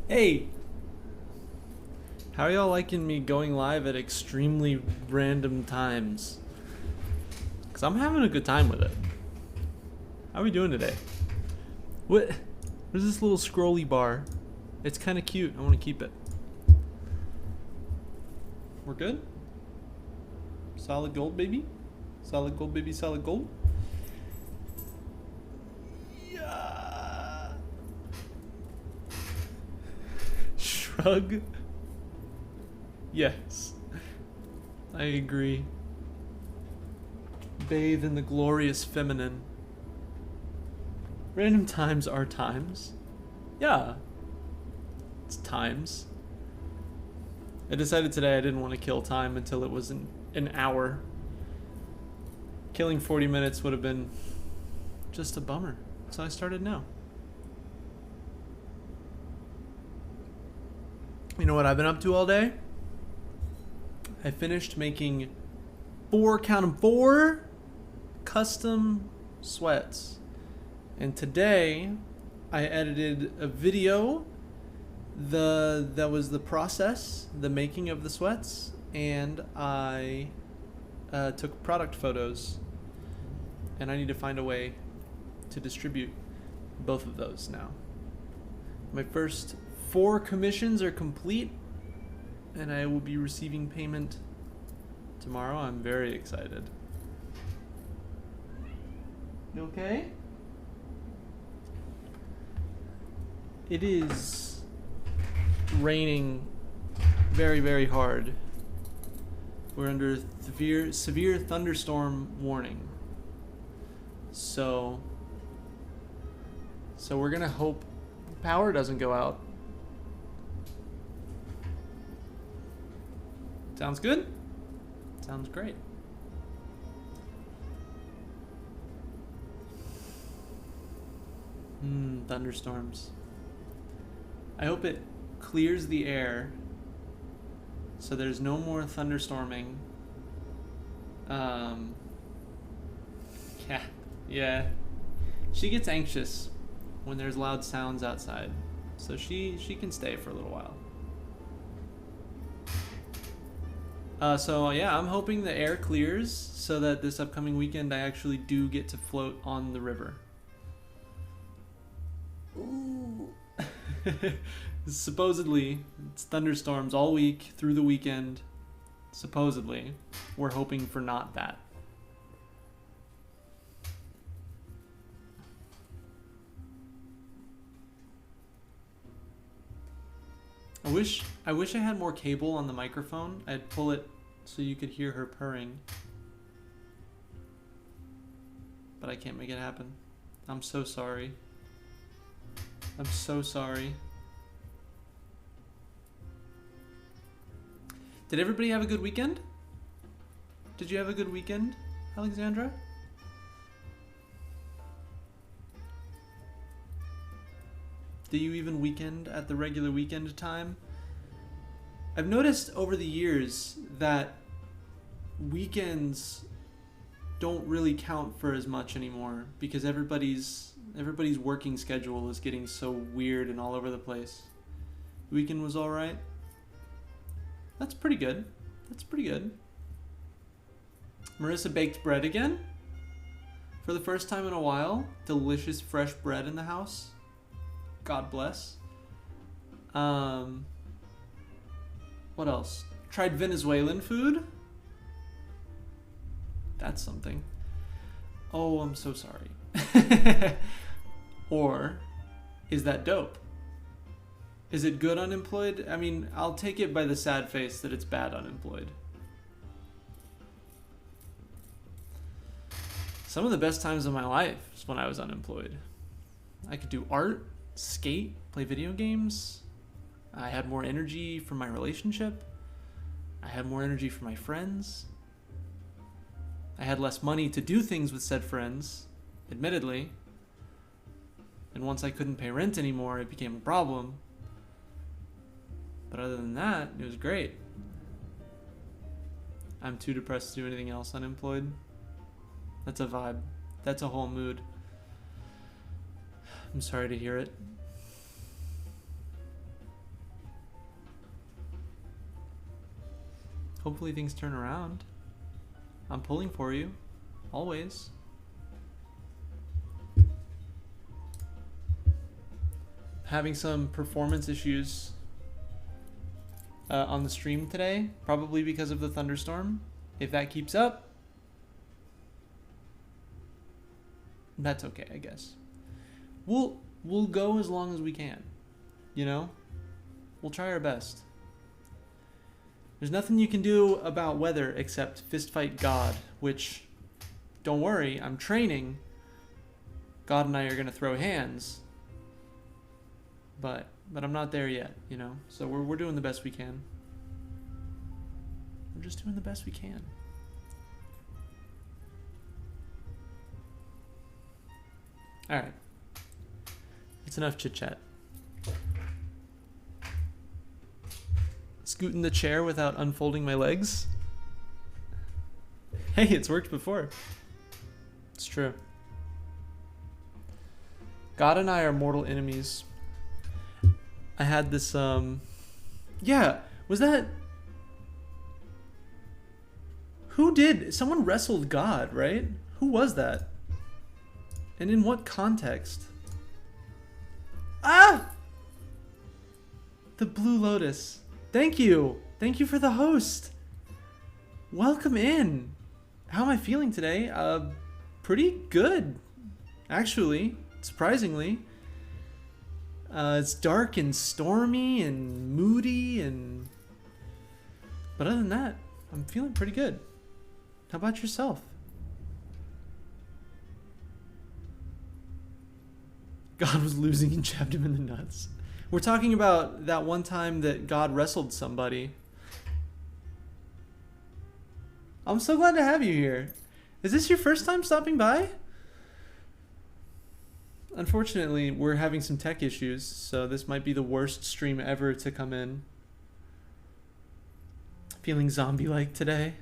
Hey, how are y'all liking me going live at extremely random times? Because I'm having a good time with it. How are we doing today? What? There's this little scrolly bar. It's kind of cute. I want to keep it. We're good? Solid gold, baby? Solid gold, baby, solid gold? Yeah. Shrug? Yes. I agree. Bathe in the glorious feminine. Random times are times. Yeah. It's times. I decided today I didn't want to kill time until it was an hour. Killing 40 minutes would have been just a bummer. So I started now. You know what I've been up to all day? I finished making count 'em, 4 custom sweats. And today I edited a video that was the process, the making of the sweats, and I took product photos, and I need to find a way to distribute both of those now. My first 4 commissions are complete, and I will be receiving payment tomorrow. I'm very excited. You okay? It is raining very, very hard. We're under severe thunderstorm warning. So we're gonna hope power doesn't go out. Sounds good? Sounds great. Thunderstorms. I hope it clears the air so there's no more thunderstorming. Yeah. She gets anxious when there's loud sounds outside, so she can stay for a little while. So yeah, I'm hoping the air clears so that this upcoming weekend I actually do get to float on the river. Ooh. Supposedly, it's thunderstorms all week through the weekend. Supposedly, we're hoping for not that. I wish I had more cable on the microphone. I'd pull it so you could hear her purring. But I can't make it happen. I'm so sorry. I'm so sorry. Did everybody have a good weekend? Did you have a good weekend, Alexandra? Do you even weekend at the regular weekend time? I've noticed over the years that weekends don't really count for as much anymore because everybody's working schedule is getting so weird and all over the place. Weekend was all right. That's pretty good. That's pretty good. Marissa baked bread again for the first time in a while. Delicious fresh bread in the house. God bless. What else? Tried Venezuelan food. That's something. Oh, I'm so sorry. Or is that dope? Is it good unemployed? I mean, I'll take it by the sad face that it's bad unemployed. Some of the best times of my life is when I was unemployed. I could do art, skate, play video games. I had more energy for my relationship. I had more energy for my friends. I had less money to do things with said friends, admittedly. And once I couldn't pay rent anymore, it became a problem. But other than that, it was great. I'm too depressed to do anything else unemployed. That's a vibe. That's a whole mood. I'm sorry to hear it. Hopefully things turn around. I'm pulling for you. Always. Having some performance issues on the stream today, probably because of the thunderstorm. If that keeps up, that's okay, I guess. We'll go as long as we can, you know? We'll try our best. There's nothing you can do about weather except fistfight God, which, don't worry, I'm training. God and I are gonna throw hands, but I'm not there yet, you know? So we're doing the best we can. We're just doing the best we can. Alright. That's enough chit-chat. Scoot in the chair without unfolding my legs? Hey, it's worked before. It's true. God and I are mortal enemies. I had this, yeah, was that... Who did? Someone wrestled God, right? Who was that? And in what context? Ah! The Blue Lotus. Thank you. Thank you for the host. Welcome in. How am I feeling today? Pretty good, actually, surprisingly. It's dark and stormy and moody but other than that, I'm feeling pretty good. How about yourself? God was losing and jabbed him in the nuts. We're talking about that one time that God wrestled somebody. I'm so glad to have you here. Is this your first time stopping by? Unfortunately, we're having some tech issues, so this might be the worst stream ever to come in. Feeling zombie-like today.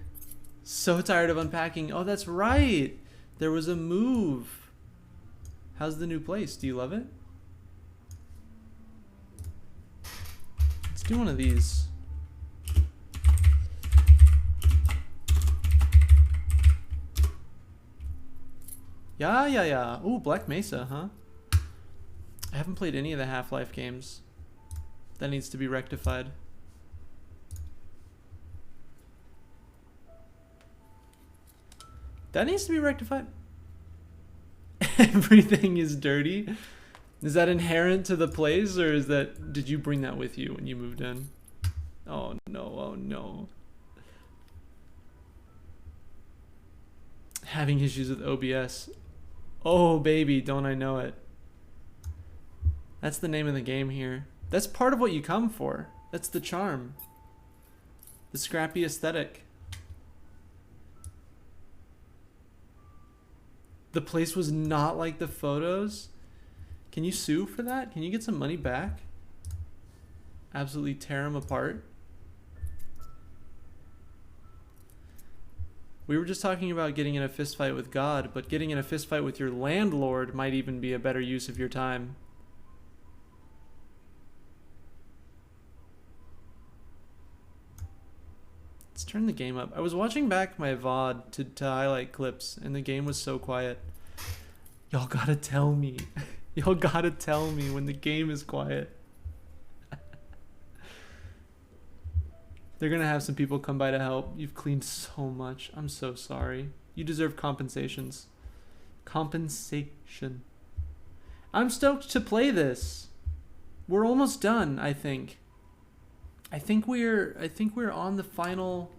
So tired of unpacking. Oh, that's right. There was a move. How's the new place? Do you love it? Let's do one of these. Yeah. Ooh, Black Mesa, huh? I haven't played any of the Half-Life games. That needs to be rectified. That needs to be rectified. Everything is dirty. Is that inherent to the place, or did you bring that with you when you moved in? Oh no, oh no. Having issues with OBS. Oh baby, don't I know it. That's the name of the game here. That's part of what you come for. That's the charm. The scrappy aesthetic. The place was not like the photos. Can you sue for that? Can you get some money back? Absolutely tear them apart. We were just talking about getting in a fist fight with God, but getting in a fist fight with your landlord might even be a better use of your time. Let's turn the game up. I was watching back my VOD to highlight clips, and the game was so quiet. Y'all gotta tell me. Y'all gotta tell me when the game is quiet. They're gonna have some people come by to help. You've cleaned so much. I'm so sorry. You deserve compensations. Compensation. I'm stoked to play this. We're almost done, I think. I think we're on the final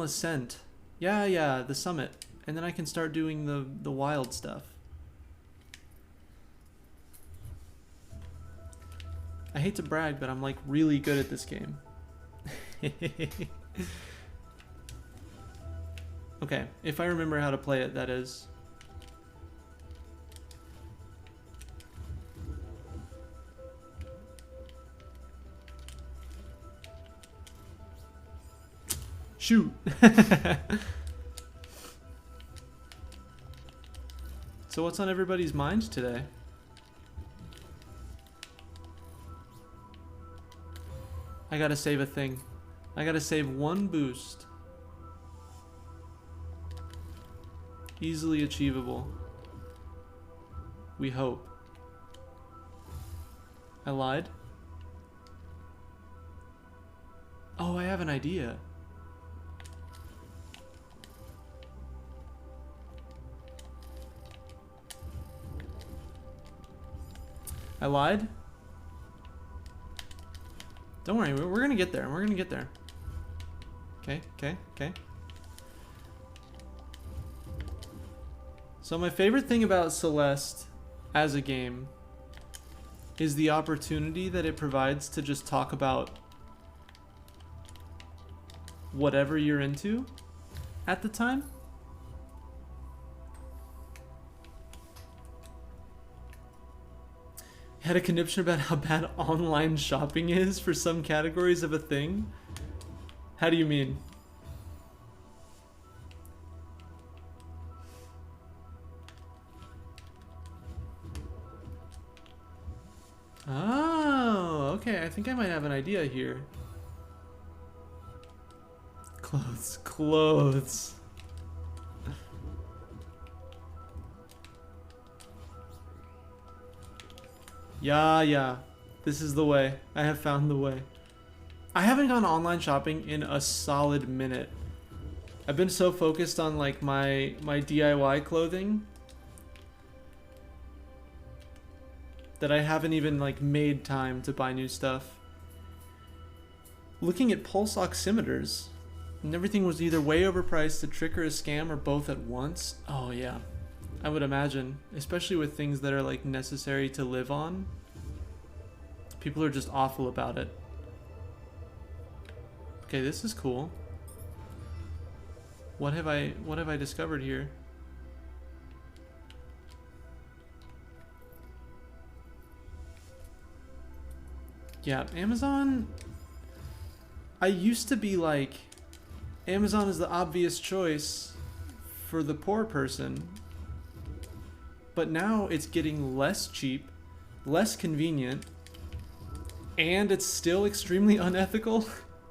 ascent. Yeah, the summit. And then I can start doing the wild stuff. I hate to brag, but I'm like really good at this game. Okay, if I remember how to play it, that is. Shoot. So what's on everybody's mind today? I gotta save a thing. I gotta save 1 boost. Easily achievable. We hope. I lied? Oh, I have an idea. I lied? Don't worry, we're gonna get there. We're gonna get there. Okay, okay, okay. So my favorite thing about Celeste as a game is the opportunity that it provides to just talk about whatever you're into at the time. Had a conniption about how bad online shopping is for some categories of a thing. How do you mean? Oh, okay. I think I might have an idea here. Clothes, clothes. Yeah. This is the way. I have found the way. I haven't gone online shopping in a solid minute. I've been so focused on like my DIY clothing that I haven't even like made time to buy new stuff. Looking at pulse oximeters, and everything was either way overpriced, a trick or a scam, or both at once. Oh yeah, I would imagine, especially with things that are like necessary to live on. People are just awful about it. Okay, this is cool. What have I discovered here? Yeah, Amazon. I used to be like, Amazon is the obvious choice for the poor person. But now it's getting less cheap, less convenient, and it's still extremely unethical.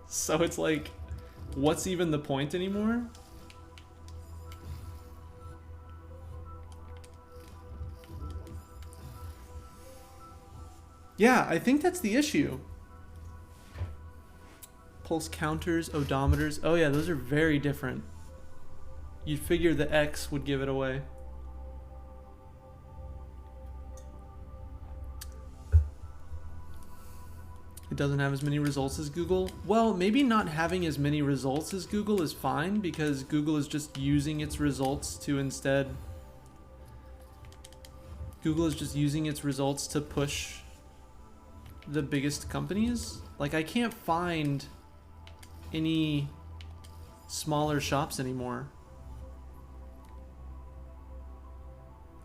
So it's like, what's even the point anymore? Yeah, I think that's the issue. Pulse counters, odometers. Oh yeah, those are very different. You'd figure the X would give it away. It doesn't have as many results as Google. Well, maybe not having as many results as Google is fine because Google is just using its results to instead... Google is just using its results to push the biggest companies. Like, I can't find any smaller shops anymore.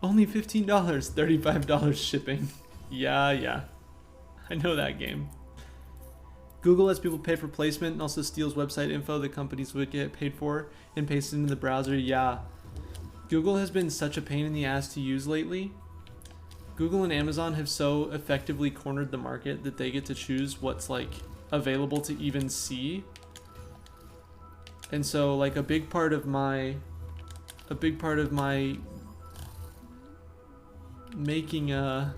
Only $15, $35 shipping. Yeah. I know that game. Google lets people pay for placement and also steals website info that companies would get paid for and pastes it into the browser. Yeah. Google has been such a pain in the ass to use lately. Google and Amazon have so effectively cornered the market that they get to choose what's like available to even see. And so like a big part of my making a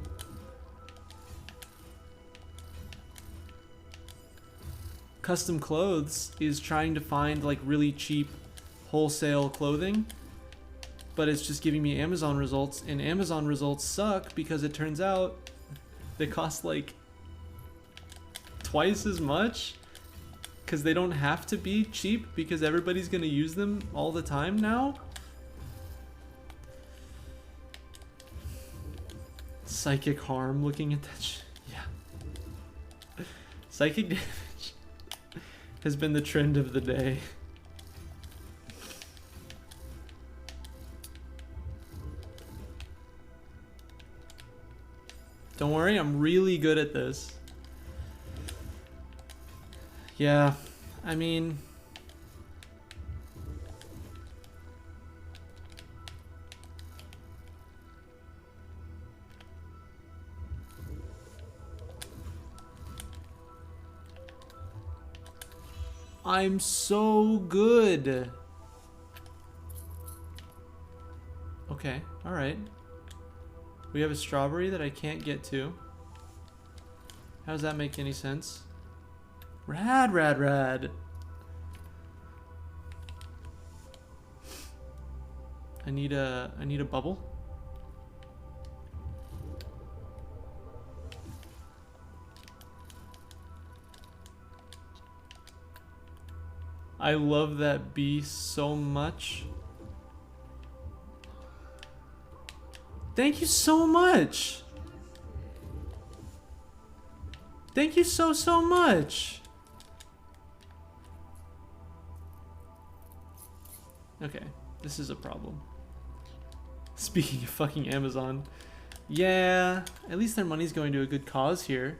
custom clothes is trying to find like really cheap wholesale clothing. But it's just giving me Amazon results, and Amazon results suck because it turns out they cost like twice as much because they don't have to be cheap because everybody's gonna use them all the time now. Psychic harm, looking at that yeah. Psychic damage has been the trend of the day. Don't worry, I'm really good at this. Yeah, I mean... I'm so good. Okay, alright. We have a strawberry that I can't get to. How does that make any sense? Rad, rad, rad. I need a bubble. I love that bee so much. Thank you so much. Thank you so much. Okay, this is a problem. Speaking of fucking Amazon. Yeah, at least their money's going to a good cause here.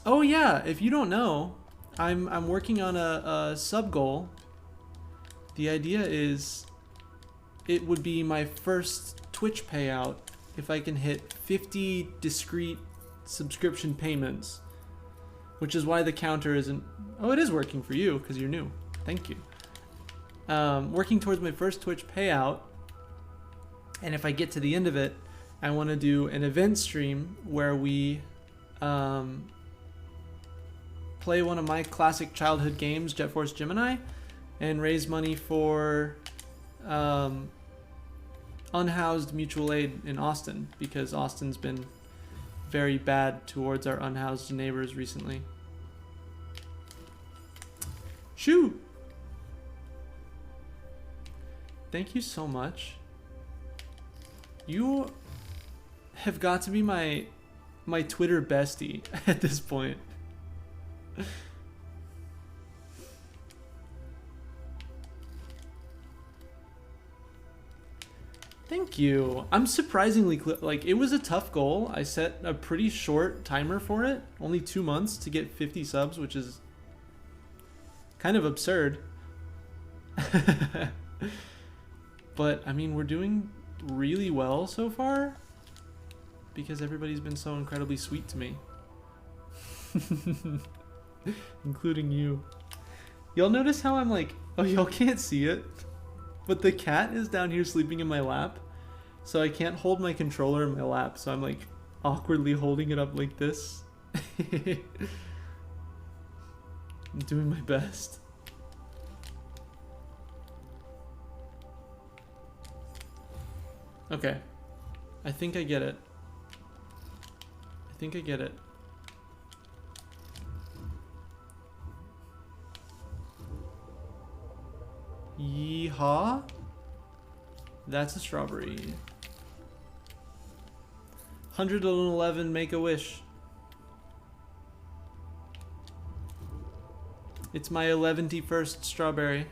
Oh yeah, if you don't know, I'm working on a sub goal. The idea is it would be my first Twitch payout if I can hit 50 discrete subscription payments, which is why the counter isn't... Oh, it is working for you because you're new. Thank you. Working towards my first Twitch payout, and if I get to the end of it, I want to do an event stream where we play one of my classic childhood games, Jet Force Gemini, and raise money for unhoused mutual aid in Austin, because Austin's been very bad towards our unhoused neighbors recently. Shoot! Thank you so much. You have got to be my Twitter bestie at this point. Thank you. I'm surprisingly like, it was a tough goal. I set a pretty short timer for it, only 2 months to get 50 subs, which is kind of absurd. But I mean, we're doing really well so far because everybody's been so incredibly sweet to me. Including you. Y'all notice how I'm like, oh, y'all can't see it, but the cat is down here sleeping in my lap, so I can't hold my controller in my lap, so I'm like awkwardly holding it up like this. I'm doing my best. Okay, I think I get it. I think I get it. Yeehaw. That's a strawberry. 111, make a wish. It's my 11th strawberry.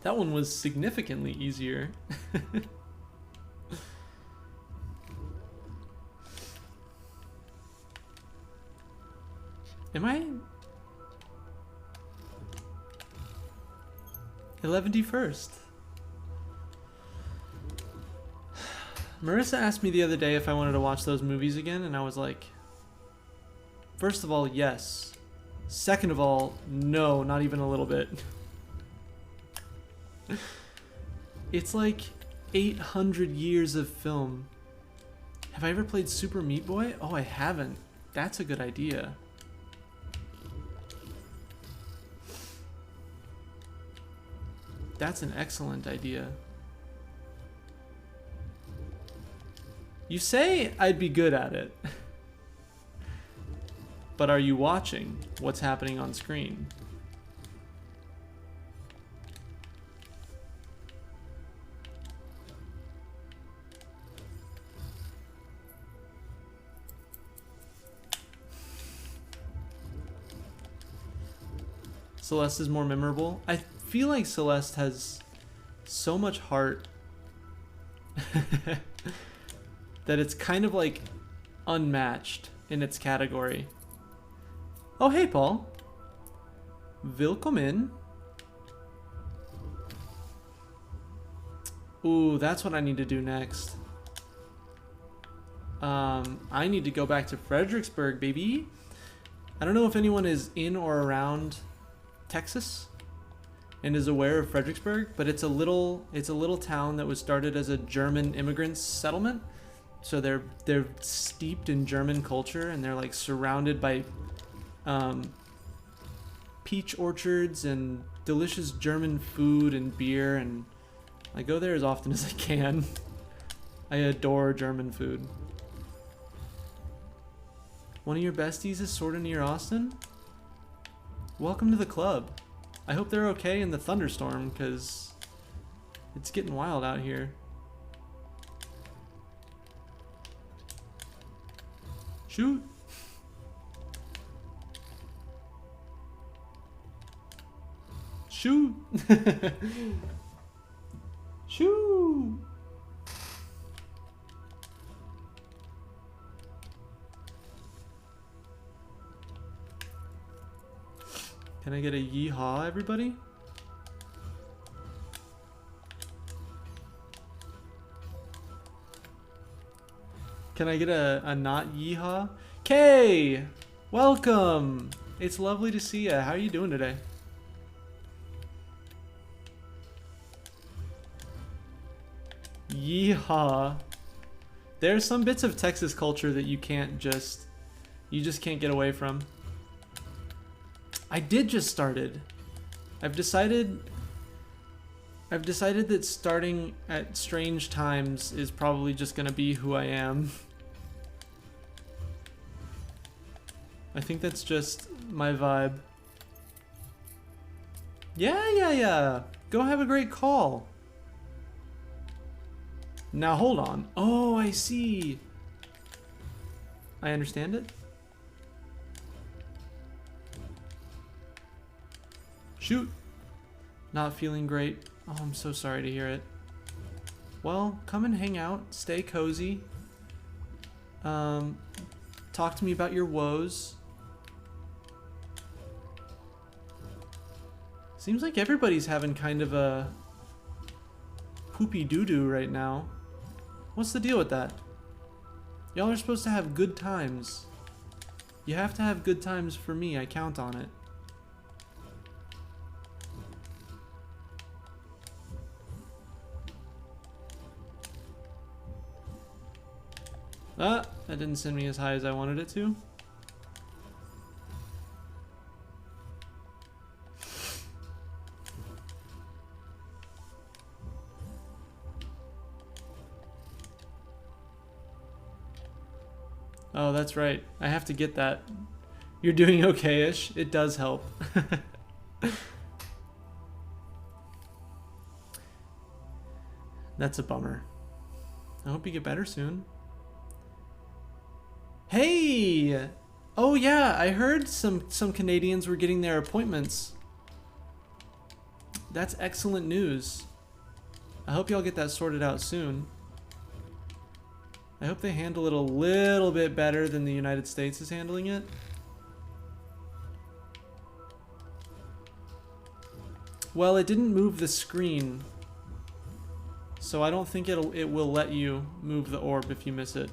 That one was significantly easier. Am I 11st? Marissa asked me the other day if I wanted to watch those movies again, and I was like, first of all, yes. Second of all, no, not even a little bit. It's like 800 years of film. Have I ever played Super Meat Boy? Oh, I haven't. That's a good idea. That's an excellent idea. You say I'd be good at it. But are you watching what's happening on screen? Celeste is more memorable. I feel like Celeste has so much heart that it's kind of like unmatched in its category. Oh, hey, Paul. Willkommen. Ooh, that's what I need to do next. I need to go back to Fredericksburg, baby. I don't know if anyone is in or around Texas and is aware of Fredericksburg, but it's a little town that was started as a German immigrant settlement. So they're steeped in German culture, and they're like surrounded by peach orchards and delicious German food and beer, and I go there as often as I can. I adore German food. One of your besties is sorta near Austin? Welcome to the club. I hope they're okay in the thunderstorm, because it's getting wild out here. Shoot. Shoot. Shoot. Can I get a yeehaw, everybody? Can I get a not yeehaw? Kay! Welcome! It's lovely to see ya. How are you doing today? Yeehaw. There's some bits of Texas culture that you just can't get away from. I did just started. I've decided that starting at strange times is probably just gonna be who I am. I think that's just my vibe. Yeah. Go have a great call. Now hold on. Oh, I see. I understand it. Shoot. Not feeling great. Oh, I'm so sorry to hear it. Well, come and hang out. Stay cozy. Talk to me about your woes. Seems like everybody's having kind of a poopy doo-doo right now. What's the deal with that? Y'all are supposed to have good times. You have to have good times for me. I count on it. Ah, that didn't send me as high as I wanted it to. Oh, that's right. I have to get that. You're doing okay-ish. It does help. That's a bummer. I hope you get better soon. Hey! Oh yeah, I heard some Canadians were getting their appointments. That's excellent news. I hope y'all get that sorted out soon. I hope they handle it a little bit better than the United States is handling it. Well, it didn't move the screen, so I don't think it will let you move the orb if you miss it.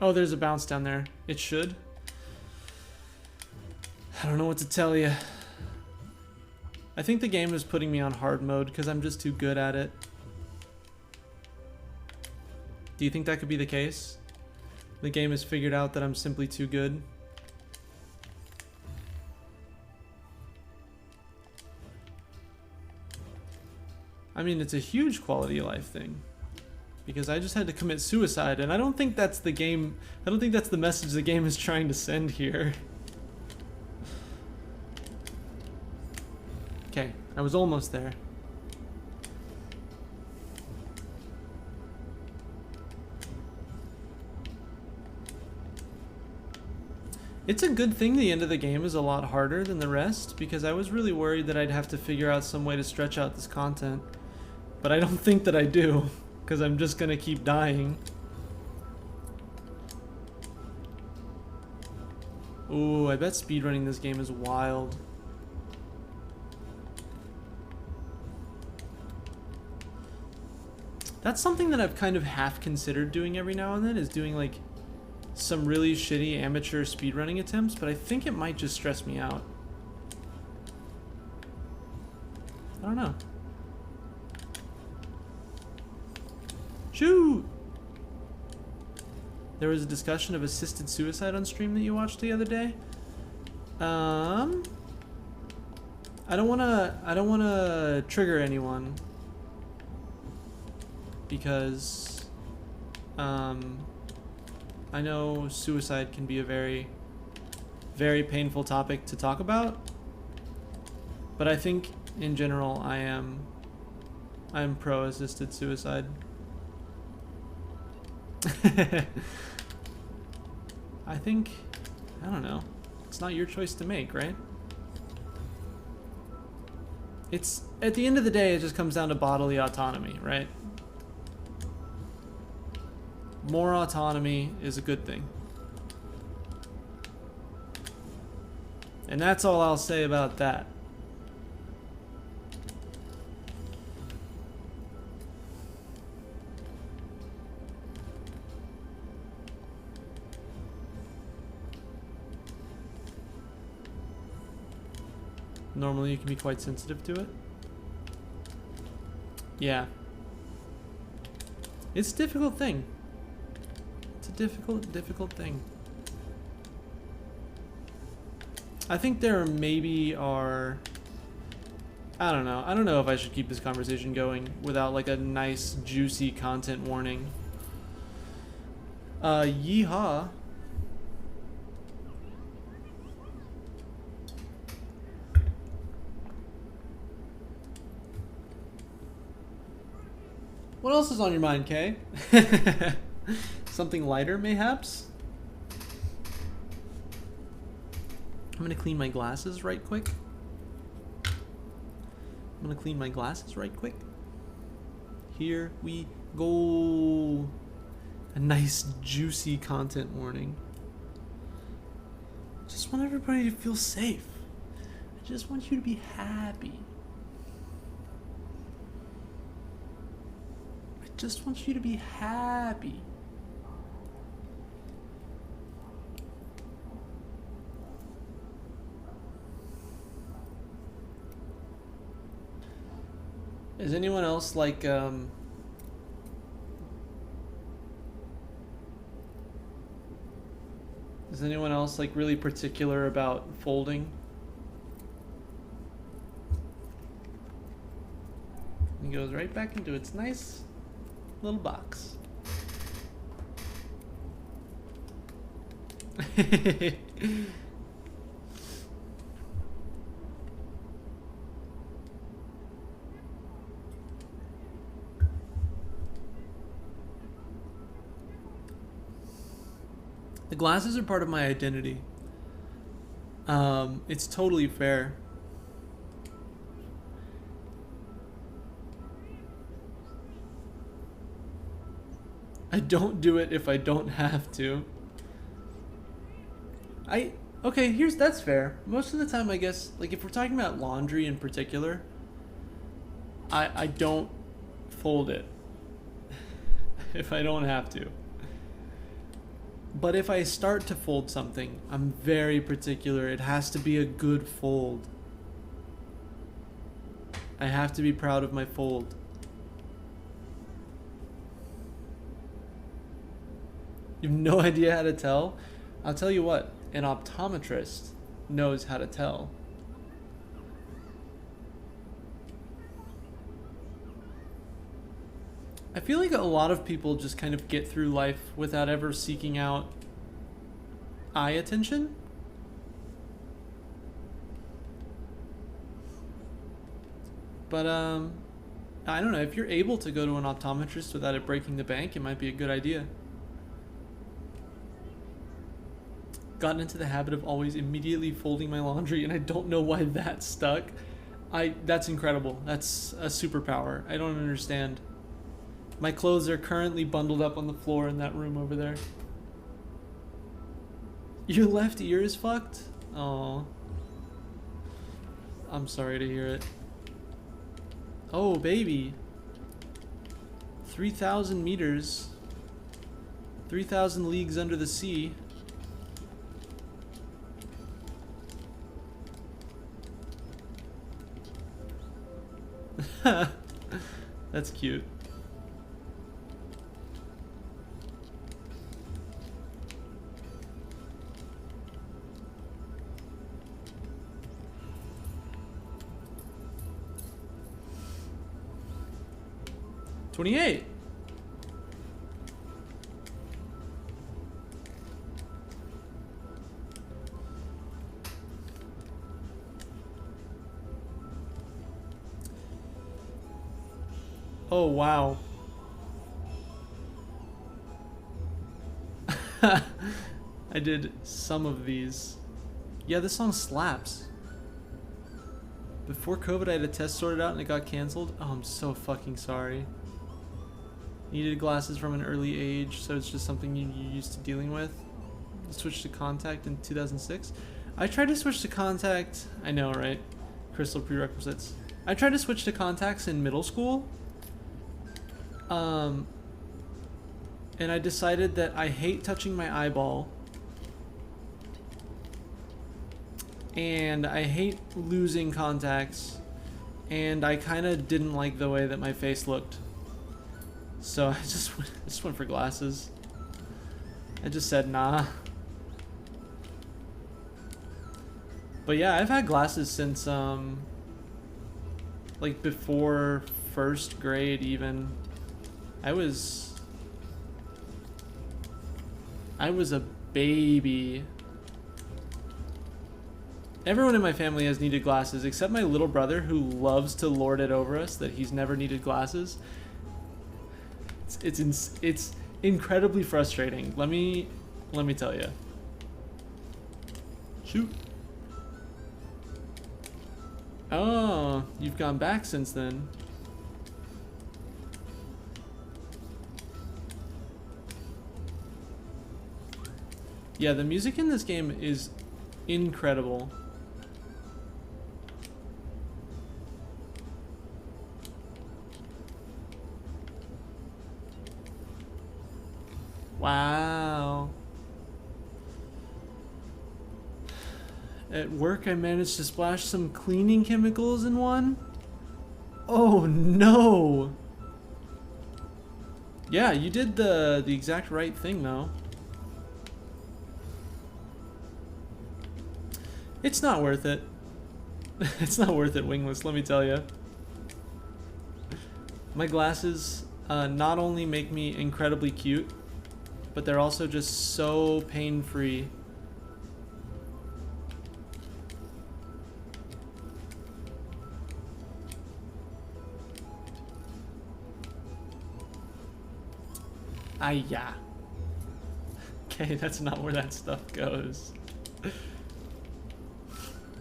Oh, there's a bounce down there. It should. I don't know what to tell you. I think the game is putting me on hard mode because I'm just too good at it. Do you think that could be the case? The game has figured out that I'm simply too good? I mean, it's a huge quality of life thing. Because I just had to commit suicide, and I don't think that's the game. I don't think that's the message the game is trying to send here. Okay, I was almost there. It's a good thing the end of the game is a lot harder than the rest, because I was really worried that I'd have to figure out some way to stretch out this content. But I don't think that I do, because I'm just gonna keep dying. Ooh, I bet speedrunning this game is wild. That's something that I've kind of half considered doing every now and then, is doing like some really shitty amateur speedrunning attempts, but I think it might just stress me out. I don't know. Shoot! There was a discussion of assisted suicide on stream that you watched the other day. I don't wanna trigger anyone, because I know suicide can be a very, very painful topic to talk about. But I think in general I'm pro assisted suicide. I think, I don't know, it's not your choice to make, right? It's, at the end of the day, it just comes down to bodily autonomy, right? More autonomy is a good thing. And that's all I'll say about that. Normally you can be quite sensitive to it. Yeah. It's a difficult thing. It's a difficult thing. I think there maybe are... I don't know. I don't know if I should keep this conversation going without like a nice juicy content warning. Yeehaw. What else is on your mind, Kay? Something lighter, mayhaps? I'm gonna clean my glasses right quick. Here we go. A nice, juicy content warning. Just want everybody to feel safe. I just want you to be happy. Just want you to be happy. Is anyone else like is anyone else like really particular about folding? It goes right back into its nice little box. The glasses are part of my identity. It's totally fair. I don't do it if I don't have to. Okay, that's fair. Most of the time, I guess, like if we're talking about laundry in particular, I don't fold it if I don't have to. But if I start to fold something, I'm very particular. It has to be a good fold. I have to be proud of my fold. You have no idea how to tell? I'll tell you what, an optometrist knows how to tell. I feel like a lot of people just kind of get through life without ever seeking out eye attention. But I don't know, if you're able to go to an optometrist without it breaking the bank, it might be a good idea. gotten into the habit of always immediately folding my laundry, and I don't know why that stuck. That's incredible. That's a superpower. I don't understand. My clothes are currently bundled up on the floor in that room over there. Your left ear is fucked? Oh. I'm sorry to hear it. Oh, baby. 3,000 meters. 3,000 leagues under the sea. That's cute. $28. Oh, wow. I did some of these. Yeah, this song slaps. Before COVID, I had a test sorted out and it got canceled. Oh, I'm so fucking sorry. Needed glasses from an early age, so it's just something you're used to dealing with. Switched to contact in 2006. I tried to switch to contact. I know, right? Crystal prerequisites. I tried to switch to contacts in middle school. And I decided that I hate touching my eyeball. And I hate losing contacts. And I kind of didn't like the way that my face looked. So I just went for glasses. I just said nah. But yeah, I've had glasses since like before first grade even. I was a baby. Everyone in my family has needed glasses except my little brother, who loves to lord it over us that he's never needed glasses. It's incredibly frustrating. Let me tell you. Shoot. Oh, you've gone back since then. Yeah, the music in this game is incredible. Wow. At work, I managed to splash some cleaning chemicals in one. Oh no. Yeah, you did the exact right thing though. It's not worth it. It's not worth it, Wingless, let me tell you. My glasses not only make me incredibly cute, but they're also just so pain-free. Yeah. Okay, that's not where that stuff goes.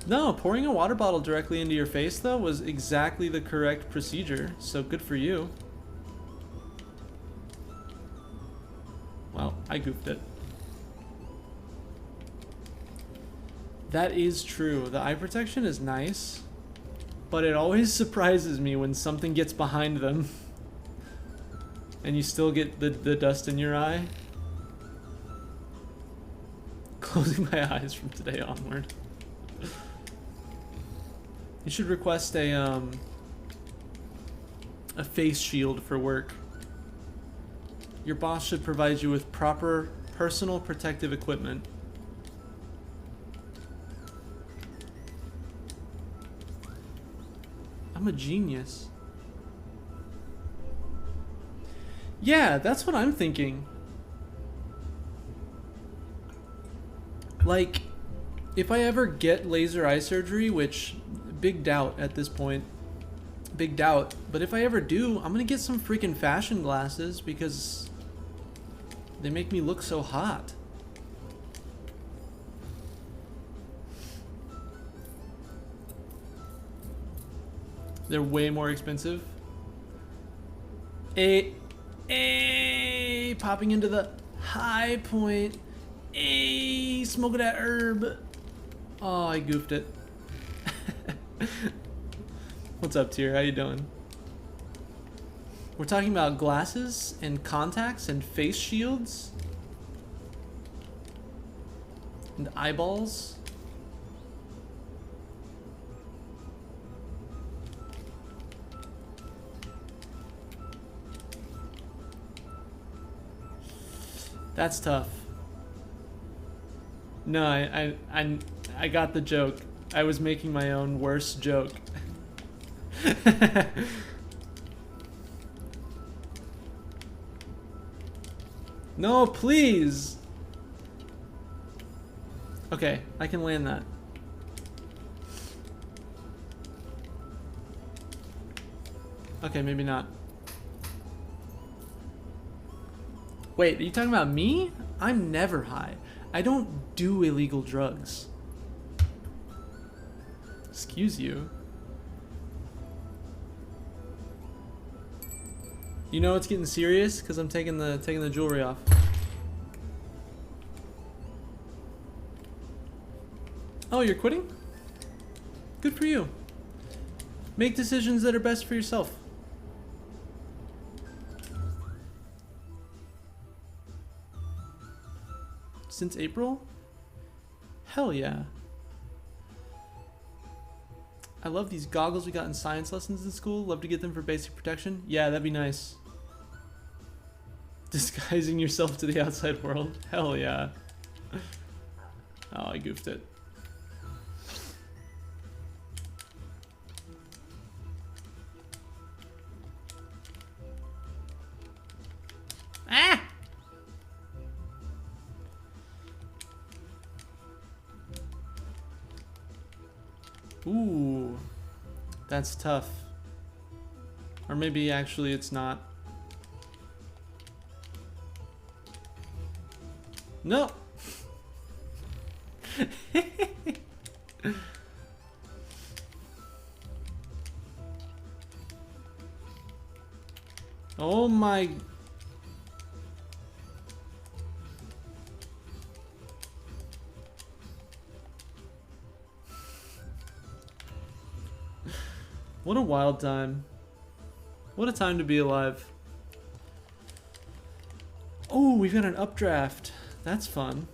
No, pouring a water bottle directly into your face, though, was exactly the correct procedure, so good for you. Well, I goofed it. That is true. The eye protection is nice, but it always surprises me when something gets behind them and you still get the dust in your eye. Closing my eyes from today onward. You should request a face shield for work. Your boss should provide you with proper personal protective equipment. I'm a genius. Yeah, that's what I'm thinking. Like, if I ever get laser eye surgery, which, big doubt at this point. Big doubt. But if I ever do, I'm gonna get some freaking fashion glasses because they make me look so hot. They're way more expensive. Popping into the high point. Smoking that herb. Oh, I goofed it. What's up, Tier? How you doing? We're talking about glasses and contacts and face shields and eyeballs. That's tough. No, I got the joke. I was making my own worst joke. No, please. Okay, I can land that. Okay, maybe not. Wait, are you talking about me? I'm never high. I don't do illegal drugs. Excuse you. You know it's getting serious because I'm taking the jewelry off. Oh, you're quitting? Good for you. Make decisions that are best for yourself. Since April? Hell yeah. I love these goggles we got in science lessons in school. Love to get them for basic protection. Yeah, that'd be nice. Disguising yourself to the outside world. Hell yeah. Oh, I goofed it. Ah! Ooh, that's tough. Or maybe actually it's not. No. Oh my. What a wild time. What a time to be alive. Oh, we've got an updraft. That's fun.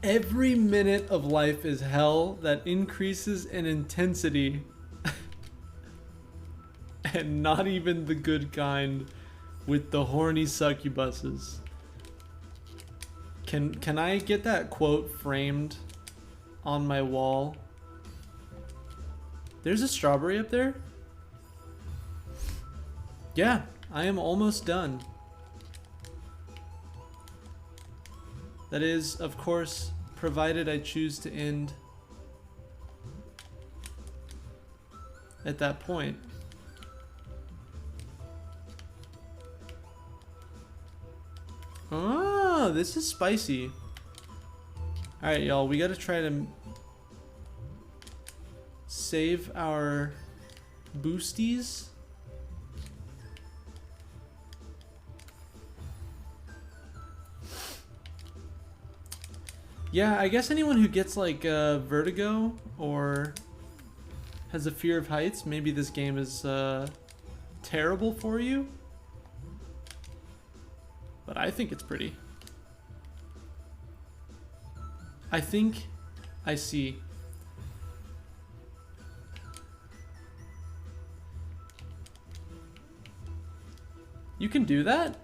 Every minute of life is hell that increases in intensity. And not even the good kind with the horny succubuses. Can I get that quote framed on my wall? There's a strawberry up there? Yeah, I am almost done. That is, of course, provided I choose to end at that point. Oh, this is spicy. Alright, y'all, we gotta try to save our boosties. Yeah, I guess anyone who gets like vertigo or has a fear of heights, maybe this game is terrible for you. But I think it's pretty. I think I see. You can do that?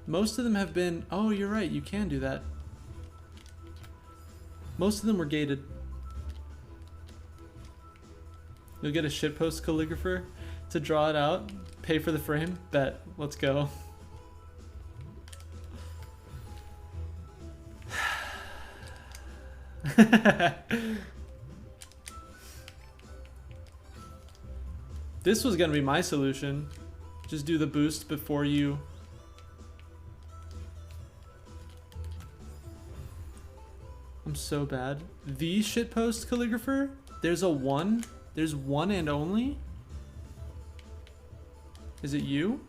Most of them have been... Oh, you're right. You can do that. Most of them were gated. You'll get a shitpost calligrapher to draw it out. Pay for the frame? Bet. Let's go. This was gonna be my solution. Just do the boost before you... I'm so bad. The shitpost calligrapher? There's a one? There's one and only? Is it you?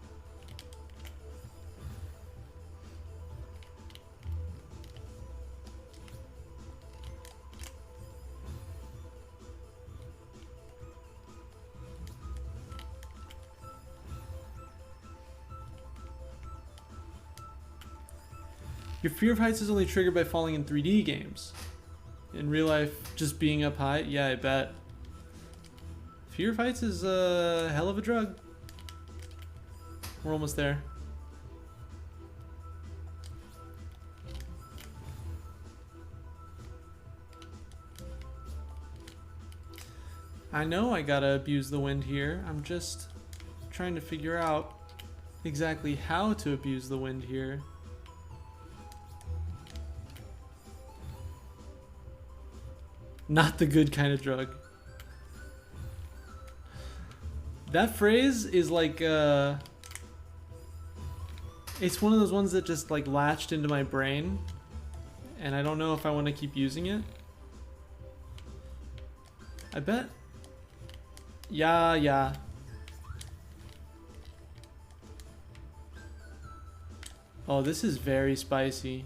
Your fear of heights is only triggered by falling in 3D games. In real life, just being up high? Yeah, I bet. Fear of heights is a hell of a drug. We're almost there. I know I gotta abuse the wind here. I'm just trying to figure out exactly how to abuse the wind here. Not the good kind of drug. That phrase is like, it's one of those ones that just like latched into my brain, and I don't know if I want to keep using it. I bet. Yeah. Oh, this is very spicy.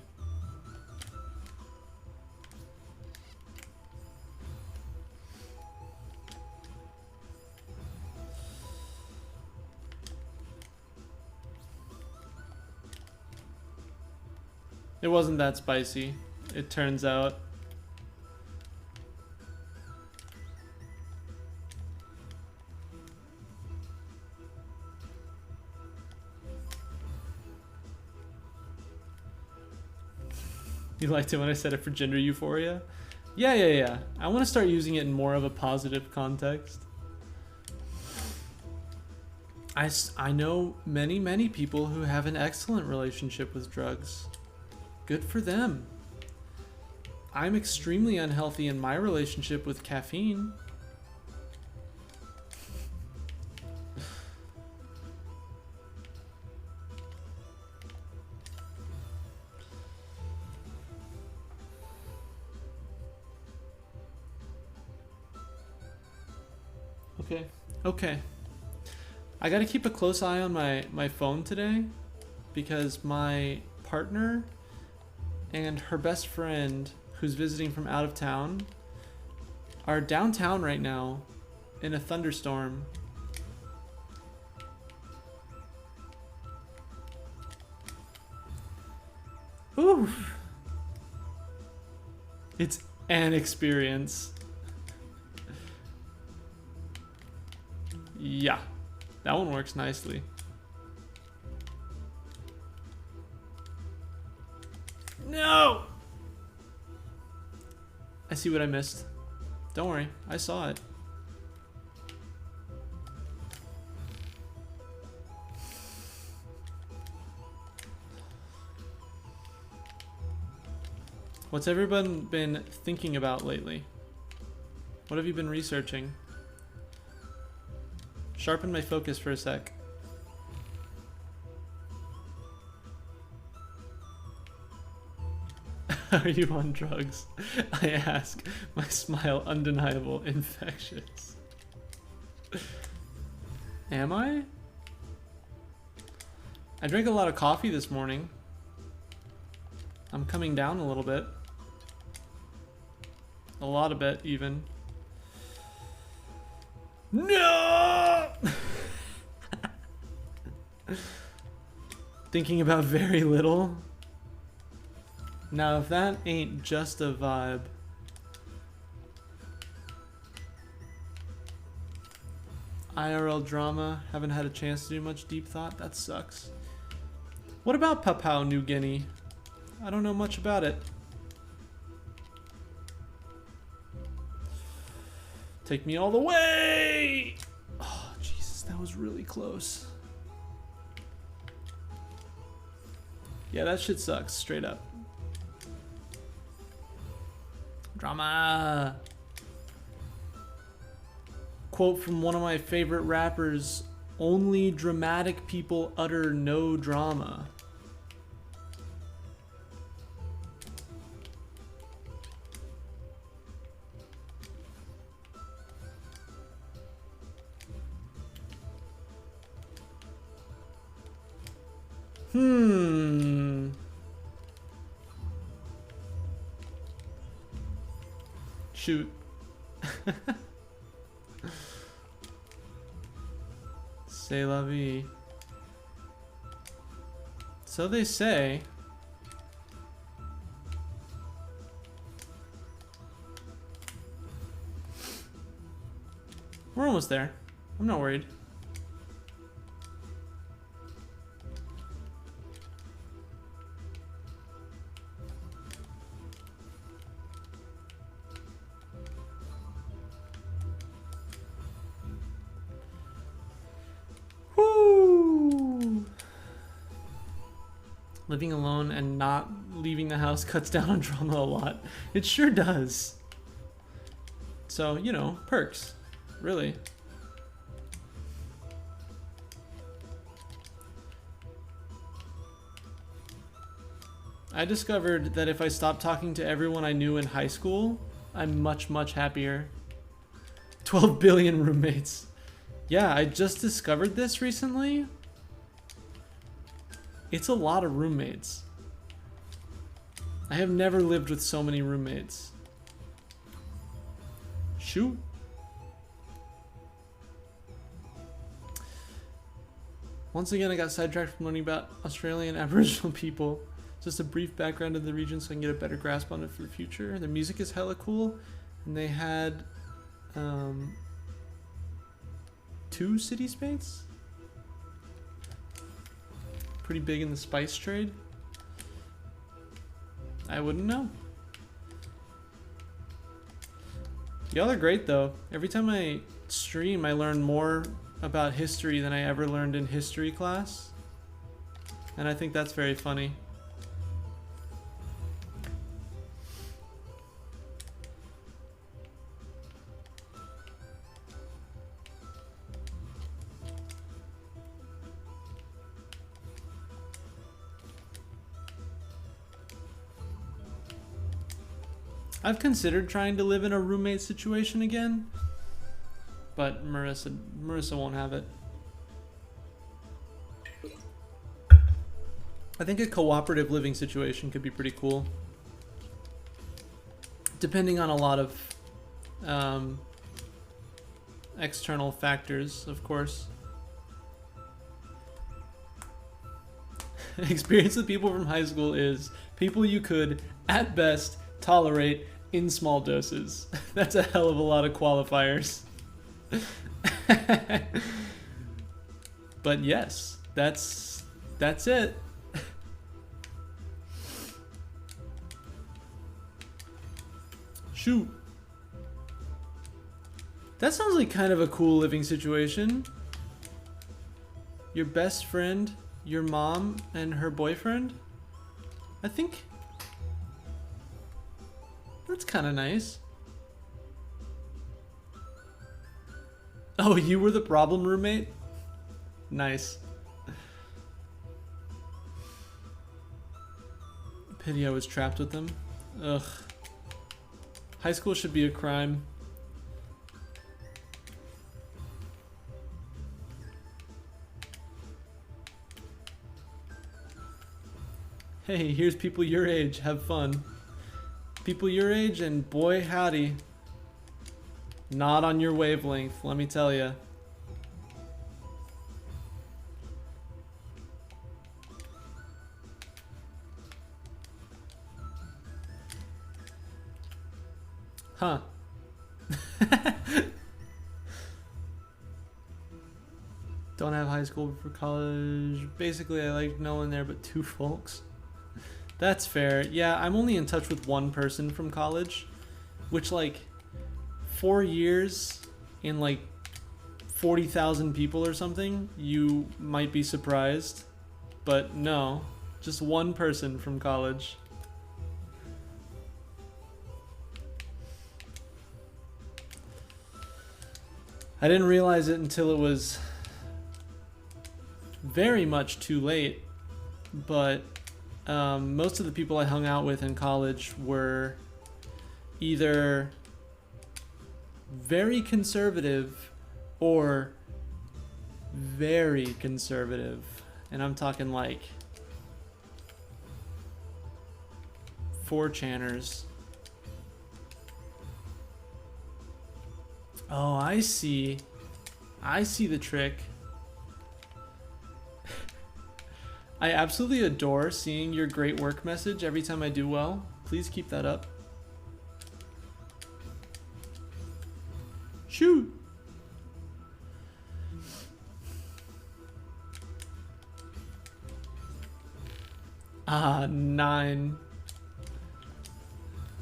It wasn't that spicy, it turns out. You liked it when I said it for gender euphoria? Yeah. I want to start using it in more of a positive context. I know many people who have an excellent relationship with drugs. Good for them. I'm extremely unhealthy in my relationship with caffeine. Okay. I gotta keep a close eye on my phone today because my partner and her best friend, who's visiting from out of town, are downtown right now in a thunderstorm. Ooh. It's an experience. Yeah, that one works nicely. No! I see what I missed. Don't worry, I saw it. What's everyone been thinking about lately? What have you been researching? Sharpen my focus for a sec. Are you on drugs? I ask, my smile undeniable, infectious. Am I? I drank a lot of coffee this morning. I'm coming down a little bit. A lot of it, even. No! Thinking about very little. Now, if that ain't just a vibe. IRL drama. Haven't had a chance to do much deep thought. That sucks. What about Papua New Guinea? I don't know much about it. Take me all the way! Oh, Jesus, that was really close. Yeah, that shit sucks, straight up. Drama! quote from one of my favorite rappers, only dramatic people utter no drama. Shoot. C'est la vie. So they say. We're almost there. I'm not worried. Living alone and not leaving the house cuts down on drama a lot. It sure does. So, you know, perks. Really. I discovered that if I stopped talking to everyone I knew in high school, I'm much, much happier. 12 billion roommates. Yeah, I just discovered this recently. It's a lot of roommates. I have never lived with so many roommates. Shoot. Once again, I got sidetracked from learning about Australian Aboriginal people. Just a brief background of the region so I can get a better grasp on it for the future. The music is hella cool. And they had 2 city states? Pretty big in the spice trade. I wouldn't know. Y'all are great though. Every time I stream, I learn more about history than I ever learned in history class. And I think that's very funny. I've considered trying to live in a roommate situation again, but Marissa won't have it. I think a cooperative living situation could be pretty cool, depending on a lot of external factors, of course. Experience with people from high school is people you could, at best, tolerate in small doses. That's a hell of a lot of qualifiers. But yes, that's it. Shoot. That sounds like kind of a cool living situation. Your best friend, your mom, and her boyfriend? I think that's kind of nice. Oh, you were the problem roommate? Nice. Pity I was trapped with them. Ugh. High school should be a crime. Hey, here's people your age. Have fun. People your age, and boy howdy, not on your wavelength, let me tell ya. Huh. Don't have high school for college. Basically, I like no one there but 2 folks. That's fair. Yeah, I'm only in touch with 1 person from college, which, like, 4 years in, like, 40,000 people or something, you might be surprised. But no, just 1 person from college. I didn't realize it until it was very much too late, but most of the people I hung out with in college were either very conservative or very conservative. And I'm talking like 4chaners. Oh, I see. I see the trick. I absolutely adore seeing your great work message every time I do well. Please keep that up. Shoot! Ah, 9.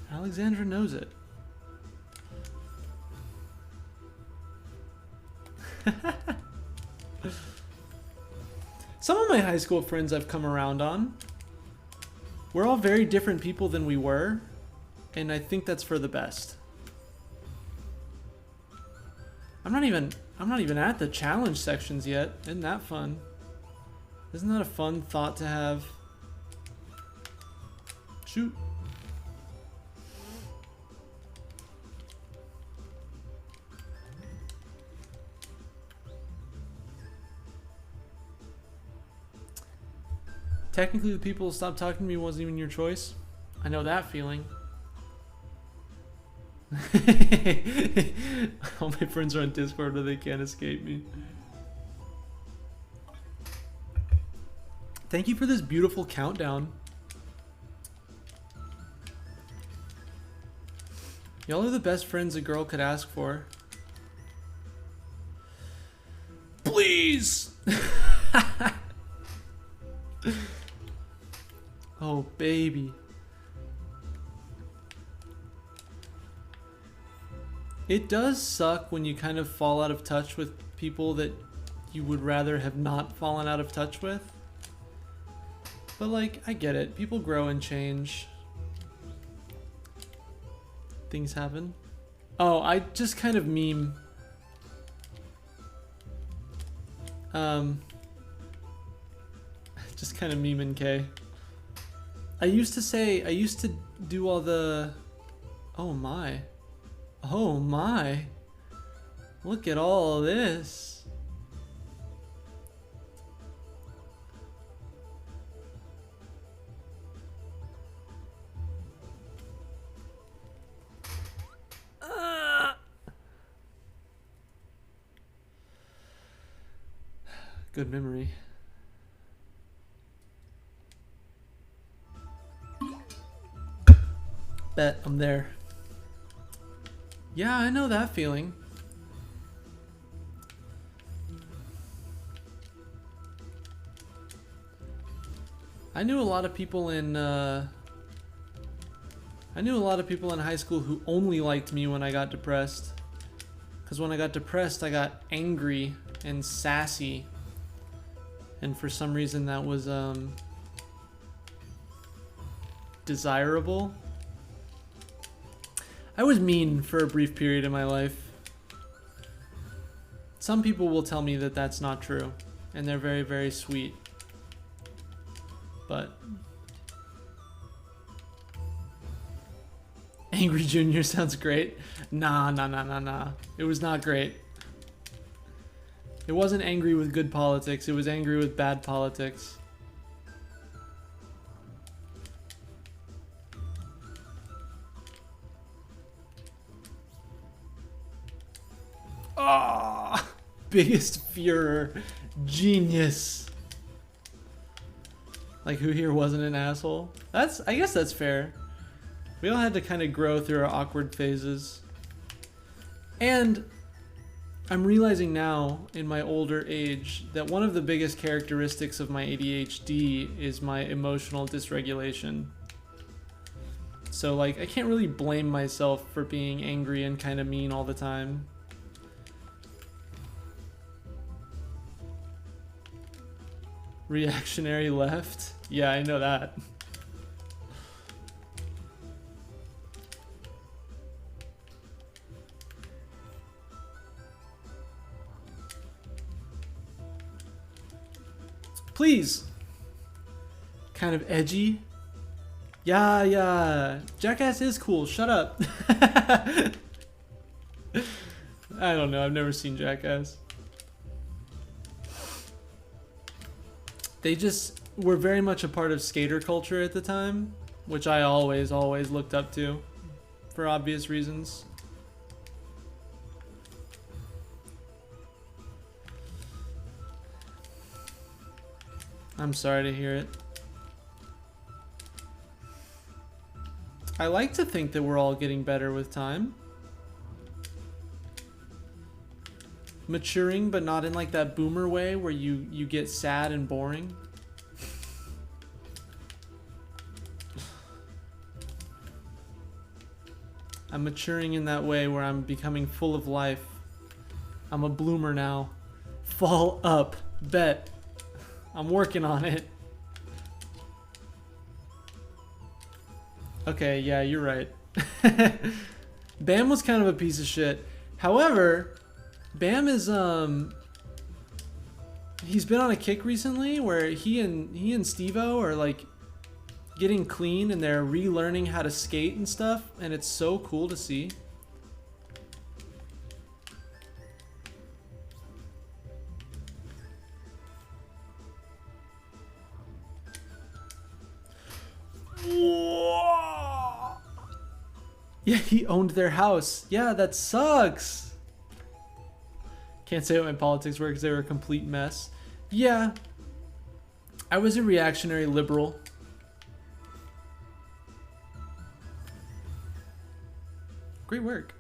Alexandra knows it. Some of my high school friends I've come around on. We're all very different people than we were, and I think that's for the best. I'm not even at the challenge sections yet. Isn't that fun? Isn't that a fun thought to have? Shoot. Technically, the people who stopped talking to me wasn't even your choice. I know that feeling. All my friends are on Discord, but they can't escape me. Thank you for this beautiful countdown. Y'all are the best friends a girl could ask for. Please! Oh, baby. It does suck when you kind of fall out of touch with people that you would rather have not fallen out of touch with. But like, I get it. People grow and change. Things happen. Oh, I just kind of meme. Just kind of meme in K. I used to do all the, oh my, look at all this. Good memory. Bet I'm there. Yeah, I know that feeling. I knew a lot of people in high school who only liked me when I got depressed. Because when I got depressed, I got angry and sassy. And for some reason that was desirable. I was mean for a brief period in my life. Some people will tell me that that's not true, and they're very, very sweet. But Angry Junior sounds great. Nah. It was not great. It wasn't angry with good politics, it was angry with bad politics. Ah, biggest Führer, genius. Like, who here wasn't an asshole? I guess that's fair. We all had to kind of grow through our awkward phases. And I'm realizing now, in my older age, that one of the biggest characteristics of my ADHD is my emotional dysregulation. So, like, I can't really blame myself for being angry and kind of mean all the time. Reactionary left? Yeah, I know that. Please. Kind of edgy. Yeah. Jackass is cool. Shut up. I don't know. I've never seen Jackass. They just were very much a part of skater culture at the time, which I always looked up to for obvious reasons. I'm sorry to hear it. I like to think that we're all getting better with time. Maturing, but not in like that boomer way where you get sad and boring. I'm maturing in that way where I'm becoming full of life. I'm a bloomer now. Fall up, bet. I'm working on it. Okay, yeah, you're right. Bam was kind of a piece of shit. However, Bam is he's been on a kick recently where he and Steve-O are like getting clean and they're relearning how to skate and stuff, and it's so cool to see. Yeah, he owned their house. Yeah, that sucks. Can't say what my politics were because they were a complete mess. Yeah, I was a reactionary liberal. Great work.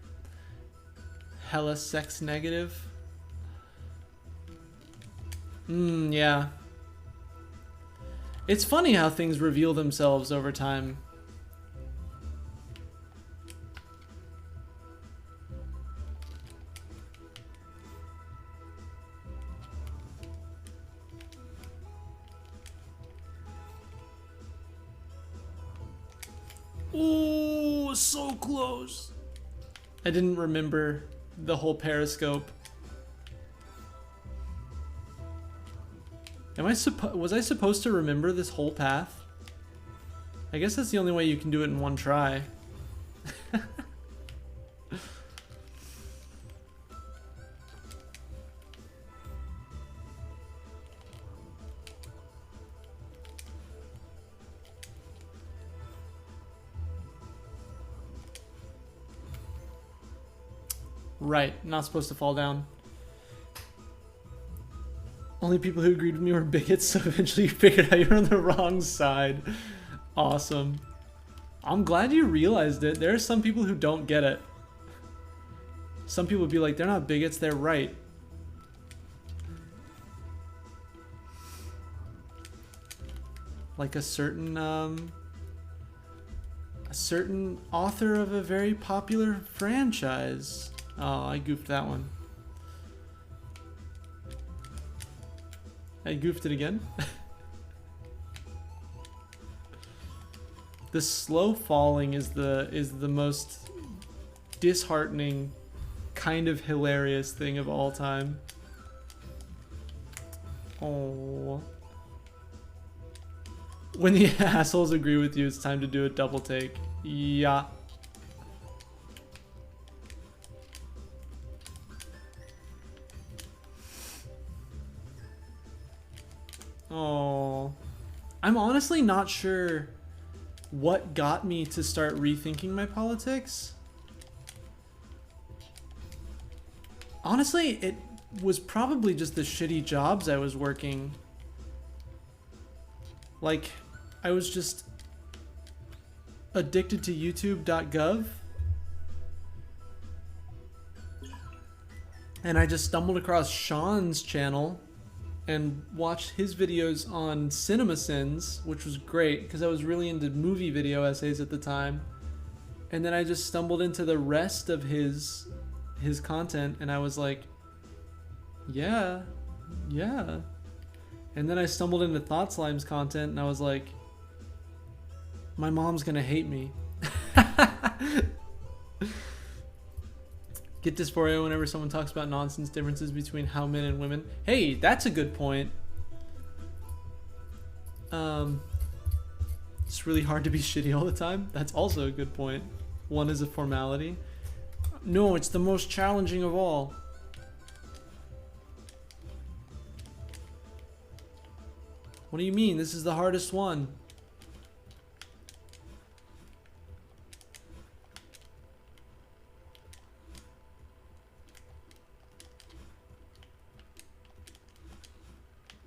Hella sex negative. Yeah. It's funny how things reveal themselves over time. Ooh, so close. I didn't remember the whole periscope. Was I supposed to remember this whole path? I guess that's the only way you can do it in one try. Right, not supposed to fall down. Only people who agreed with me were bigots, so eventually you figured out you're on the wrong side. Awesome. I'm glad you realized it. There are some people who don't get it. Some people would be like, they're not bigots, they're right. Like a certain author of a very popular franchise. Oh, I goofed that one. I goofed it again. The slow falling is the most disheartening, kind of hilarious thing of all time. Oh. When the assholes agree with you, it's time to do a double take. Yeah. Oh, I'm honestly not sure what got me to start rethinking my politics. Honestly, it was probably just the shitty jobs I was working. Like, I was just addicted to YouTube.gov. And I just stumbled across Sean's channel and watched his videos on CinemaSins, which was great because I was really into movie video essays at the time. And then I just stumbled into the rest of his content and I was like, yeah. And then I stumbled into Thought Slime's content and I was like, my mom's gonna hate me. Get dysphoria whenever someone talks about nonsense differences between how men and women. Hey, that's a good point. It's really hard to be shitty all the time. That's also a good point. One is a formality. No, it's the most challenging of all. What do you mean? This is the hardest one.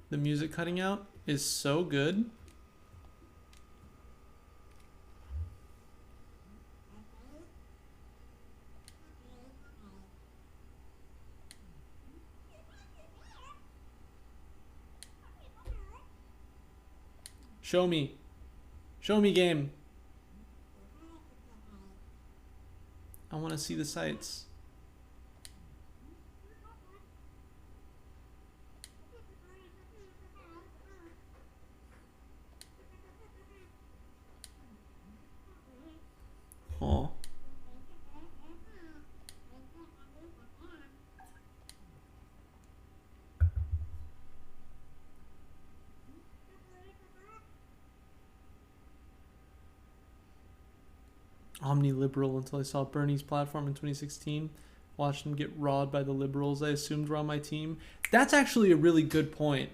The music cutting out is so good. Show me. Show me, game. I want to see the sights. Aw. Omni-liberal until I saw Bernie's platform in 2016. Watched him get rawed by the liberals I assumed were on my team. That's actually a really good point.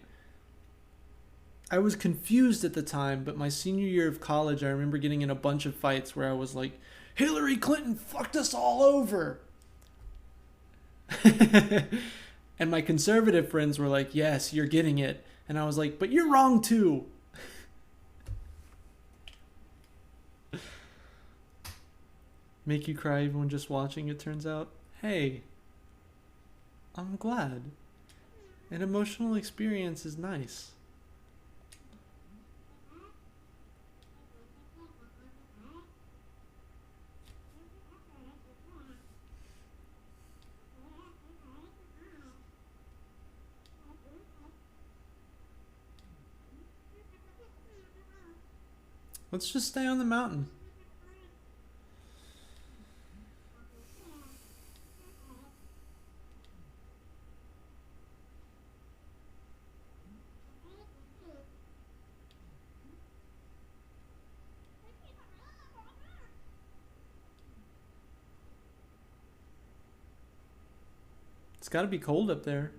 I was confused at the time, but my senior year of college, I remember getting in a bunch of fights where I was like, Hillary Clinton fucked us all over. And my conservative friends were like, yes, you're getting it. And I was like, but you're wrong too. Make you cry even when just watching, it turns out. Hey, I'm glad. An emotional experience is nice. Let's just stay on the mountain. It's gotta be cold up there.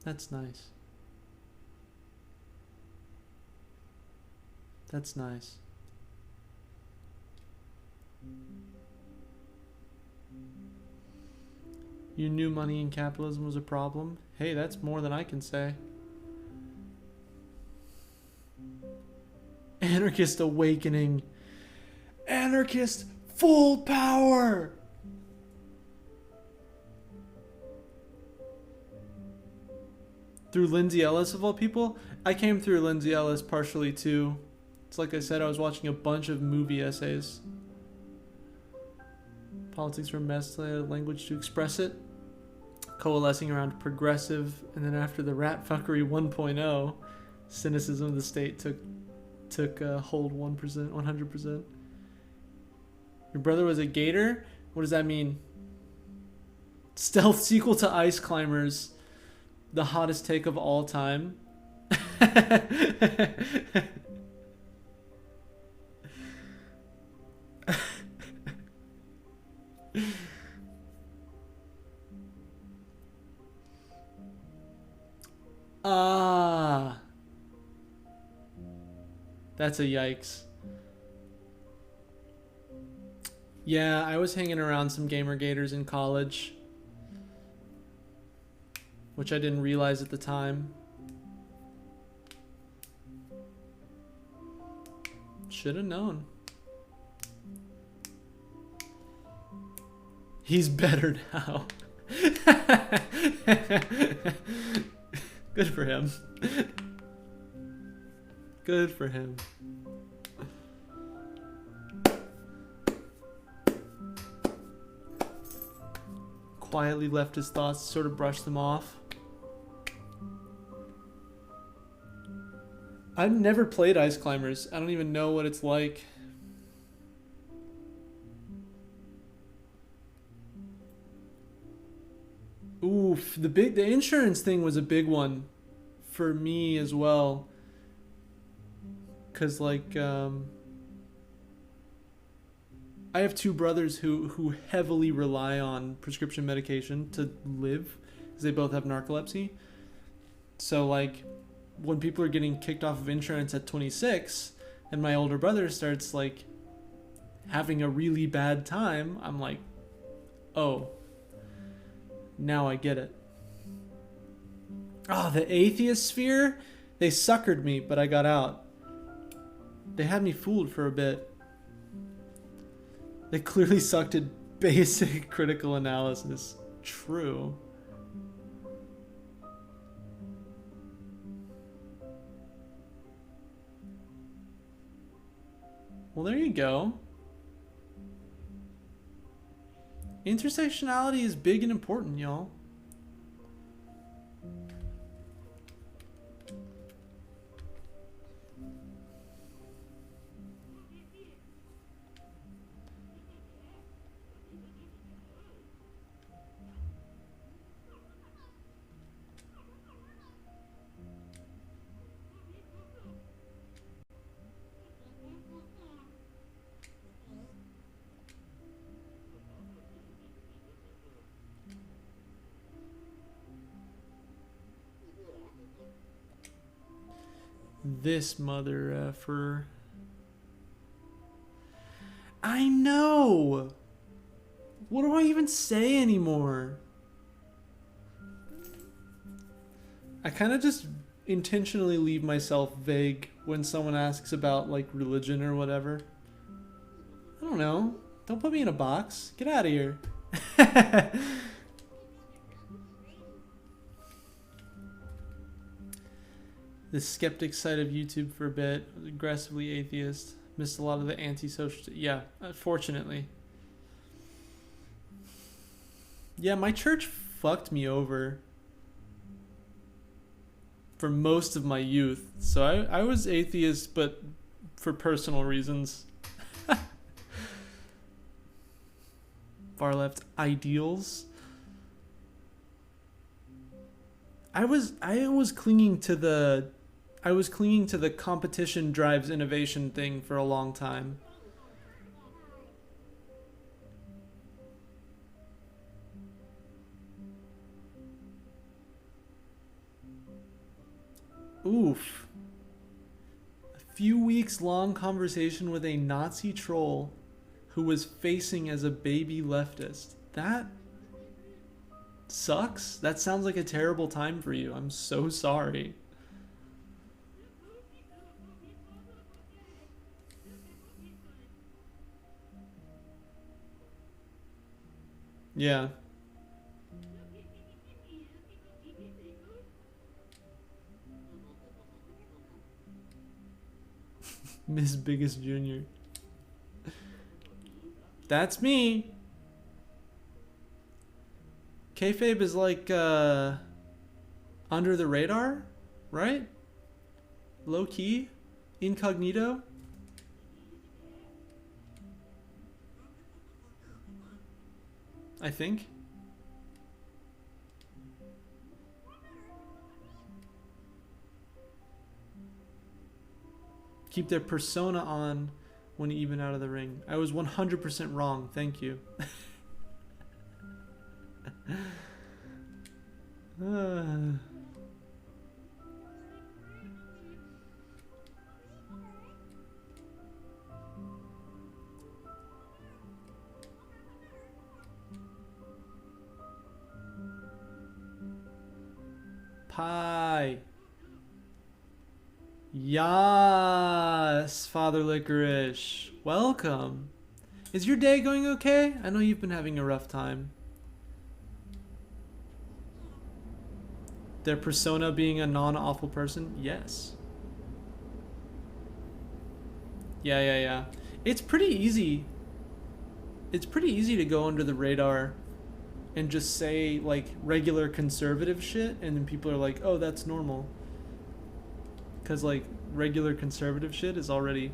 That's nice. That's nice. You knew money and capitalism was a problem? Hey, that's more than I can say. Anarchist awakening. Anarchist full power. Through Lindsay Ellis of all people? I came through Lindsay Ellis partially too. It's like I said, I was watching a bunch of movie essays. Politics were a mess, I had a language to express it. Coalescing around progressive, and then after the rat fuckery 1.0, cynicism of the state took hold 1%, 100%. Your brother was a gator? What does that mean? Stealth sequel to Ice Climbers. The hottest take of all time. Ah. That's a yikes. Yeah, I was hanging around some gamer gators in college, which I didn't realize at the time. Should have known. He's better now. Good for him. Good for him. Quietly left his thoughts, sort of brushed them off. I've never played Ice Climbers. I don't even know what it's like. Oof, the insurance thing was a big one for me as well. Cause like I have two brothers who heavily rely on prescription medication to live, because they both have narcolepsy. So like when people are getting kicked off of insurance at 26 and my older brother starts like having a really bad time, I'm like, oh, now I get it. Oh, the atheist sphere, they suckered me, but I got out. They had me fooled for a bit. They clearly sucked at basic critical analysis. True. Well, there you go. Intersectionality is big and important, y'all. This mother effer. I know! What do I even say anymore? I kind of just intentionally leave myself vague when someone asks about like religion or whatever. I don't know. Don't put me in a box. Get out of here. The skeptic side of YouTube for a bit, aggressively atheist, missed a lot of the anti-social. Yeah, unfortunately. Yeah, my church fucked me over for most of my youth. So I was atheist, but for personal reasons. Far left ideals. I was clinging to the competition drives innovation thing for a long time. Oof. A few weeks long conversation with a Nazi troll who was facing as a baby leftist. That sucks. That sounds like a terrible time for you. I'm so sorry. Yeah. Miss Biggest Junior. That's me. Kayfabe is like under the radar, right? Low key, incognito. I think. Keep their persona on when even out of the ring. I was 100% wrong. Thank you. Pie. Yas, Father Licorice. Welcome. Is your day going okay? I know you've been having a rough time. Their persona being a non-awful person? Yes. Yeah. It's pretty easy. It's pretty easy to go under the radar and just say like regular conservative shit, and then people are like, oh, that's normal. Because like regular conservative shit is already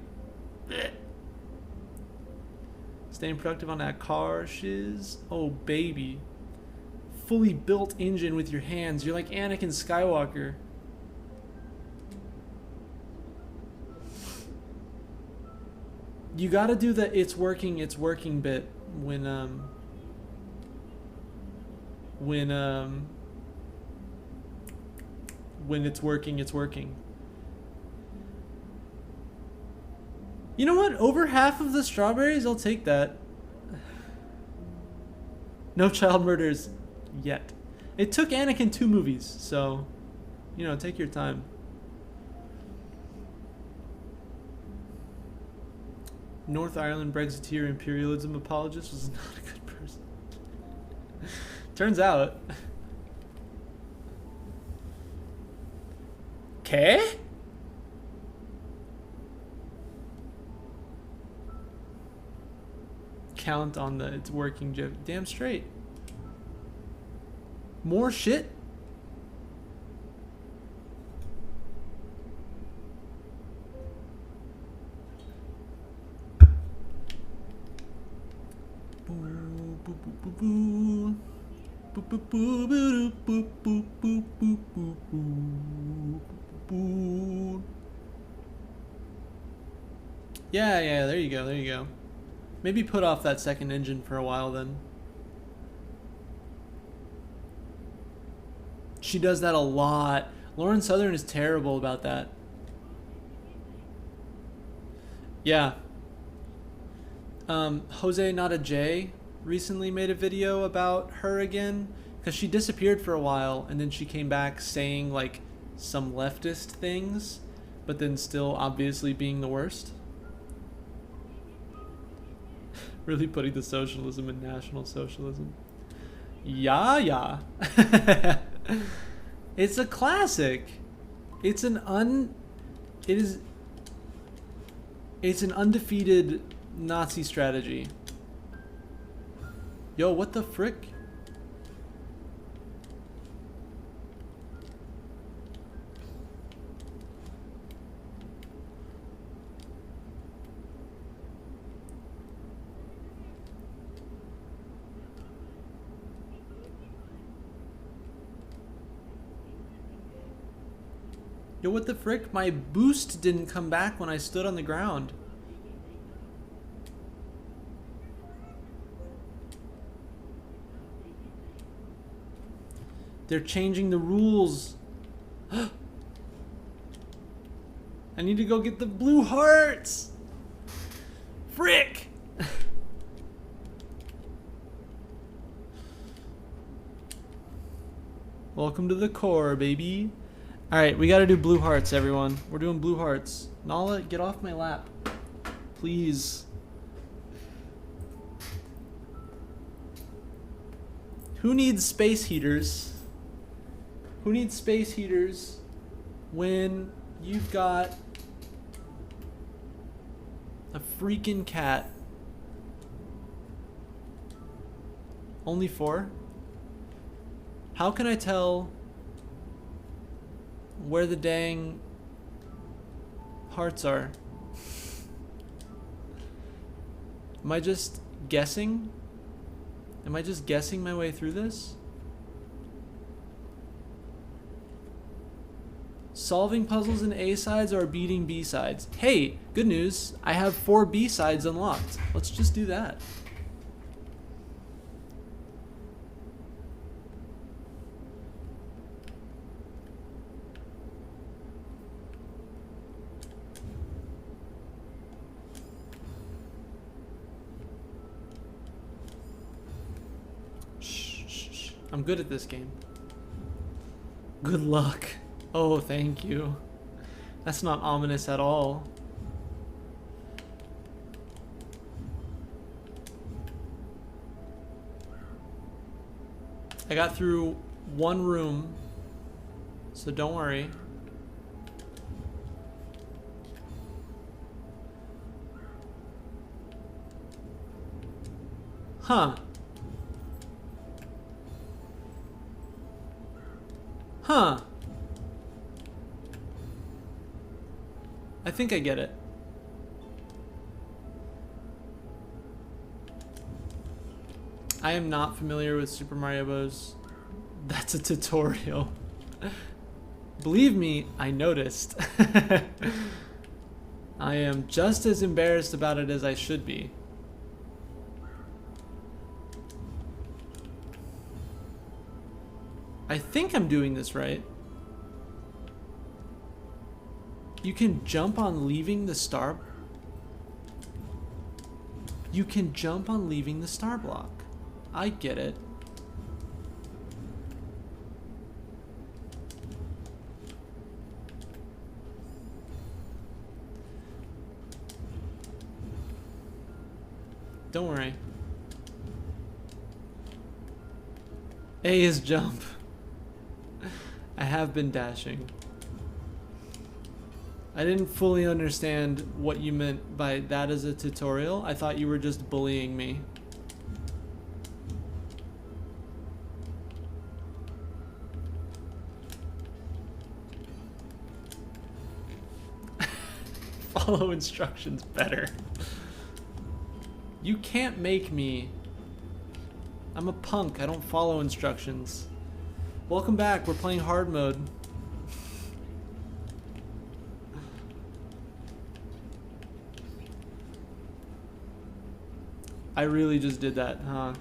staying productive on that car shiz. Oh baby, fully built engine with your hands. You're like Anakin Skywalker. You gotta do the it's working bit when it's working. You know what? Over half of the strawberries, I'll take that. No child murders yet. It took Anakin 2 movies, so, you know, take your time. North Ireland Brexiteer imperialism apologist was not a good person. Turns out. Okay? Count on the it's working joke. Damn straight. More shit? Yeah, there you go. Maybe put off that second engine for a while then. She does that a lot. Lauren Southern is terrible about that. Yeah. Jose Not a J recently made a video about her again because she disappeared for a while and then she came back saying like some leftist things, but then still obviously being the worst. Really putting the socialism in National Socialism. Yeah. It's a classic. It's an undefeated Nazi strategy. Yo, what the frick? Yo, what the frick? My boost didn't come back when I stood on the ground. They're changing the rules. I need to go get the blue hearts. Frick! Welcome to the core, baby. Alright, we gotta do blue hearts, everyone. We're doing blue hearts. Nala, get off my lap. Please. Who needs space heaters? Who needs space heaters when you've got a freaking cat? Only 4? How can I tell where the dang hearts are? Am I just guessing? Am I just guessing my way through this? Solving puzzles in A sides or beating B sides? Hey, good news. I have 4 B sides unlocked. Let's just do that. I'm good at this game. Good luck. Oh, thank you. That's not ominous at all. I got through 1 room, so don't worry. Huh. Huh. I think I get it. I am not familiar with Super Mario Bros. That's a tutorial. Believe me, I noticed. I am just as embarrassed about it as I should be. I think I'm doing this right. You can jump on leaving the star. You can jump on leaving the star block. I get it. Don't worry. A is jump. I have been dashing. I didn't fully understand what you meant by that as a tutorial. I thought you were just bullying me. Follow instructions better. You can't make me. I'm a punk. I don't follow instructions. Welcome back. We're playing hard mode. I really just did that, huh?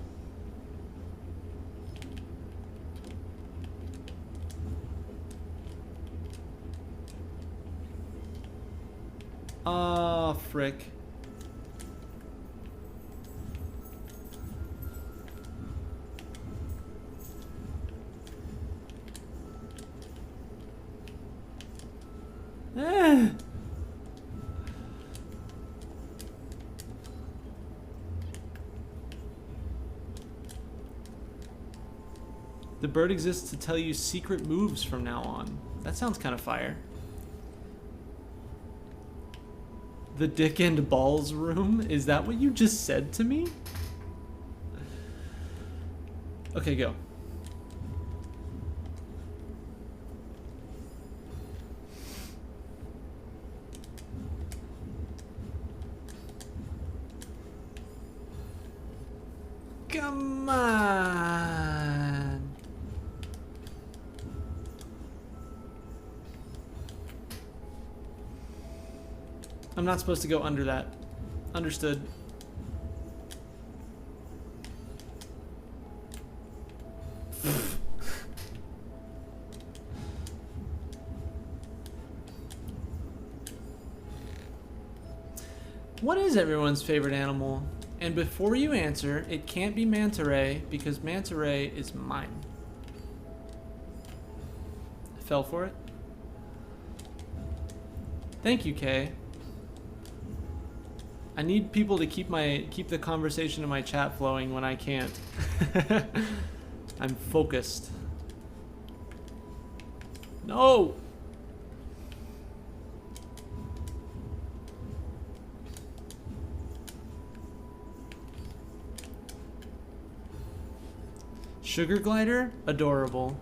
Ah, frick. Eh. The bird exists to tell you secret moves from now on. That sounds kind of fire. The dick and balls room? Is that what you just said to me? Okay, go. Come on. I'm not supposed to go under that. Understood. What is everyone's favorite animal? And before you answer, it can't be manta ray because manta ray is mine. I fell for it. Thank you, Kay. I need people to keep the conversation in my chat flowing when I can't. I'm focused. No. Sugar glider? Adorable.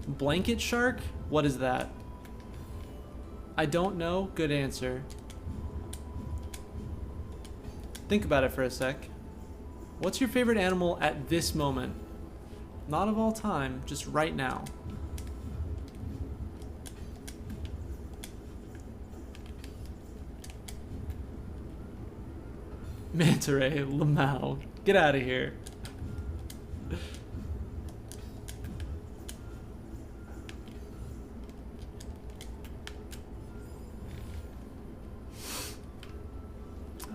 Blanket shark? What is that? I don't know. Good answer. Think about it for a sec. What's your favorite animal at this moment? Not of all time, just right now. Manta ray, Lamau. Get out of here.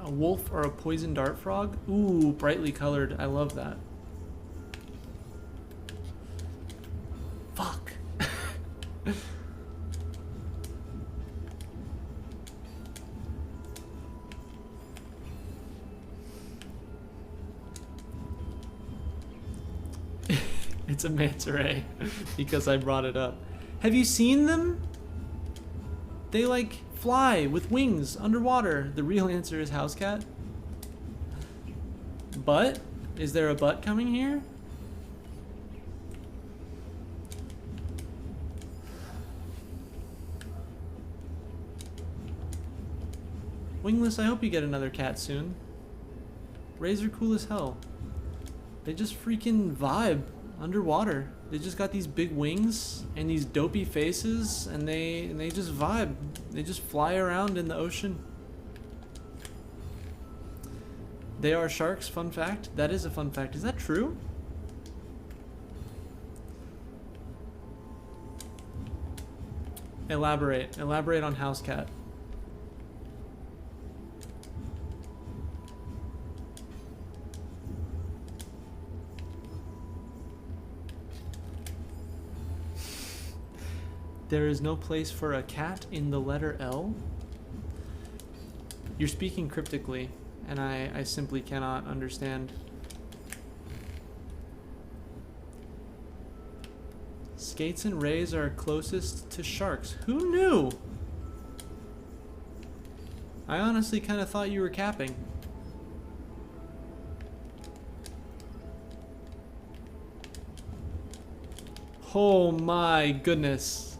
A wolf or a poison dart frog? Ooh, brightly colored. I love that. Fuck. It's a manta ray because I brought it up. Have you seen them? They like fly with wings underwater. The real answer is house cat. Butt? Is there a butt coming here? Wingless, I hope you get another cat soon. Rays are cool as hell. They just freaking vibe underwater. They just got these big wings and these dopey faces, and they just vibe. They just fly around in the ocean. They are sharks, fun fact. That is a fun fact. Is that true? Elaborate. Elaborate on house cat. There is no place for a cat in the letter L? You're speaking cryptically, and I simply cannot understand. Skates and rays are closest to sharks. Who knew? I honestly kind of thought you were capping. Oh my goodness.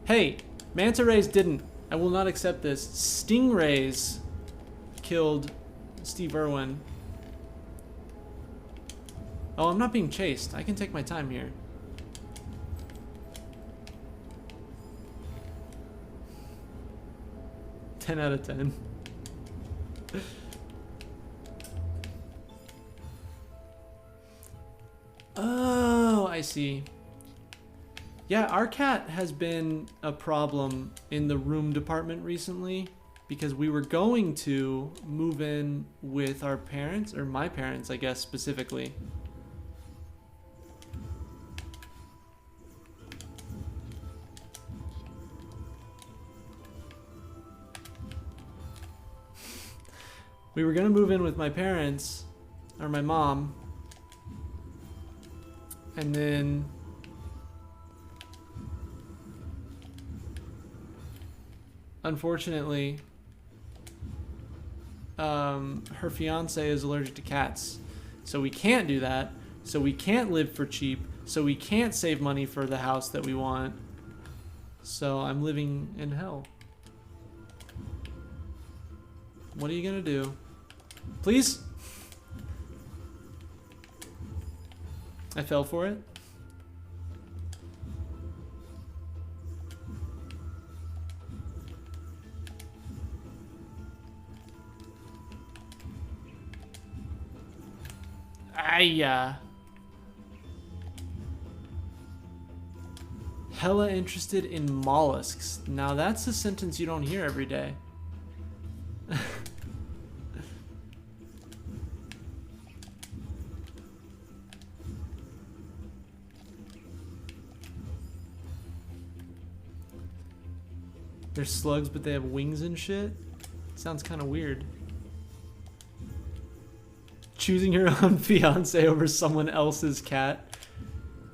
Hey, manta rays didn't. I will not accept this. Stingrays killed Steve Irwin. Oh, I'm not being chased. I can take my time here. Ten out of 10. Oh, I see. Yeah, our cat has been a problem in the room department recently because we were going to move in with our parents, or my parents, I guess, specifically. We were gonna move in with my parents, or my mom, and then unfortunately, her fiance is allergic to cats. So we can't do that. So we can't live for cheap. So we can't save money for the house that we want. So I'm living in hell. What are you gonna do? Please? I fell for it. Hella interested in mollusks. Now that's a sentence you don't hear every day. They're slugs, but they have wings and shit. Sounds kind of weird. Choosing your own fiance over someone else's cat.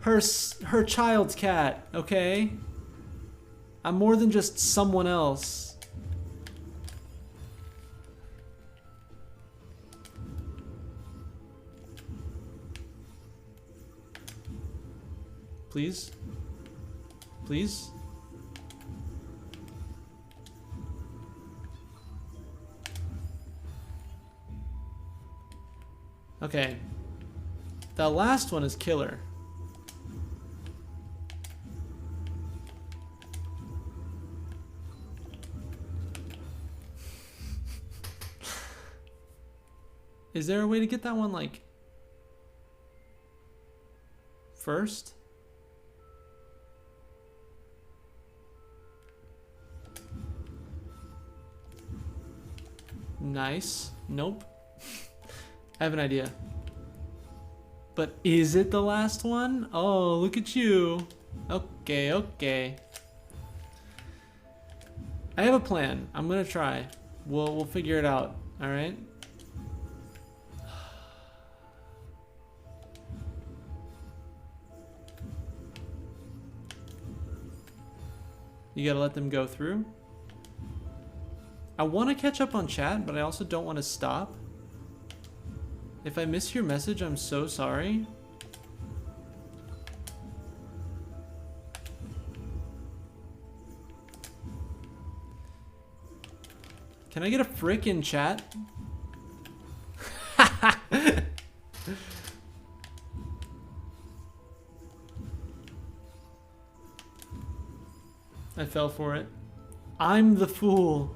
Her child's cat, okay? I'm more than just someone else. Please? Please? Okay. The last one is killer. Is there a way to get that one, like, first? Nice. Nope. I have an idea. But is it the last one? Oh, look at you. Okay, okay. I have a plan. I'm gonna try. We'll figure it out. All right. You gotta let them go through. I want to catch up on chat, but I also don't want to stop. If I miss your message, I'm so sorry. Can I get a frick in chat? I fell for it. I'm the fool.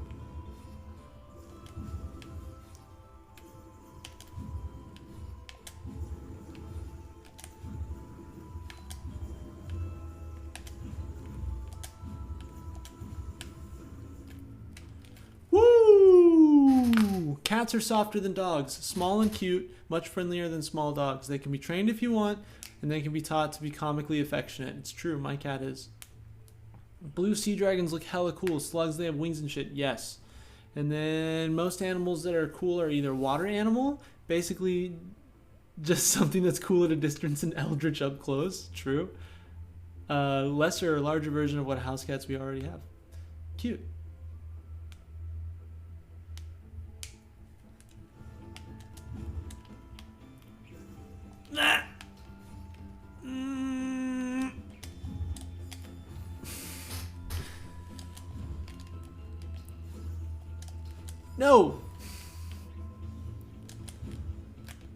Woo! Cats are softer than dogs. Small and cute, much friendlier than small dogs. They can be trained if you want, and they can be taught to be comically affectionate. It's true, my cat is. Blue sea dragons look hella cool. Slugs, they have wings and shit. Yes. And then most animals that are cool are either water animal, basically just something that's cool at a distance, and eldritch up close. True. Lesser or larger version of what house cats we already have. Cute. No!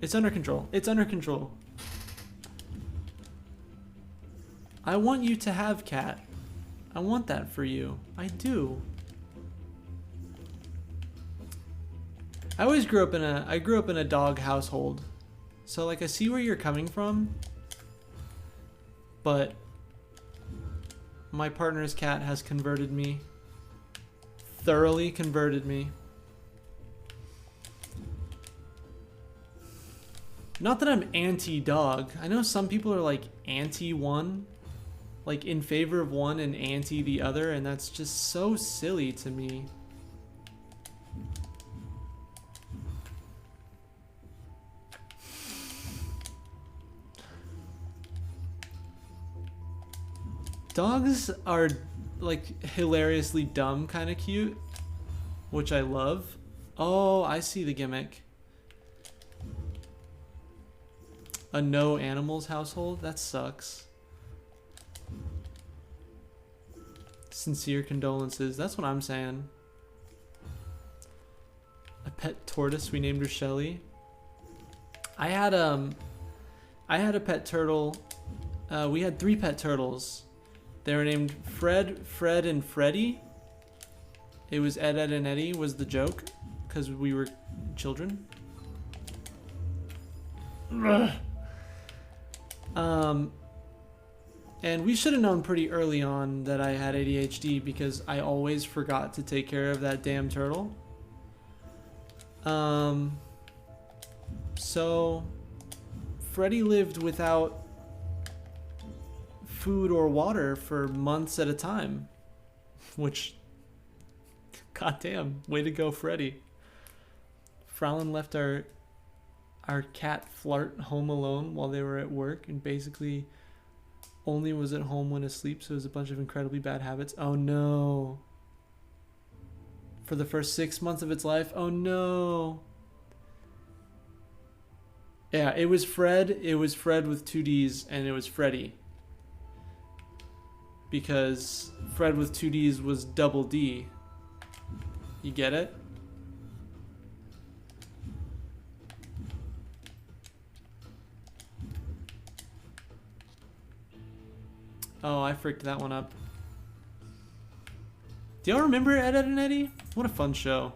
It's under control. It's under control. I want you to have cat. I want that for you. I do. I grew up in a dog household. So like I see where you're coming from. But my partner's cat has converted me. Thoroughly converted me. Not that I'm anti-dog. I know some people are like anti-one. Like in favor of one and anti the other, and that's just so silly to me. Dogs are like hilariously dumb kind of cute, which I love. Oh, I see the gimmick. A no animals household? That sucks. Sincere condolences. That's what I'm saying. A pet tortoise. We named her Shelly. I had a pet turtle. We had 3 pet turtles. They were named Fred, Fred, and Freddy. It was Ed, Ed, and Eddie was the joke, because we were children. And we should have known pretty early on that I had ADHD because I always forgot to take care of that damn turtle. So Freddy lived without food or water for months at a time, which, goddamn, way to go, Freddy. Frowlin left our cat Flart home alone while they were at work, and basically only was at home when asleep, so it was a bunch of incredibly bad habits. Oh no. For the first 6 months of its life? Oh no. Yeah, it was Fred. It was Fred with 2 Ds, and it was Freddy. Because Fred with 2 Ds was double D. You get it? Oh, I fricked that one up. Do y'all remember Ed, Ed, and Eddie? What a fun show.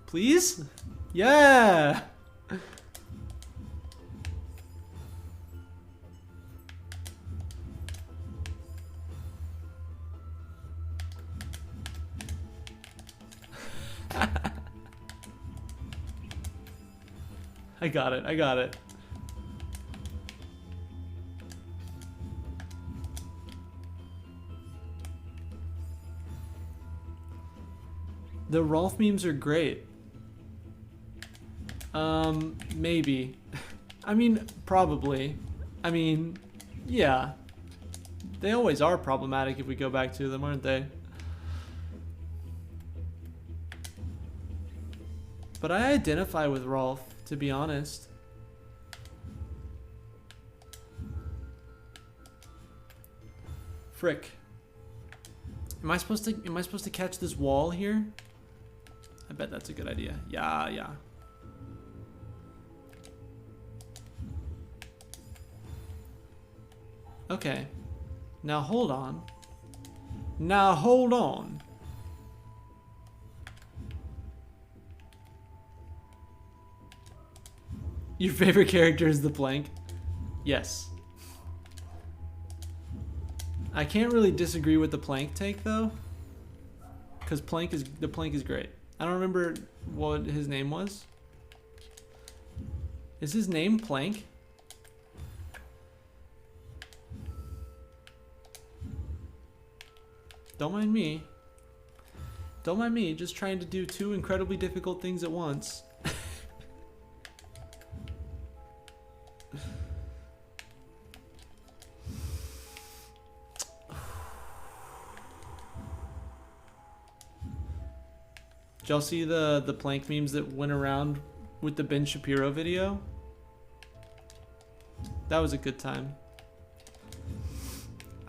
Please? Yeah! I got it, I got it. The Rolf memes are great. Maybe. I mean, probably. I mean, yeah. They always are problematic if we go back to them, aren't they? But I identify with Rolf, to be honest. Frick. Am I supposed to catch this wall here? I bet that's a good idea. Yeah, yeah. Okay. Now hold on. Now hold on. Your favorite character is the plank? Yes. I can't really disagree with the plank take though, because the plank is great. I don't remember what his name was. Is his name Plank? Don't mind me. Don't mind me, just trying to do two incredibly difficult things at once. Did y'all see the plank memes that went around with the Ben Shapiro video? That was a good time.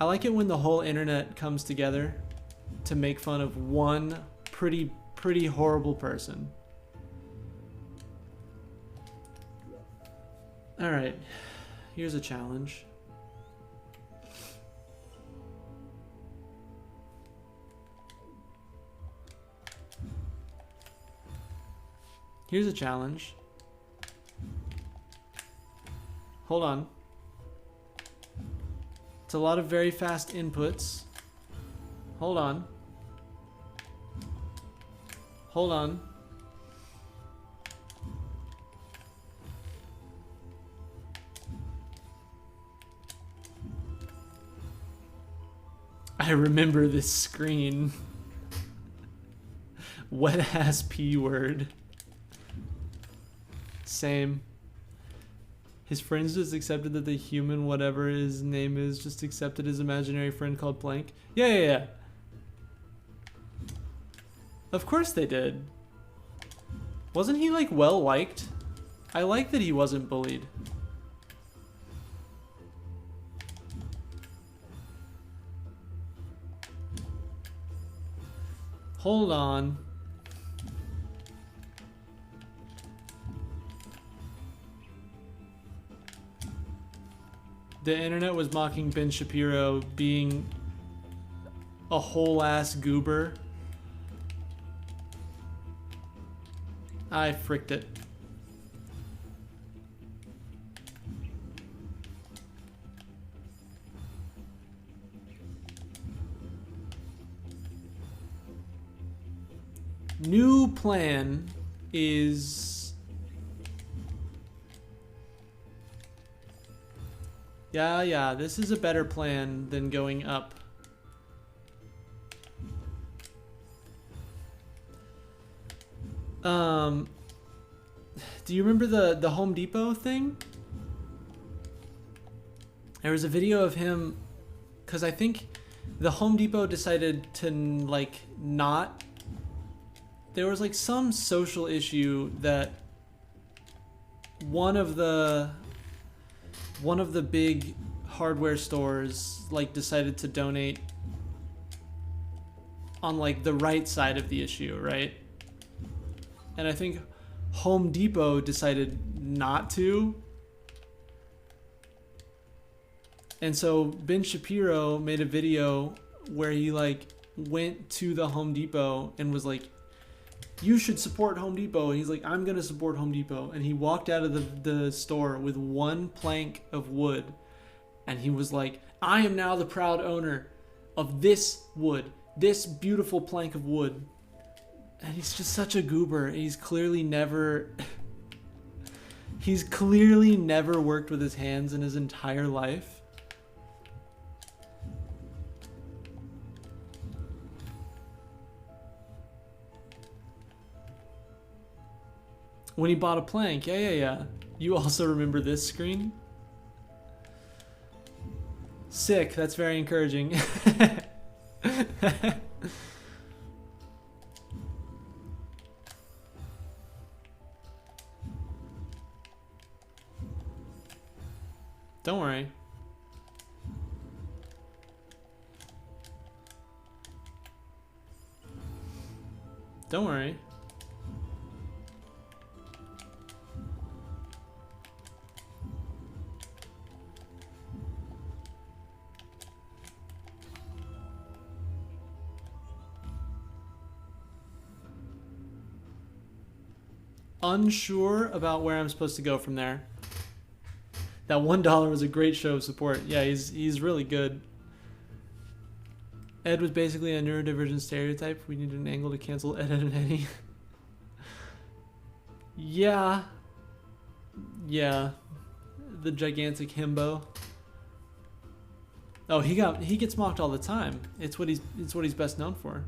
I like it when the whole internet comes together to make fun of one pretty horrible person. All right, here's a challenge. Here's a challenge. Hold on. It's a lot of very fast inputs. Hold on. Hold on. I remember this screen. Wet ass P word. Same. His friends just accepted that the human, whatever his name is, just accepted his imaginary friend called Plank. Yeah. Of course they did. Wasn't he like well liked? I like that he wasn't bullied. Hold on. The internet was mocking Ben Shapiro being a whole ass goober. I fricked it. New plan is... Yeah, this is a better plan than going up. Do you remember the Home Depot thing? There was a video of him, because I think the Home Depot decided to like not... There was like some social issue that one of the big hardware stores like decided to donate on like the right side of the issue, right? And I think Home Depot decided not to. And so Ben Shapiro made a video where he like went to the Home Depot and was like, you should support Home Depot. And he's like, I'm gonna support Home Depot. And he walked out of the store with one plank of wood. And he was like, I am now the proud owner of this wood, this beautiful plank of wood. And he's just such a goober. He's clearly never worked with his hands in his entire life. When he bought a plank, yeah. You also remember this screen? Sick, that's very encouraging. Don't worry. Don't worry. Unsure about where I'm supposed to go from there. That $1 was a great show of support. Yeah, he's really good. Ed was basically a neurodivergent stereotype. We needed an angle to cancel Ed, Ed, and Eddie. Yeah. Yeah. The gigantic himbo. Oh, he gets mocked all the time. It's what he's best known for.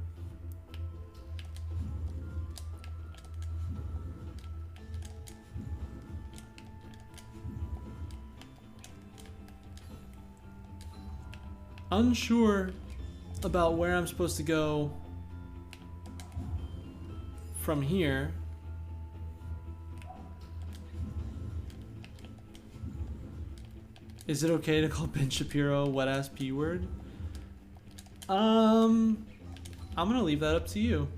Unsure about where I'm supposed to go from here. Is it okay to call Ben Shapiro a wet-ass P-word? I'm gonna leave that up to you.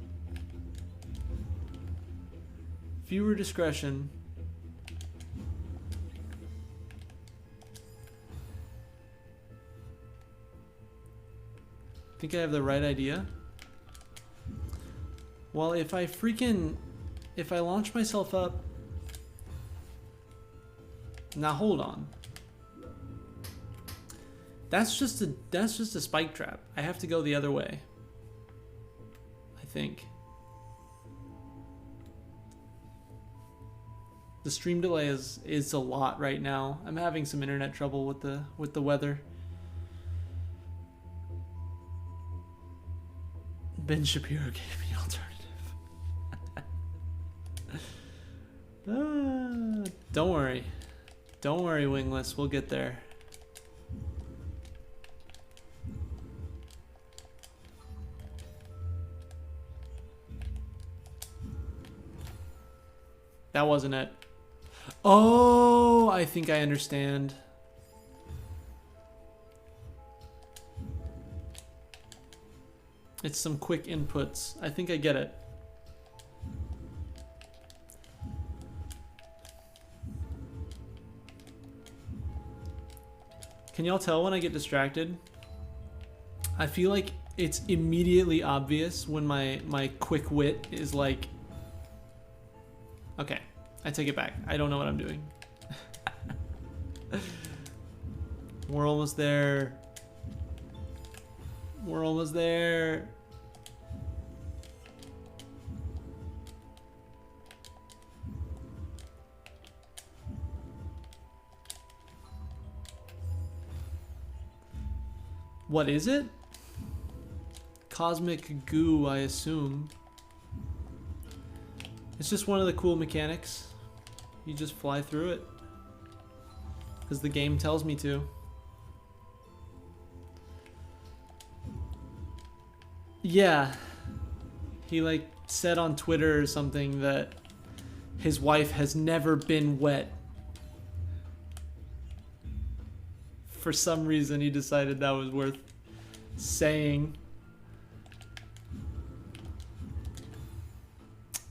Viewer discretion. Think I have the right idea? Well, if I launch myself up. Now hold on. That's just a spike trap. I have to go the other way. I think. The stream delay is a lot right now. I'm having some internet trouble with the weather. Ben Shapiro gave me an alternative. Don't worry. Don't worry, Wingless. We'll get there. That wasn't it. Oh, I think I understand. It's some quick inputs. I think I get it. Can y'all tell when I get distracted? I feel like it's immediately obvious when my quick wit is like, okay, I take it back. I don't know what I'm doing. We're almost there. We're almost there. What is it? Cosmic goo, I assume. It's just one of the cool mechanics. You just fly through it. Because the game tells me to. Yeah. He like said on Twitter or something that his wife has never been wet. For some reason he decided that was worth saying.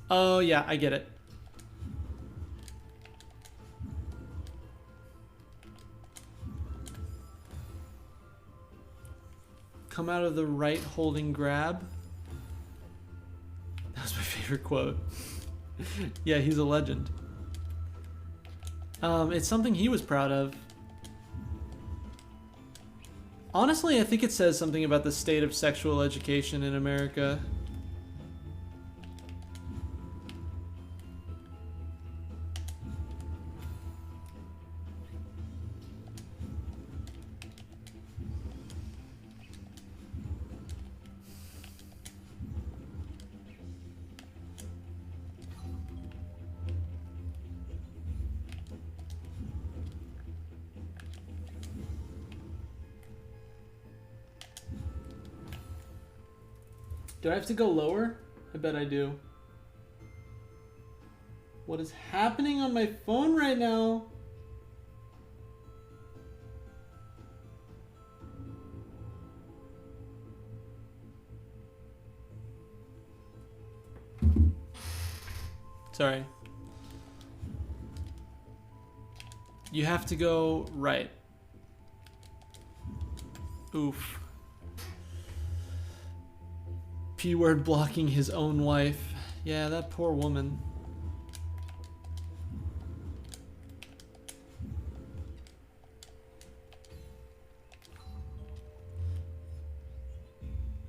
Oh yeah, I get it. Come out of the right holding grab. That was my favorite quote. Yeah, he's a legend. It's something he was proud of. Honestly, I think it says something about the state of sexual education in America. Do I have to go lower? I bet I do. What is happening on my phone right now? Sorry. You have to go right. Oof. P-word blocking his own wife. Yeah, that poor woman.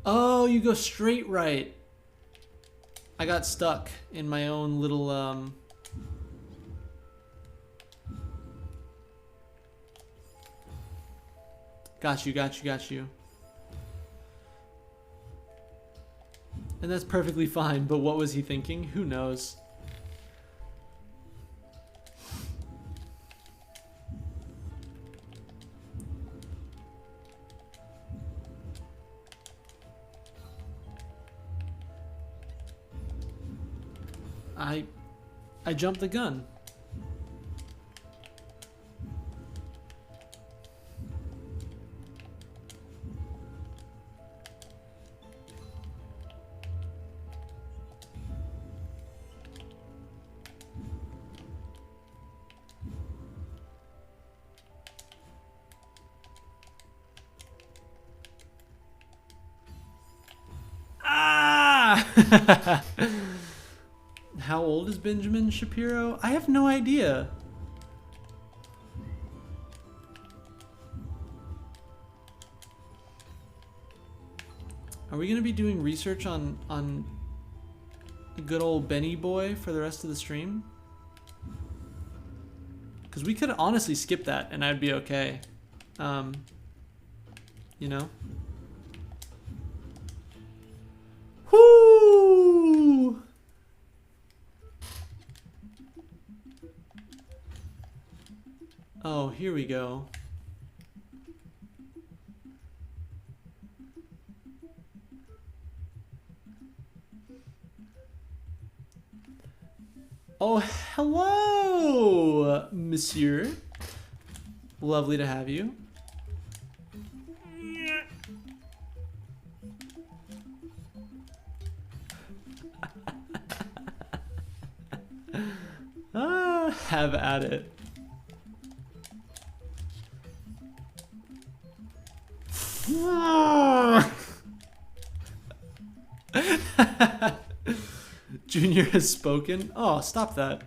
Oh, you go straight right. I got stuck in my own little, Got you, got you, got you. And that's perfectly fine, but what was he thinking? Who knows? I jumped the gun. Ah! How old is Benjamin Shapiro? I have no idea. Are we gonna be doing research on good old Benny boy for the rest of the stream? Because we could honestly skip that and I'd be okay. You know? Whoo! Oh, here we go. Oh, hello, monsieur. Lovely to have you. Have at it. Junior has spoken. Oh, stop that.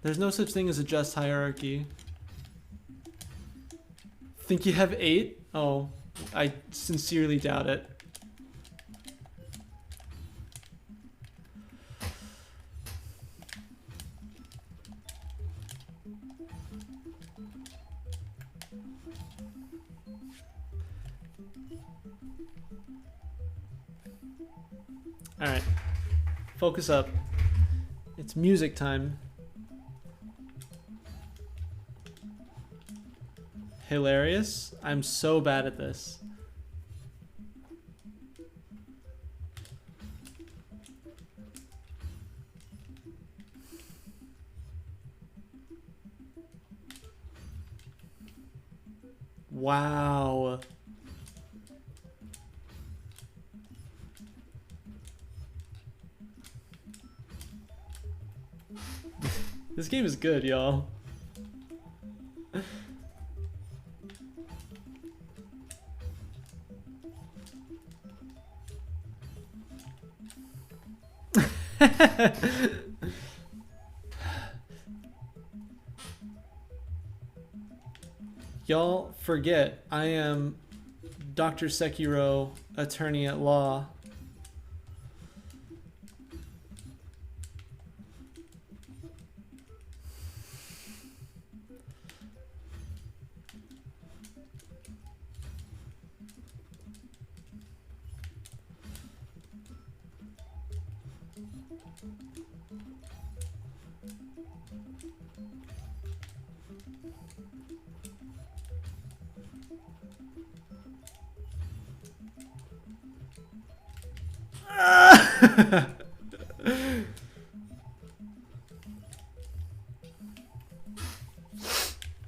There's no such thing as a just hierarchy. Think you have 8? Oh, I sincerely doubt it. All right, focus up. It's music time. Hilarious. I'm so bad at this. Wow. This game is good, y'all. Y'all forget, I am Dr. Sekiro, attorney at law.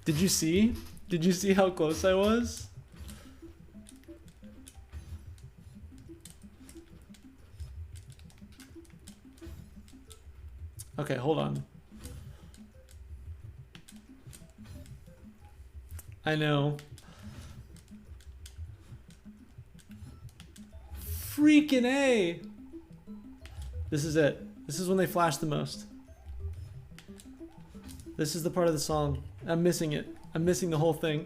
Did you see? Did you see how close I was? Okay, hold on. I know. Freaking A! This is it. This is when they flash the most. This is the part of the song. I'm missing it. I'm missing the whole thing.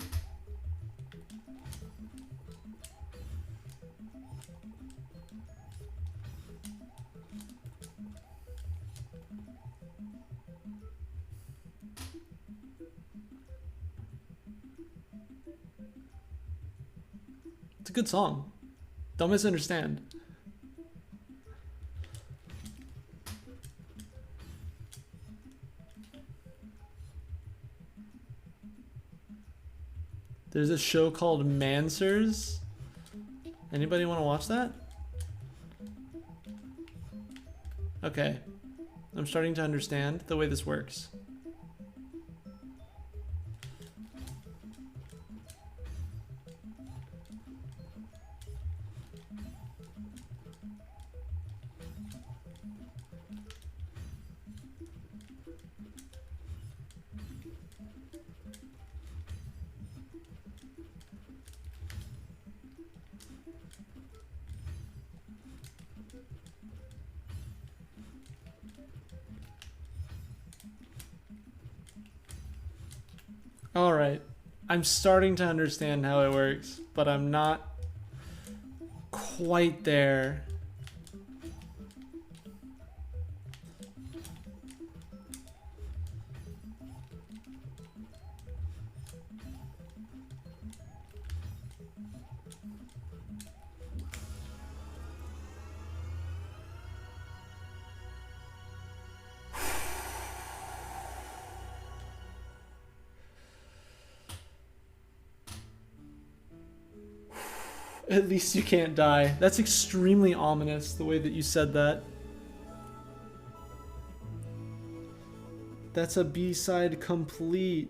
It's a good song. Don't misunderstand. There's a show called Mansers. Anybody want to watch that? Okay. I'm starting to understand the way this works. All right. I'm starting to understand how it works, but I'm not quite there. At least you can't die. That's extremely ominous, the way that you said that. That's a B-side complete.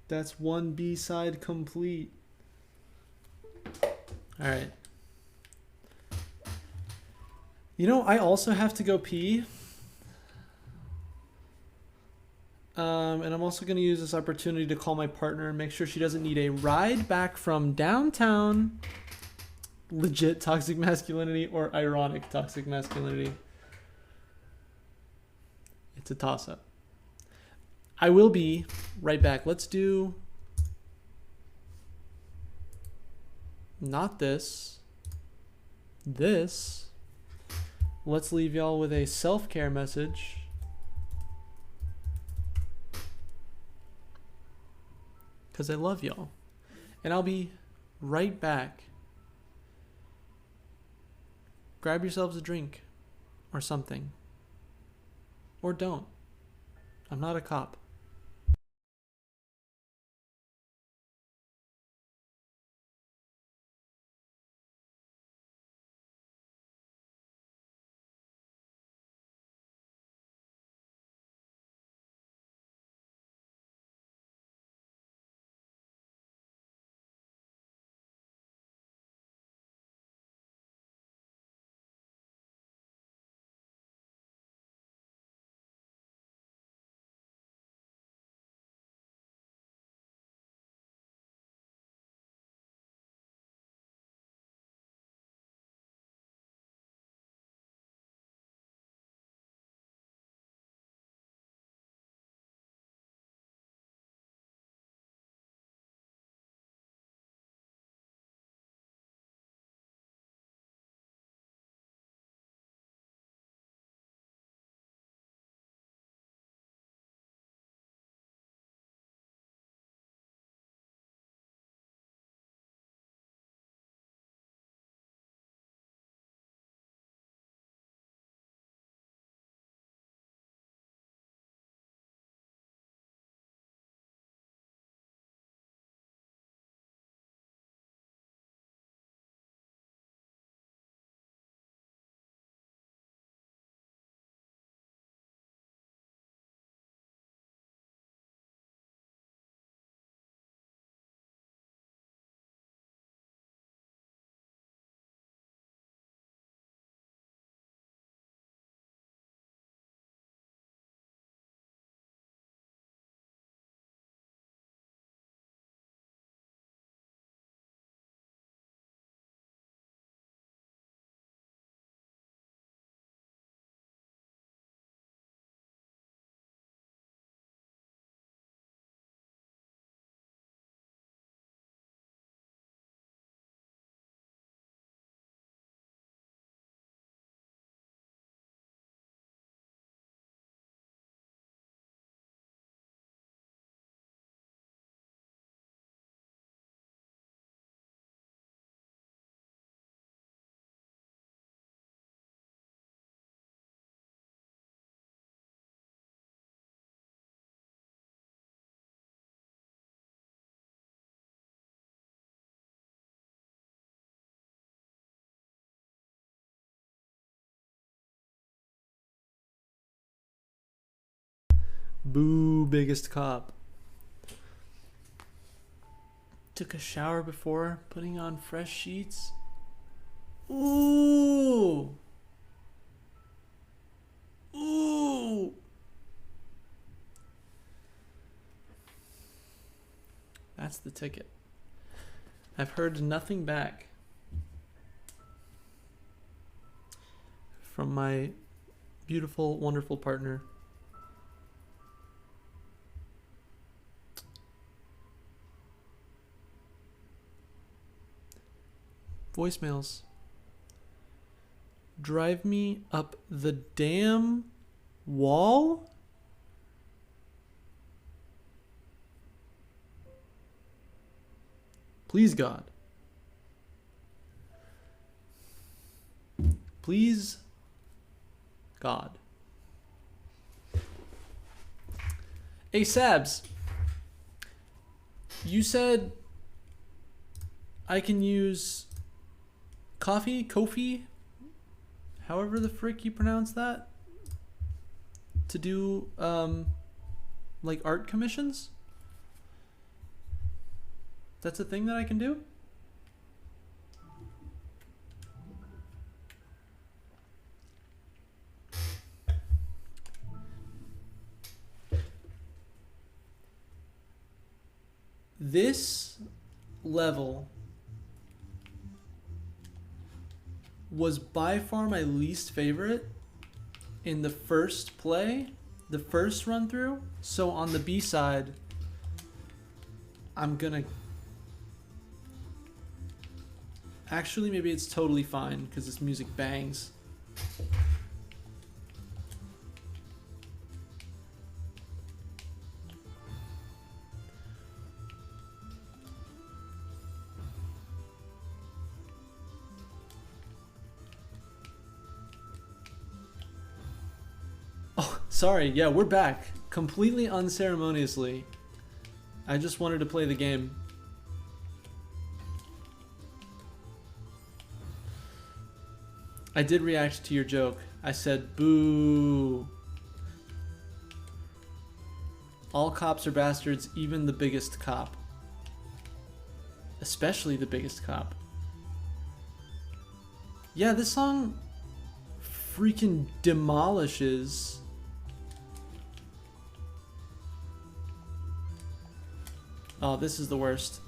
That's one B-side complete. Alright. You know, I also have to go pee. And I'm also going to use this opportunity to call my partner and make sure she doesn't need a ride back from downtown. Legit toxic masculinity or ironic toxic masculinity. It's a toss-up. I will be right back. Let's do not this. This. Let's leave y'all with a self-care message. Because I love y'all. And I'll be right back. Grab yourselves a drink or something. Or don't. I'm not a cop. Boo, biggest cop. Took a shower before putting on fresh sheets. Ooh. Ooh. That's the ticket. I've heard nothing back from my beautiful, wonderful partner. Voicemails. Drive me up the damn wall? Please, God. Please, God. Hey, Sabs. You said I can use Kofi, however the frick you pronounce that, to do like art commissions? That's a thing that I can do? This level was by far my least favorite in the first play, the first run through. So on the B side, I'm gonna... Actually, maybe it's totally fine because this music bangs. Oh, sorry. Yeah, we're back. Completely unceremoniously. I just wanted to play the game. I did react to your joke. I said, boo. All cops are bastards, even the biggest cop. Especially the biggest cop. Yeah, this song freaking demolishes. Oh, this is the worst.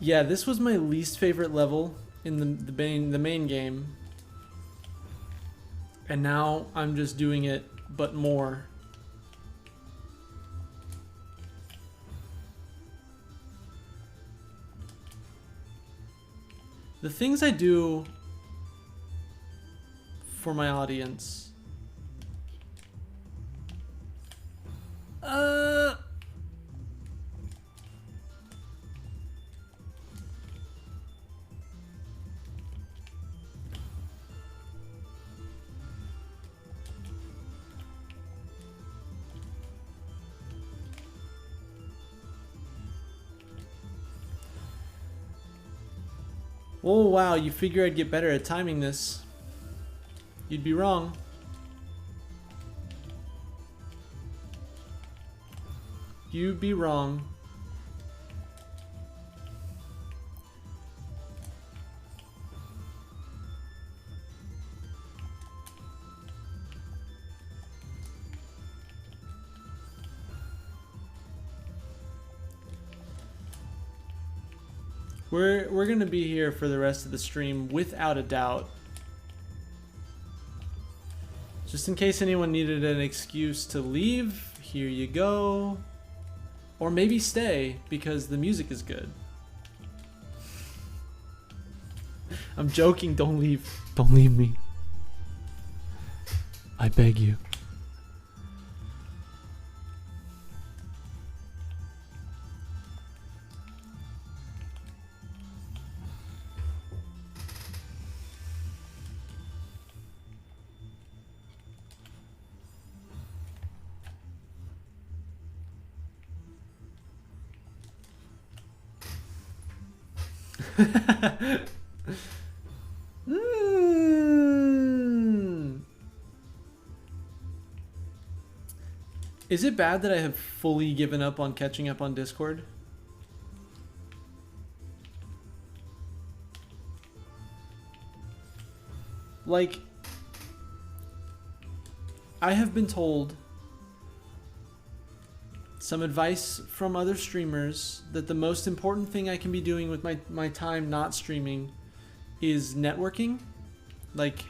Yeah, this was my least favorite level in the main game. And now I'm just doing it, but more. The things I do for my audience. Oh wow, you figure I'd get better at timing this. You'd be wrong. You'd be wrong. We're gonna be here for the rest of the stream without a doubt. Just in case anyone needed an excuse to leave, here you go. Or maybe stay because the music is good. I'm joking, don't leave. Don't leave me. I beg you. Mm. Is it bad that I have fully given up on catching up on Discord? Like, I have been told some advice from other streamers that the most important thing I can be doing with my time not streaming is networking. Like,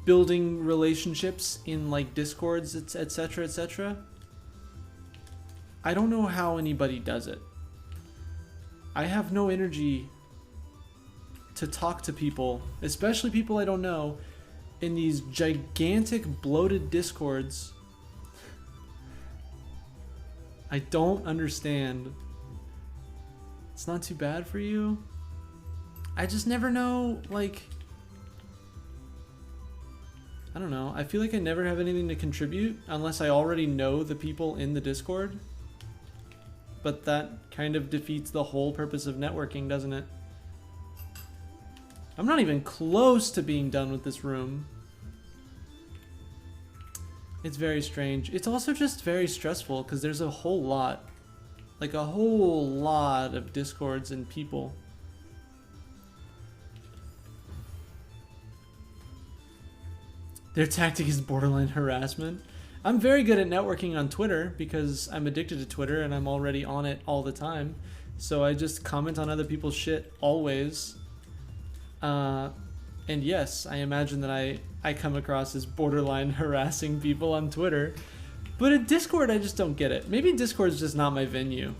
building relationships in like Discords, etc, etc. I don't know how anybody does it. I have no energy to talk to people, especially people I don't know, in these gigantic bloated Discords. I don't understand. It's not too bad for you. I just never know, like, I don't know. I feel like I never have anything to contribute unless I already know the people in the Discord. But that kind of defeats the whole purpose of networking, doesn't it? I'm not even close to being done with this room. It's very strange. It's also just very stressful because there's a whole lot. Like a whole lot of Discords and people. Their tactic is borderline harassment. I'm very good at networking on Twitter because I'm addicted to Twitter and I'm already on it all the time. So I just comment on other people's shit always. And yes, I imagine that I come across as borderline harassing people on Twitter. But at Discord, I just don't get it. Maybe Discord's just not my venue.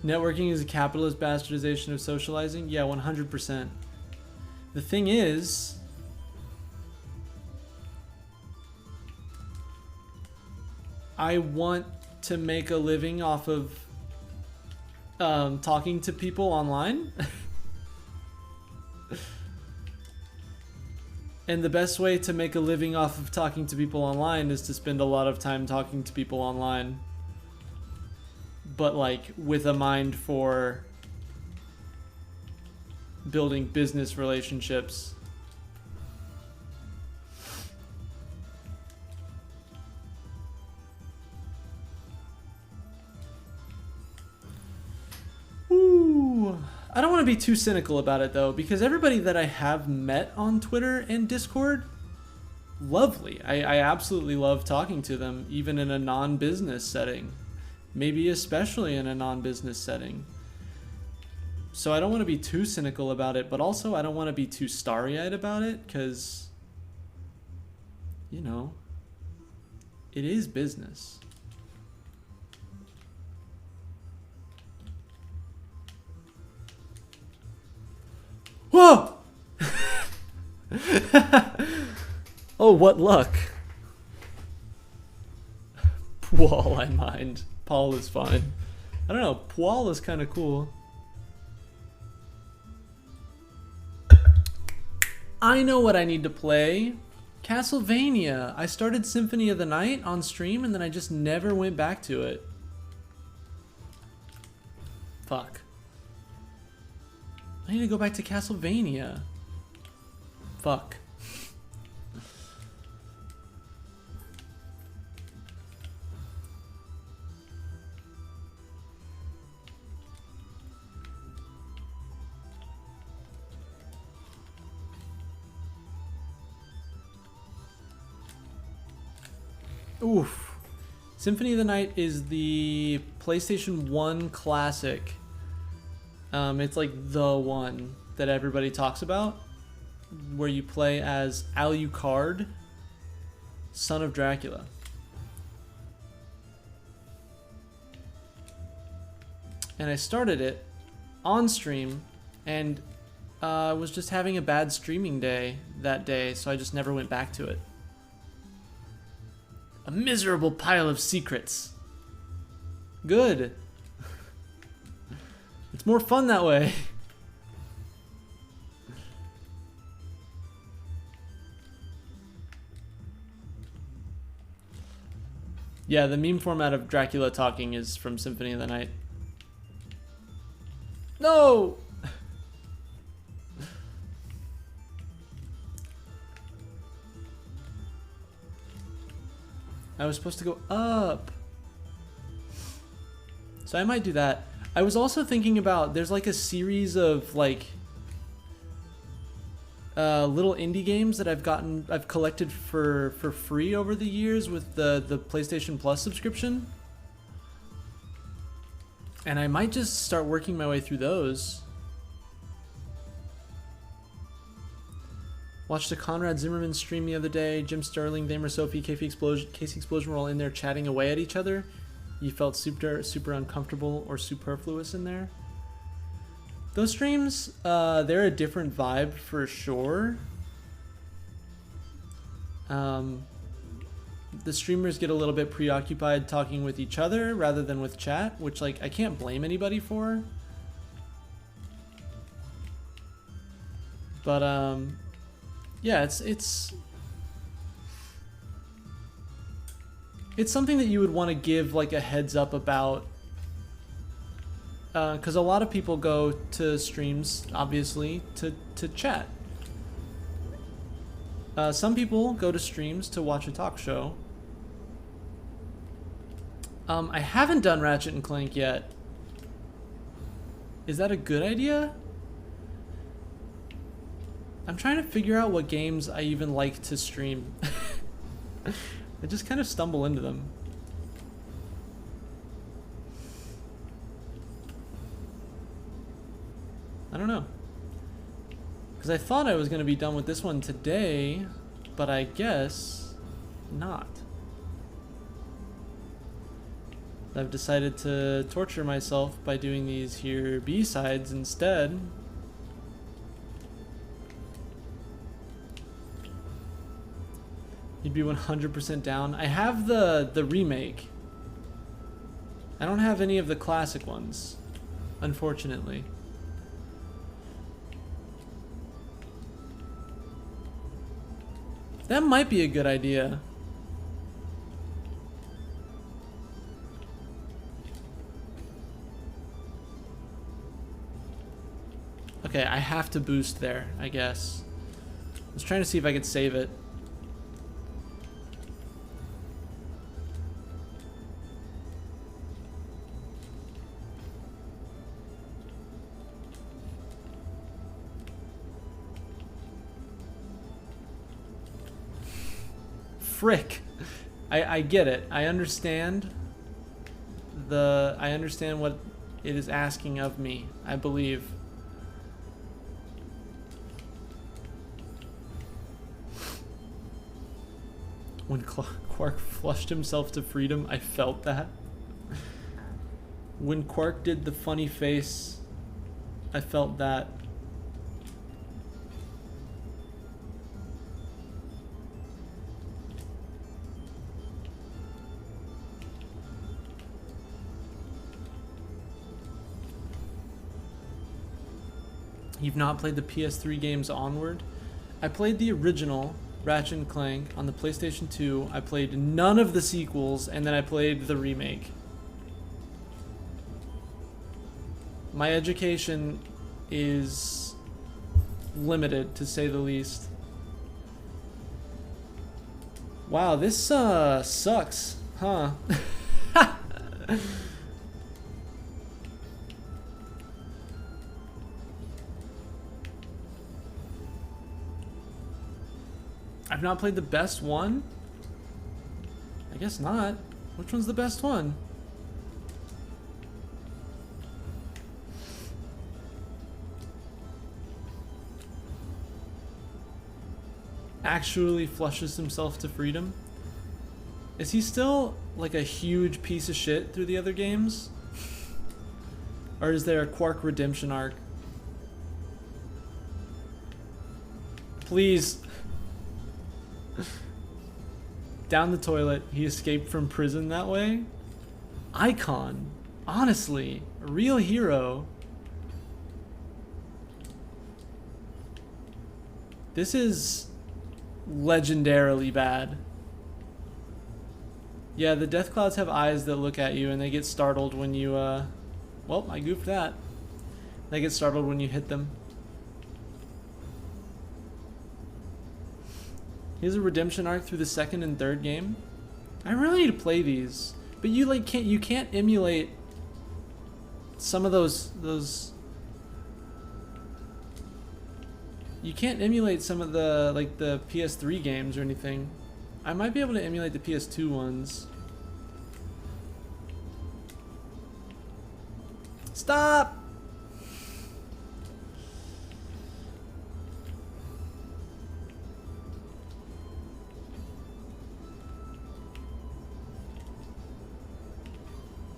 Networking is a capitalist bastardization of socializing? Yeah, 100%. The thing is, I want to make a living off of talking to people online. And the best way to make a living off of talking to people online is to spend a lot of time talking to people online. But like with a mind for building business relationships. Ooh. I don't want to be too cynical about it though, because everybody that I have met on Twitter and Discord, lovely. I absolutely love talking to them, even in a non-business setting. Maybe especially in a non-business setting. So I don't want to be too cynical about it, but also I don't want to be too starry-eyed about it, because, you know, it is business. Whoa! Oh, what luck. Wall, I mind. Paul is fine. I don't know, Paul is kind of cool. I know what I need to play. Castlevania. I started Symphony of the Night on stream and then I just never went back to it. Fuck. I need to go back to Castlevania. Fuck. Oof. Symphony of the Night is the PlayStation 1 classic. It's like the one that everybody talks about, where you play as Alucard, son of Dracula. And I started it on stream and was just having a bad streaming day that day, so I just never went back to it. A miserable pile of secrets. Good. It's more fun that way. Yeah, the meme format of Dracula talking is from Symphony of the Night. No! I was supposed to go up. So I might do that. I was also thinking about, there's like a series of like little indie games that I've collected for free over the years with the PlayStation Plus subscription. And I might just start working my way through those. Watched a Conrad Zimmerman stream the other day. Jim Sterling, Damer Sophie, Casey Explosion were all in there chatting away at each other. You felt super uncomfortable or superfluous in there. Those streams, they're a different vibe for sure. The streamers get a little bit preoccupied talking with each other rather than with chat, which like I can't blame anybody for. But yeah, it's something that you would want to give like a heads up about, because a lot of people go to streams obviously to chat. Some people go to streams to watch a talk show. I haven't done Ratchet and Clank yet. Is that a good idea? I'm trying to figure out what games I even like to stream. I just kind of stumble into them. I don't know. Because I thought I was going to be done with this one today, but I guess not. I've decided to torture myself by doing these here B-sides instead. You'd be 100% down. I have the remake. I don't have any of the classic ones, unfortunately. That might be a good idea. Okay, I have to boost there, I guess. I was trying to see if I could save it. Frick. I get it. I understand what it is asking of me, I believe. When Quark flushed himself to freedom, I felt that. When Quark did the funny face, I felt that. You've not played the PS3 games Onward? I played the original Ratchet and Clank on the PlayStation 2. I played none of the sequels, and then I played the remake. My education is limited, to say the least. Wow, this sucks, huh? I've not played the best one? I guess not. Which one's the best one? Actually flushes himself to freedom? Is he still like a huge piece of shit through the other games? Or is there a Quark redemption arc? Please. Down the toilet, he escaped from prison that way. Icon. Honestly, a real hero. This is legendarily bad. Yeah, the death clouds have eyes that look at you and they get startled when you, well, I goofed that. They get startled when you hit them. Here's a redemption arc through the second and third game. I really need to play these. But you like can't emulate some of those you can't emulate some of the like the PS3 games or anything. I might be able to emulate the PS2 ones. Stop!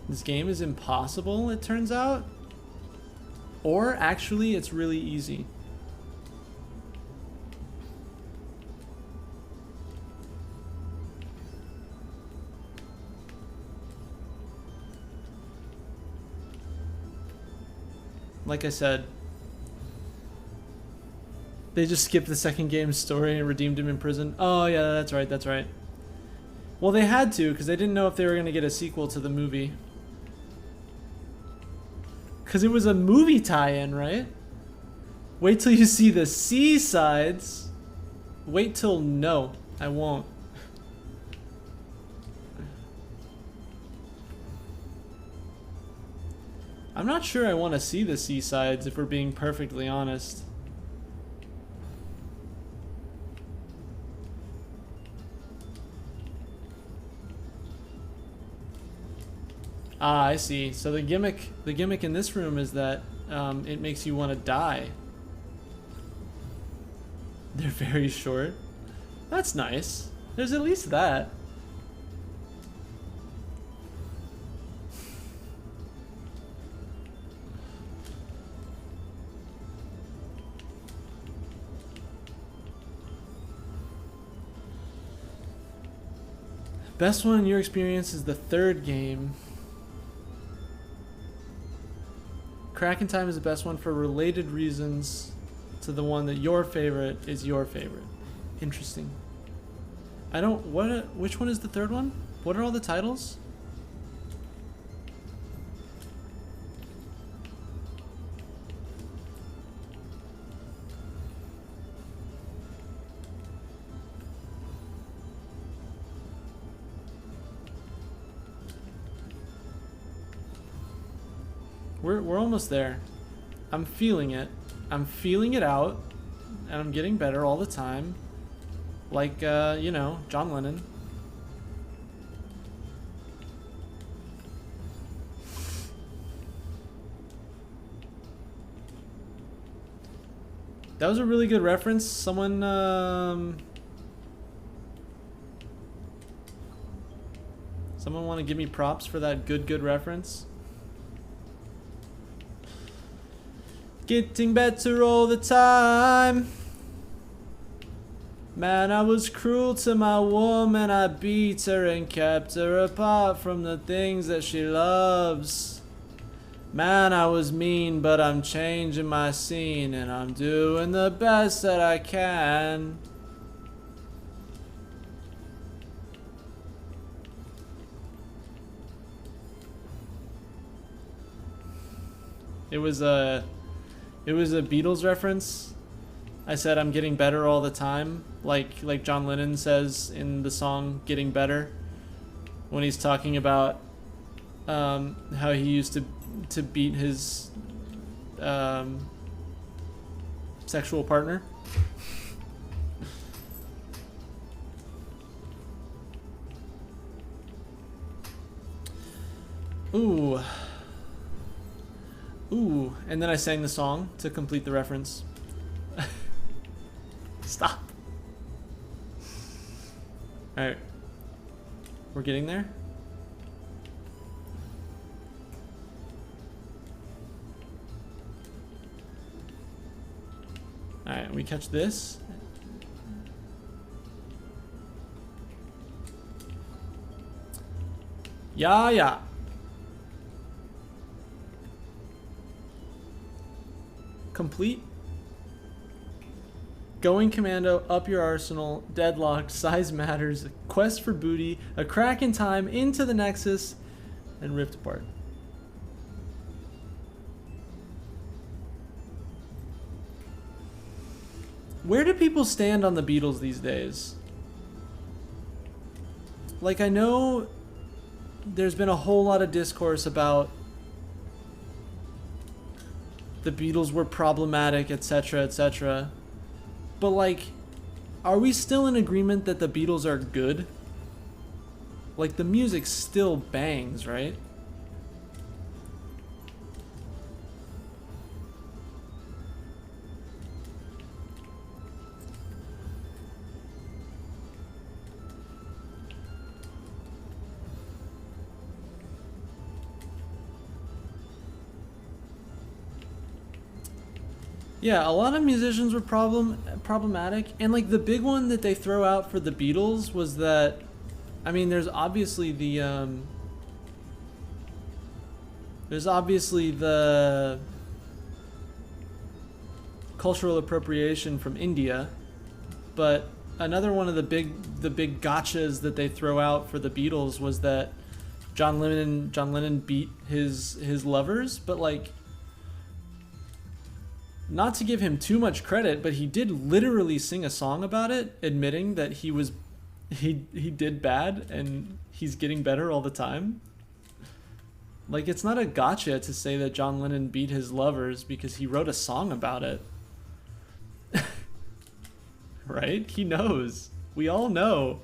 This game is impossible, it turns out. Or actually, it's really easy. Like I said, they just skipped the second game's story and redeemed him in prison. Oh yeah, that's right, that's right. Well, they had to, because they didn't know if they were going to get a sequel to the movie. Because it was a movie tie-in, right? Wait till you see the C-sides. Wait till no, I won't. I'm not sure I want to see the C-sides if we're being perfectly honest. Ah, I see. So the gimmick in this room is that it makes you want to die. They're very short. That's nice. There's at least that. Best one in your experience is the third game. Crack in Time is the best one for related reasons to the one that your favorite is your favorite. Interesting. I don't, which one is the third one? What are all the titles? We're almost there. I'm feeling it. I'm feeling it out, and I'm getting better all the time. Like, you know, John Lennon. That was a really good reference. Someone want to give me props for that good reference? Getting better all the time. Man, I was cruel to my woman. I beat her and kept her apart from the things that she loves. Man, I was mean, but I'm changing my scene and I'm doing the best that I can. It was a Beatles reference. I said I'm getting better all the time, like John Lennon says in the song "Getting Better," when he's talking about how he used to beat his sexual partner. Ooh. Ooh, and then I sang the song to complete the reference. Stop. Alright. We're getting there? Alright, we catch this. Yeah. Complete. Going Commando, Up Your Arsenal, Deadlocked, Size Matters, Quest for Booty, A Crack in Time, Into the Nexus, and Rift Apart. Where do people stand on the Beatles these days? Like, I know there's been a whole lot of discourse about the Beatles were problematic, etc., etc. But, like, are we still in agreement that the Beatles are good? Like, the music still bangs, right? Yeah, a lot of musicians were problematic, and like the big one that they throw out for the Beatles was that, I mean, there's obviously the cultural appropriation from India, but another one of the big gotchas that they throw out for the Beatles was that John Lennon beat his lovers, but like, not to give him too much credit, but he did literally sing a song about it, admitting that he did bad and he's getting better all the time. Like, it's not a gotcha to say that John Lennon beat his lovers because he wrote a song about it. Right? He knows. We all know.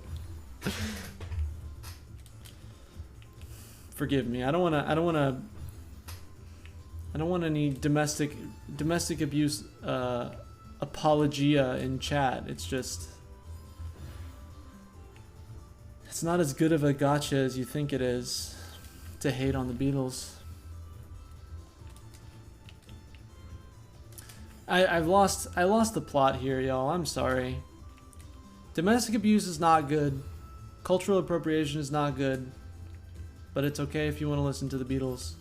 Forgive me. I don't want any domestic abuse apologia in chat. It's just, it's not as good of a gotcha as you think it is to hate on the Beatles. I lost the plot here, y'all. I'm sorry. Domestic abuse is not good. Cultural appropriation is not good. But it's okay if you want to listen to the Beatles.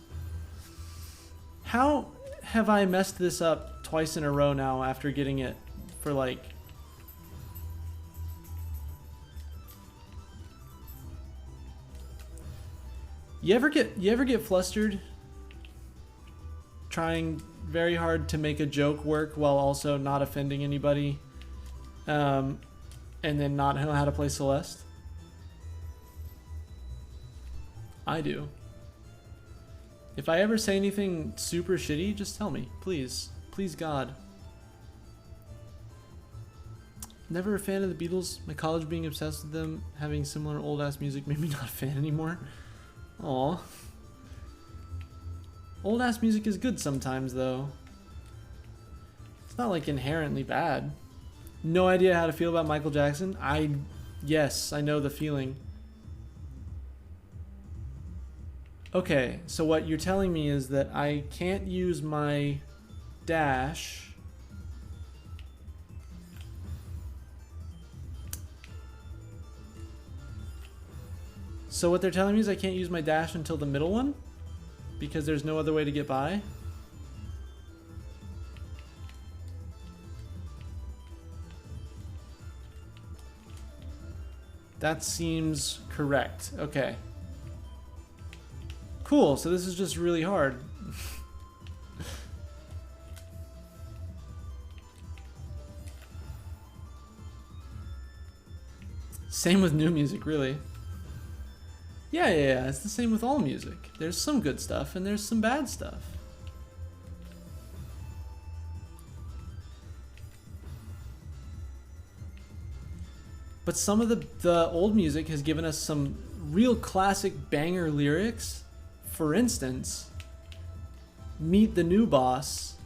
How have I messed this up twice in a row now after getting it for like... You ever get flustered trying very hard to make a joke work while also not offending anybody, and then not know how to play Celeste? I do. If I ever say anything super shitty, just tell me, please. Please, God. Never a fan of the Beatles. My college being obsessed with them, having similar old-ass music made me not a fan anymore. Aw. Old-ass music is good sometimes, though. It's not, like, inherently bad. No idea how to feel about Michael Jackson? Yes, I know the feeling. Okay, so what you're telling me is that I can't use my dash So what they're telling me is I can't use my dash until the middle one? Because there's no other way to get by? That seems correct. Okay. Cool, so this is just really hard. Same with new music, really. Yeah, it's the same with all music. There's some good stuff and there's some bad stuff. But some of the old music has given us some real classic banger lyrics. For instance, Meet the New Boss,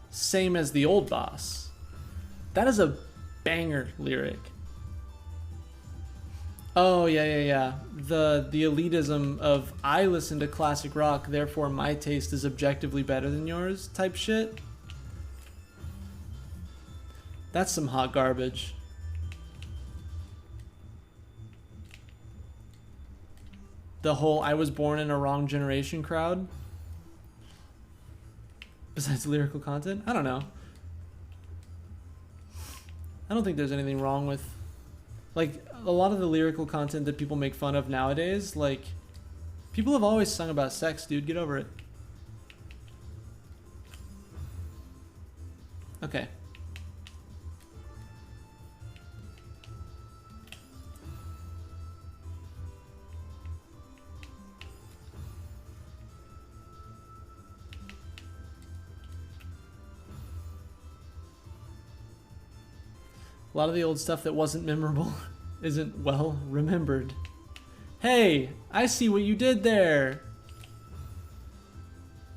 same as the old boss. That is a banger lyric. Oh, yeah. The elitism of I listen to classic rock, therefore my taste is objectively better than yours type shit. That's some hot garbage. The whole I was born in a wrong generation crowd. Besides lyrical content? I don't know. I don't think there's anything wrong with, like, a lot of the lyrical content that people make fun of nowadays. Like, people have always sung about sex, dude. Get over it. Okay. A lot of the old stuff that wasn't memorable isn't well remembered. Hey, I see what you did there.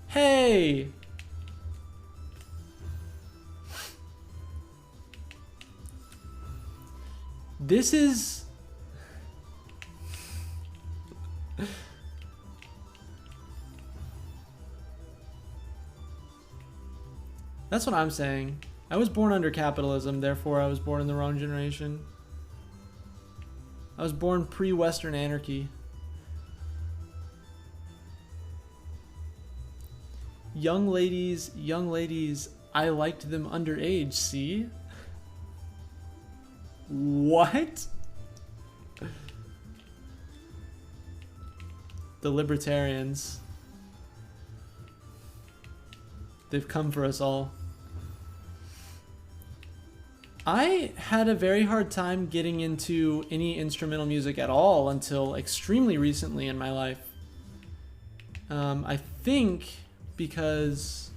Hey. This is... That's what I'm saying. I was born under capitalism, therefore I was born in the wrong generation. I was born pre-Western anarchy. Young ladies, I liked them underage, see? What? The libertarians. They've come for us all. I had a very hard time getting into any instrumental music at all until extremely recently in my life. I think because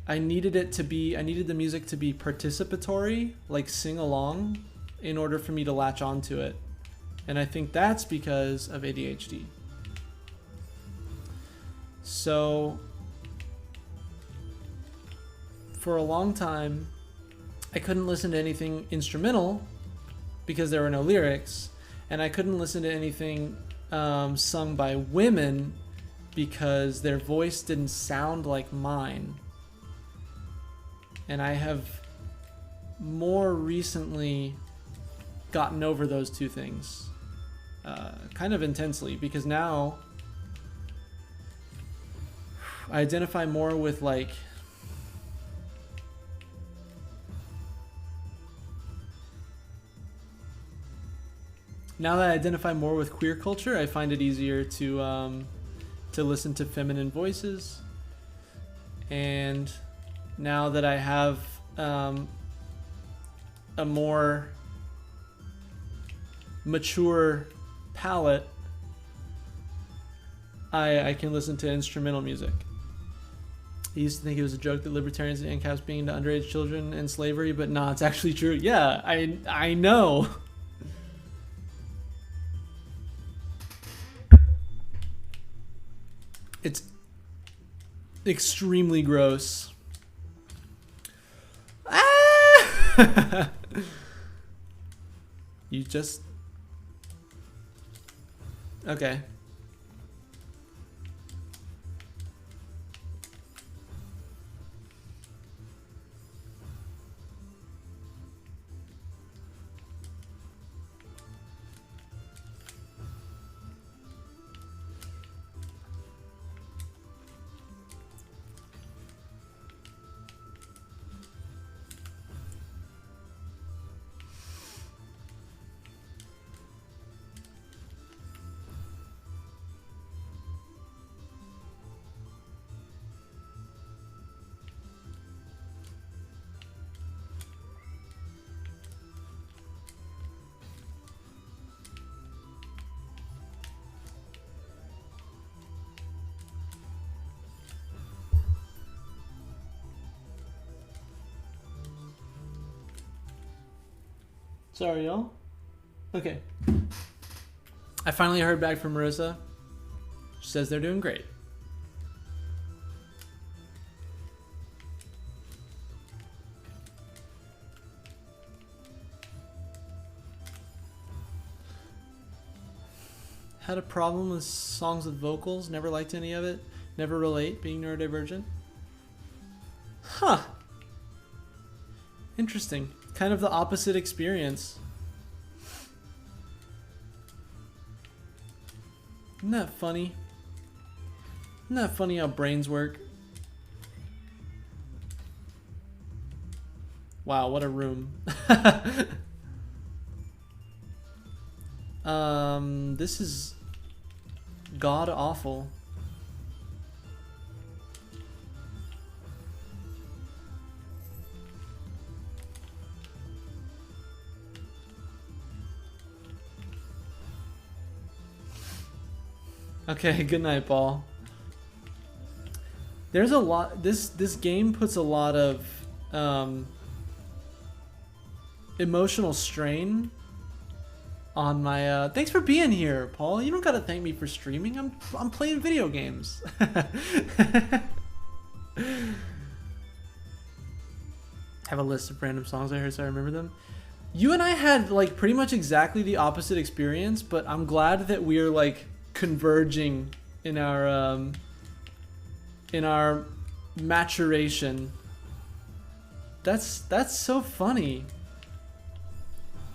I needed the music to be participatory, like sing along, in order for me to latch onto it. And I think that's because of ADHD. So, for a long time, I couldn't listen to anything instrumental because there were no lyrics, and I couldn't listen to anything sung by women because their voice didn't sound like mine. And I have more recently gotten over those two things kind of intensely, because now I identify more with, like, now that I identify more with queer culture, I find it easier to listen to feminine voices. And now that I have a more mature palette, I can listen to instrumental music. I used to think it was a joke that libertarians and ANCAPs being into underage children and slavery, but nah, it's actually true. Yeah, I know. It's extremely gross. Ah! You just... Okay. Sorry, y'all. Okay. I finally heard back from Marissa. She says they're doing great. Had a problem with songs with vocals. Never liked any of it. Never relate, being neurodivergent. Huh. Interesting. Kind of the opposite experience. Isn't that funny? Isn't that funny how brains work? Wow, what a room. This is god awful. Okay, good night, Paul. There's a lot. This game puts a lot of emotional strain on my. Thanks for being here, Paul. You don't gotta thank me for streaming. I'm playing video games. Have a list of random songs I heard so I remember them. You and I had like pretty much exactly the opposite experience, but I'm glad that we're like converging in our maturation. That's so funny.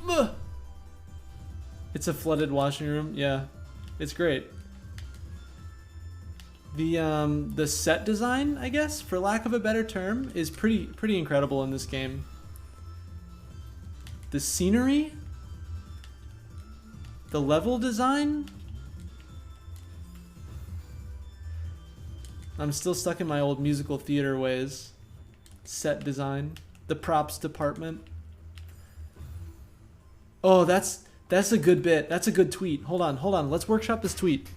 Ugh. It's a flooded washing room. Yeah, it's great. The set design, I guess, for lack of a better term, is pretty incredible in this game. The scenery, the level design. I'm still stuck in my old musical theater ways. Set design, the props department. Oh, that's a good bit. That's a good tweet. Hold on. Let's workshop this tweet.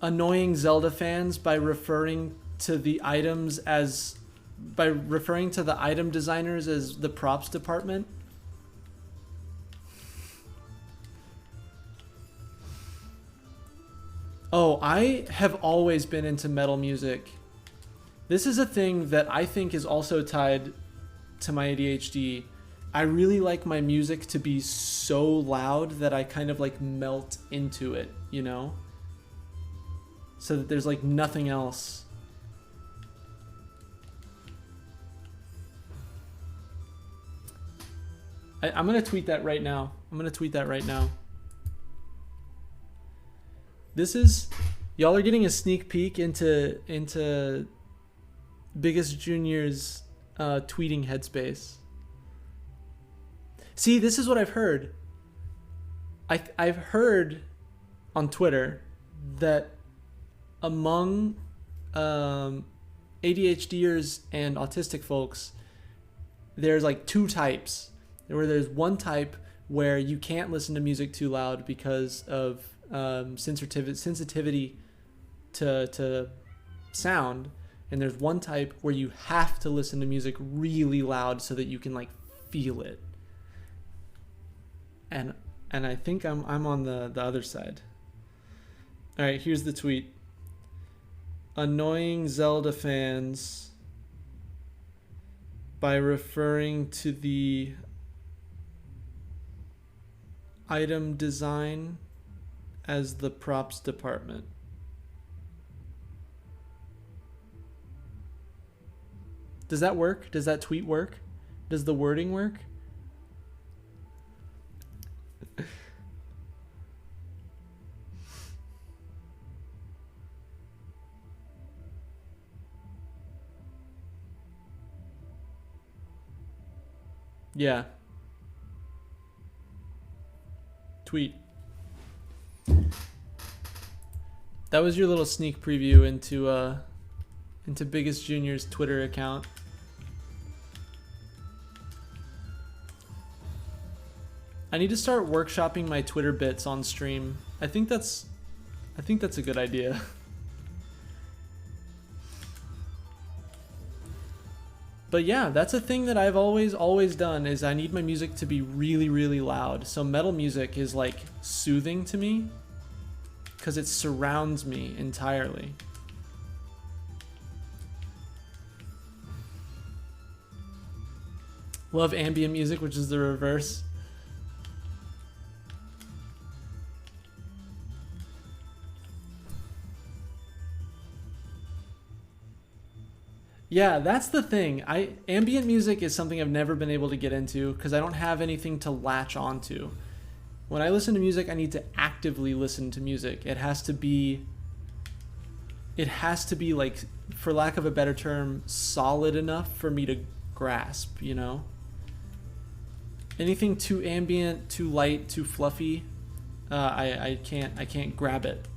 Annoying Zelda fans by referring to the item designers as the props department. Oh, I have always been into metal music. This is a thing that I think is also tied to my ADHD. I really like my music to be so loud that I kind of like melt into it, you know? So that there's like nothing else. I'm gonna tweet that right now. This is, y'all are getting a sneak peek into Biggest Junior's tweeting headspace. See, this is what I've heard. I've heard on Twitter that among ADHDers and autistic folks, there's like two types. Where there's one type where you can't listen to music too loud because of sensitivity to sound, and there's one type where you have to listen to music really loud so that you can like feel it. And I think I'm on the other side. All right, here's the tweet. Annoying Zelda fans by referring to the item design as the props department. Does that work? Does that tweet work? Does the wording work? Yeah. Tweet. That was your little sneak preview into Biggest Junior's Twitter account. I need to start workshopping my Twitter bits on stream. I think that's a good idea. But yeah, that's a thing that I've always done, is I need my music to be really, really loud. So metal music is like soothing to me because it surrounds me entirely. Love ambient music, which is the reverse. Yeah, that's the thing. Ambient music is something I've never been able to get into because I don't have anything to latch onto. When I listen to music, I need to actively listen to music. It has to be like for lack of a better term, solid enough for me to grasp, you know? Anything too ambient, too light, too fluffy, I can't grab it.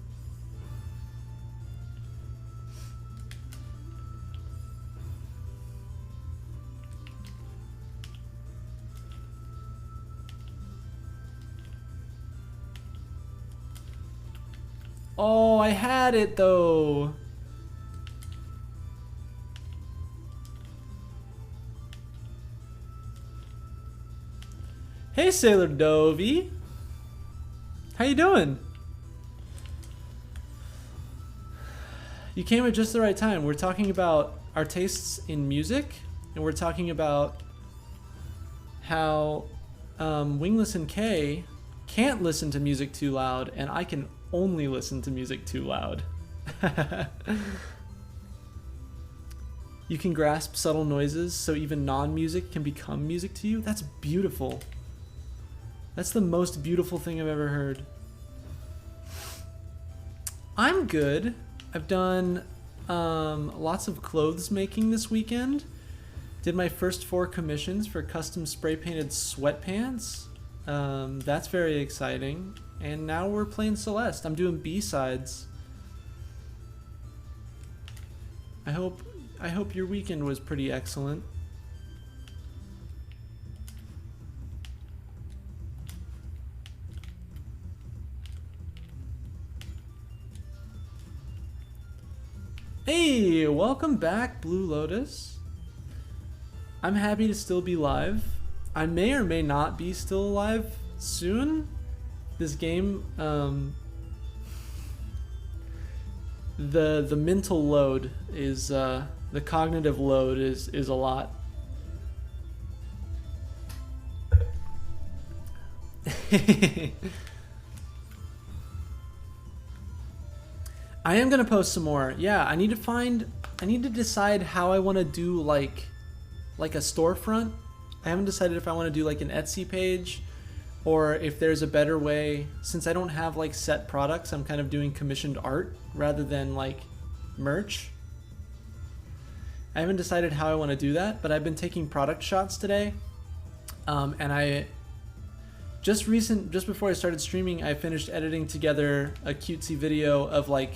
Oh, I had it though. Hey, Sailor Dovey. How you doing? You came at just the right time. We're talking about our tastes in music, and we're talking about how Wingless and Kay can't listen to music too loud, and I can only listen to music too loud. You can grasp subtle noises, so even non-music can become music to you. That's beautiful. That's the most beautiful thing I've ever heard. I'm good. I've done lots of clothes making this weekend. Did my first 4 commissions for custom spray painted sweatpants. That's very exciting. And now we're playing Celeste. I'm doing B-sides. I hope your weekend was pretty excellent. Hey, welcome back, Blue Lotus. I'm happy to still be live. I may or may not be still alive soon. This game, the mental load is, the cognitive load is a lot. I am gonna post some more. Yeah, I need to decide how I want to do like a storefront. I haven't decided if I want to do like an Etsy page, or if there's a better way. Since I don't have like set products, I'm kind of doing commissioned art rather than like merch. I haven't decided how I want to do that, but I've been taking product shots today, and I just before I started streaming, I finished editing together a cutesy video of like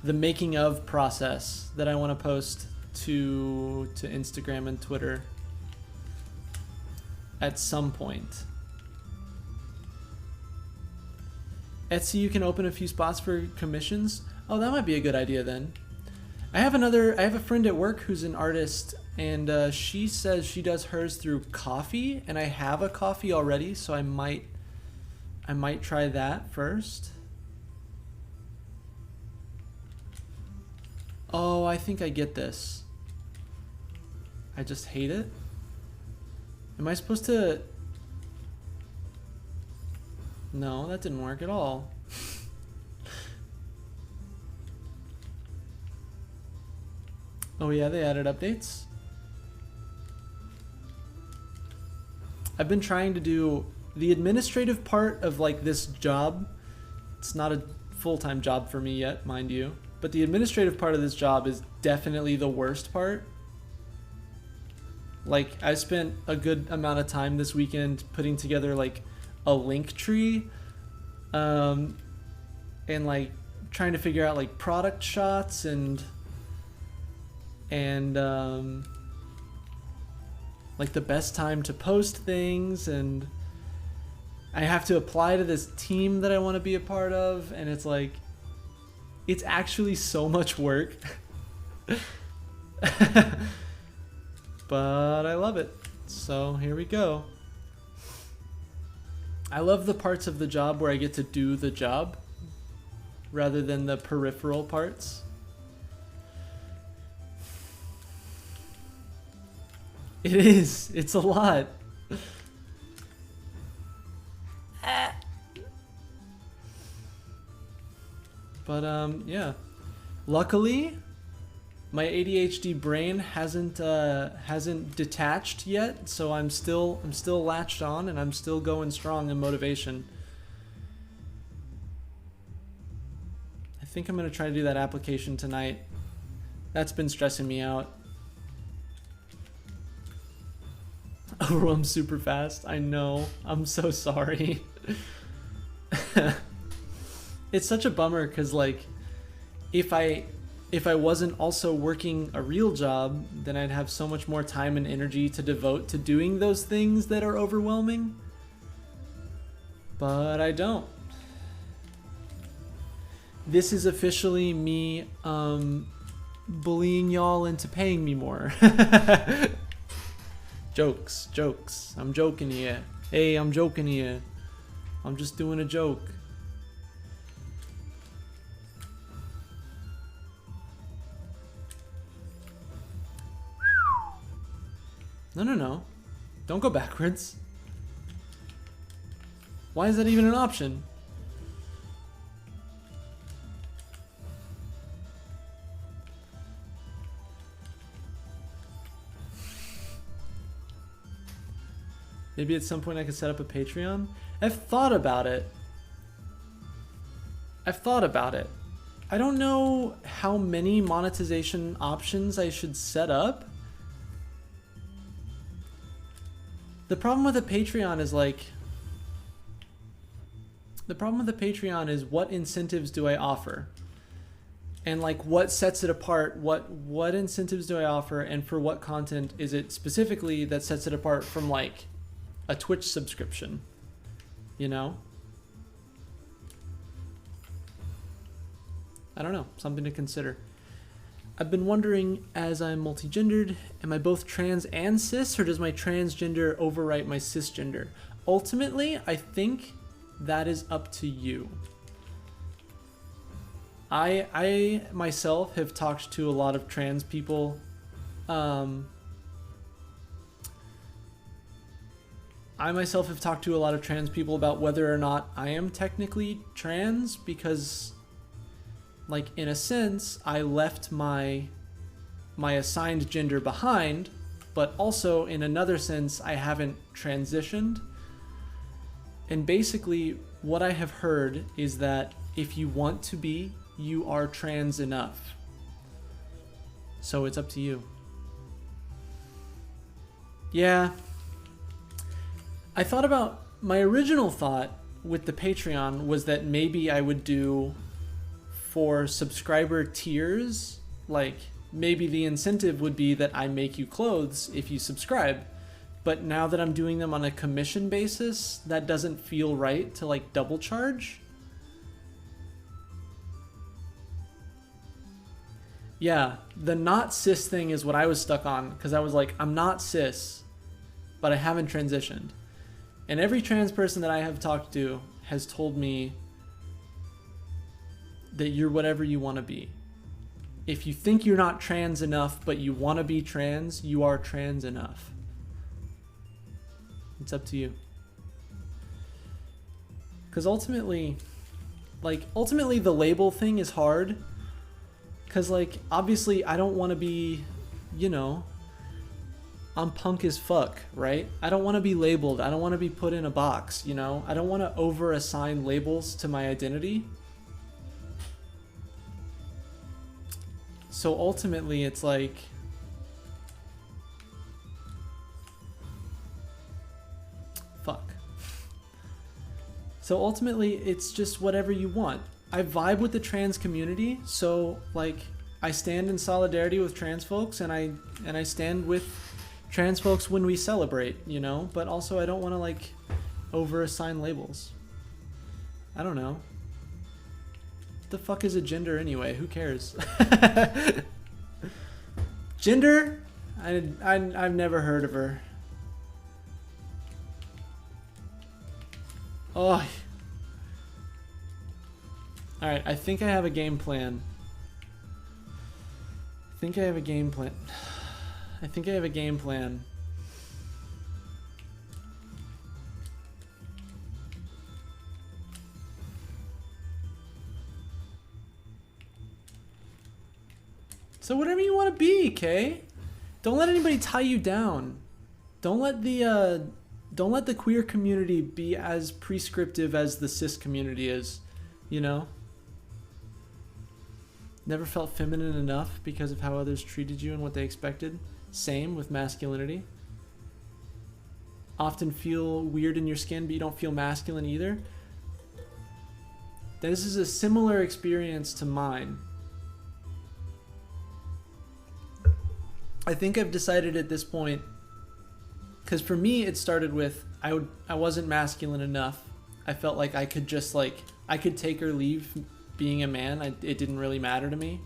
the making of process that I want to post to Instagram and Twitter at some point. Etsy, you can open a few spots for commissions. Oh, that might be a good idea then. I have a friend at work who's an artist, and she says she does hers through coffee, and I have a coffee already, so I might try that first. Oh, I think I get this. I just hate it. Am I supposed to... No, that didn't work at all. Oh yeah, they added updates. I've been trying to do the administrative part of like this job. It's not a full-time job for me yet, mind you. But the administrative part of this job is definitely the worst part. Like, I spent a good amount of time this weekend putting together like a link tree, and like trying to figure out like product shots and like the best time to post things, and I have to apply to this team that I want to be a part of, and it's like, it's actually so much work. But I love it. So here we go. I love the parts of the job where I get to do the job rather than the peripheral parts. It is. It's a lot. But yeah. Luckily, my ADHD brain hasn't detached yet, so I'm still latched on, and I'm still going strong in motivation. I think I'm gonna try to do that application tonight. That's been stressing me out. Overwhelmed super fast. I know. I'm so sorry. It's such a bummer because like if I wasn't also working a real job, then I'd have so much more time and energy to devote to doing those things that are overwhelming. But I don't. This is officially me bullying y'all into paying me more. Jokes. I'm joking here. Hey, I'm joking here. I'm just doing a joke. No. Don't go backwards. Why is that even an option? Maybe at some point I could set up a Patreon? I've thought about it. I don't know how many monetization options I should set up. The problem with a Patreon is like... The problem with the Patreon is what incentives do I offer? And like what sets it apart? What incentives do I offer, and for what content is it specifically that sets it apart from like a Twitch subscription, you know? I don't know, something to consider. I've been wondering, as I'm multi-gendered, am I both trans and cis, or does my transgender overwrite my cisgender? Ultimately, I think that is up to you. I myself have talked to a lot of trans people. I myself have talked to a lot of trans people about whether or not I am technically trans, because like in a sense I left my assigned gender behind, but also in another sense I haven't transitioned. And basically what I have heard is that if you want to be, you are trans enough. So it's up to you. Yeah. I thought about, my original thought with the Patreon was that maybe I would do for subscriber tiers, like maybe the incentive would be that I make you clothes if you subscribe. But now that I'm doing them on a commission basis, that doesn't feel right to like double charge. Yeah, the not cis thing is what I was stuck on, because I was like, I'm not cis, but I haven't transitioned. And every trans person that I have talked to has told me that you're whatever you want to be. If you think you're not trans enough, but you want to be trans, you are trans enough. It's up to you. Because ultimately the label thing is hard. Because, like, obviously I don't want to be, you know, I'm punk as fuck, right? I don't want to be labeled. I don't want to be put in a box, you know? I don't want to over-assign labels to my identity. So ultimately it's like... Fuck. So ultimately it's just whatever you want. I vibe with the trans community, so like I stand in solidarity with trans folks, and I stand with trans folks when we celebrate, you know, but also I don't want to like over-assign labels. I don't know. What the fuck is a gender anyway? Who cares? Gender? I've never heard of her. Oh. Alright, I think I have a game plan. I think I have a game plan. So whatever you want to be, Kay. Don't let anybody tie you down. Don't let the queer community be as prescriptive as the cis community is, you know? Never felt feminine enough because of how others treated you and what they expected. Same with masculinity. Often feel weird in your skin, but you don't feel masculine either. This is a similar experience to mine. I think I've decided at this point, because for me it started with I wasn't masculine enough. I felt like I could just I could take or leave being a man. It didn't really matter to me.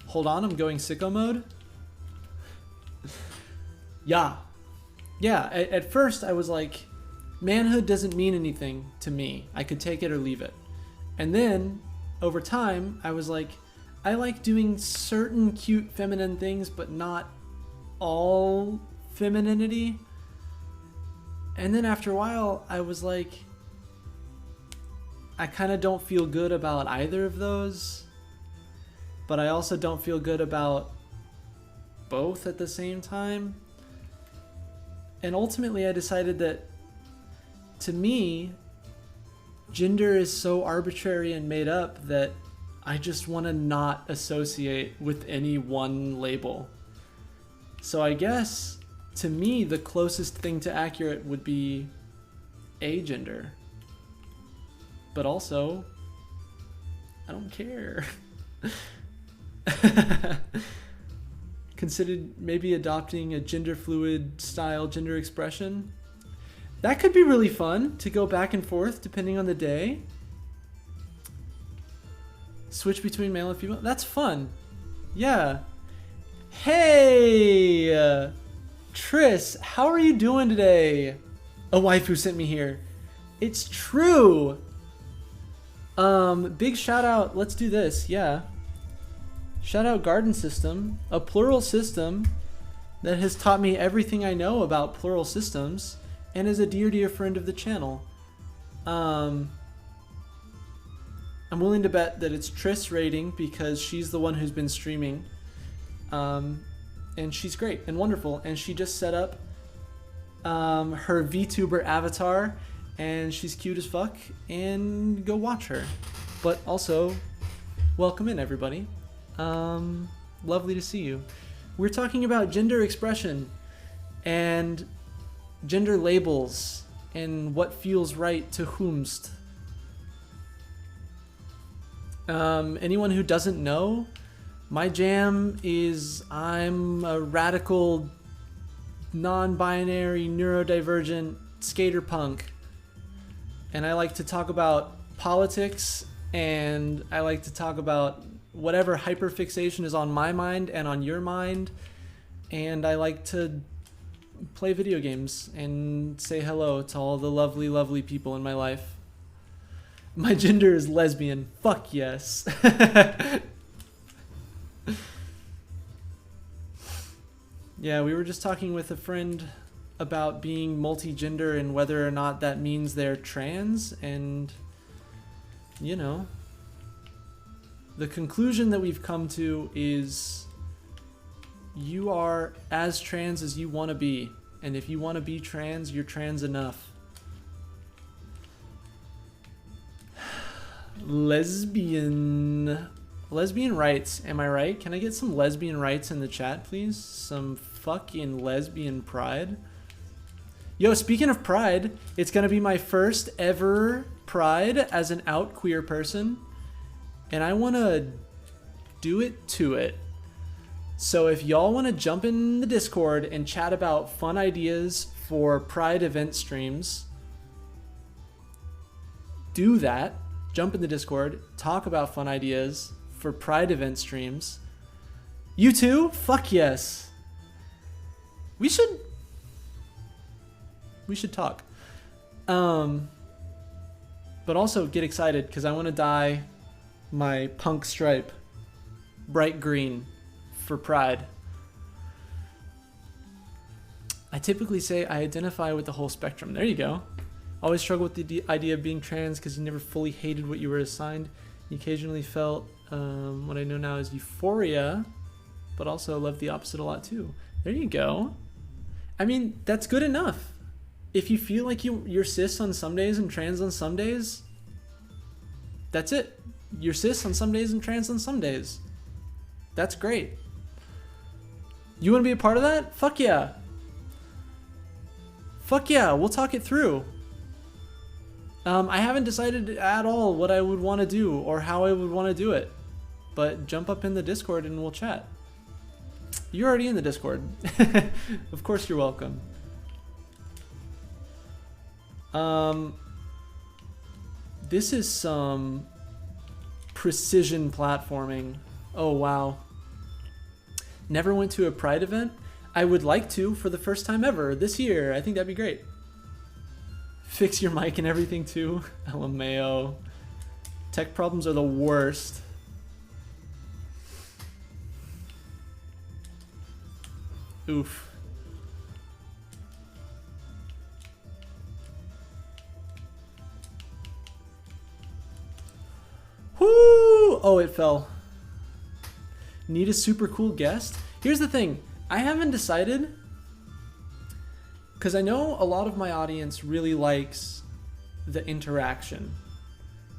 Hold on, I'm going sicko mode. Yeah. At first I was like, manhood doesn't mean anything to me. I could take it or leave it. And then over time I was like, I like doing certain cute feminine things, but not all femininity. And then after a while I was like, I kind of don't feel good about either of those, but I also don't feel good about both at the same time. And ultimately I decided that, to me, gender is so arbitrary and made up that I just want to not associate with any one label. So I guess, to me, the closest thing to accurate would be agender. But also, I don't care. Considered maybe adopting a gender fluid style gender expression. That could be really fun to go back and forth depending on the day. Switch between male and female. That's fun. Yeah. Hey, Tris, how are you doing today? A waifu sent me here. It's true. Big shout out. Let's do this. Yeah. Shout out Garden System, a plural system that has taught me everything I know about plural systems and is a dear, dear friend of the channel. I'm willing to bet that it's Tris rating because she's the one who's been streaming. And she's great and wonderful. And she just set up her VTuber avatar and she's cute as fuck, and go watch her. But also, welcome in everybody. Lovely to see you. We're talking about gender expression and gender labels and what feels right to whomst. Anyone who doesn't know, my jam is I'm a radical, non-binary, neurodivergent skater punk. And I like to talk about politics, and I like to talk about whatever hyperfixation is on my mind and on your mind. And I like to play video games and say hello to all the lovely, lovely people in my life. My gender is lesbian. Fuck yes. Yeah, we were just talking with a friend about being multi-gender and whether or not that means they're trans, and you know, the conclusion that we've come to is you are as trans as you want to be, and if you want to be trans, you're trans enough. Lesbian rights, am I right? Can I get some lesbian rights in the chat, please? Some fucking lesbian pride. Yo, speaking of pride, it's gonna be my first ever pride as an out queer person, and I wanna do it to it. So if y'all wanna jump in the Discord and chat about fun ideas for pride event streams, do that. Jump in the Discord, talk about fun ideas for pride event streams. You too? Fuck yes. We should talk. But also get excited because I want to dye my punk stripe bright green for pride. I typically say I identify with the whole spectrum. There you go. Always struggle with the idea of being trans because you never fully hated what you were assigned. You occasionally felt what I know now as euphoria, but also love the opposite a lot too. There you go. I mean, that's good enough. If you feel like you're cis on some days and trans on some days, That's it. You're cis on some days and trans on some days. That's great. You want to be a part of that? Fuck yeah. Fuck yeah, we'll talk it through. I haven't decided at all what I would want to do or how I would want to do it. But jump up in the Discord and we'll chat. You're already in the Discord. Of course you're welcome. This is some precision platforming. Oh wow. Never went to a Pride event? I would like to for the first time ever this year. I think that'd be great. Fix your mic and everything too. LMAO. Tech problems are the worst. Oof. Whoo! Oh, it fell. Need a super cool guest? Here's the thing. I haven't decided, because I know a lot of my audience really likes the interaction.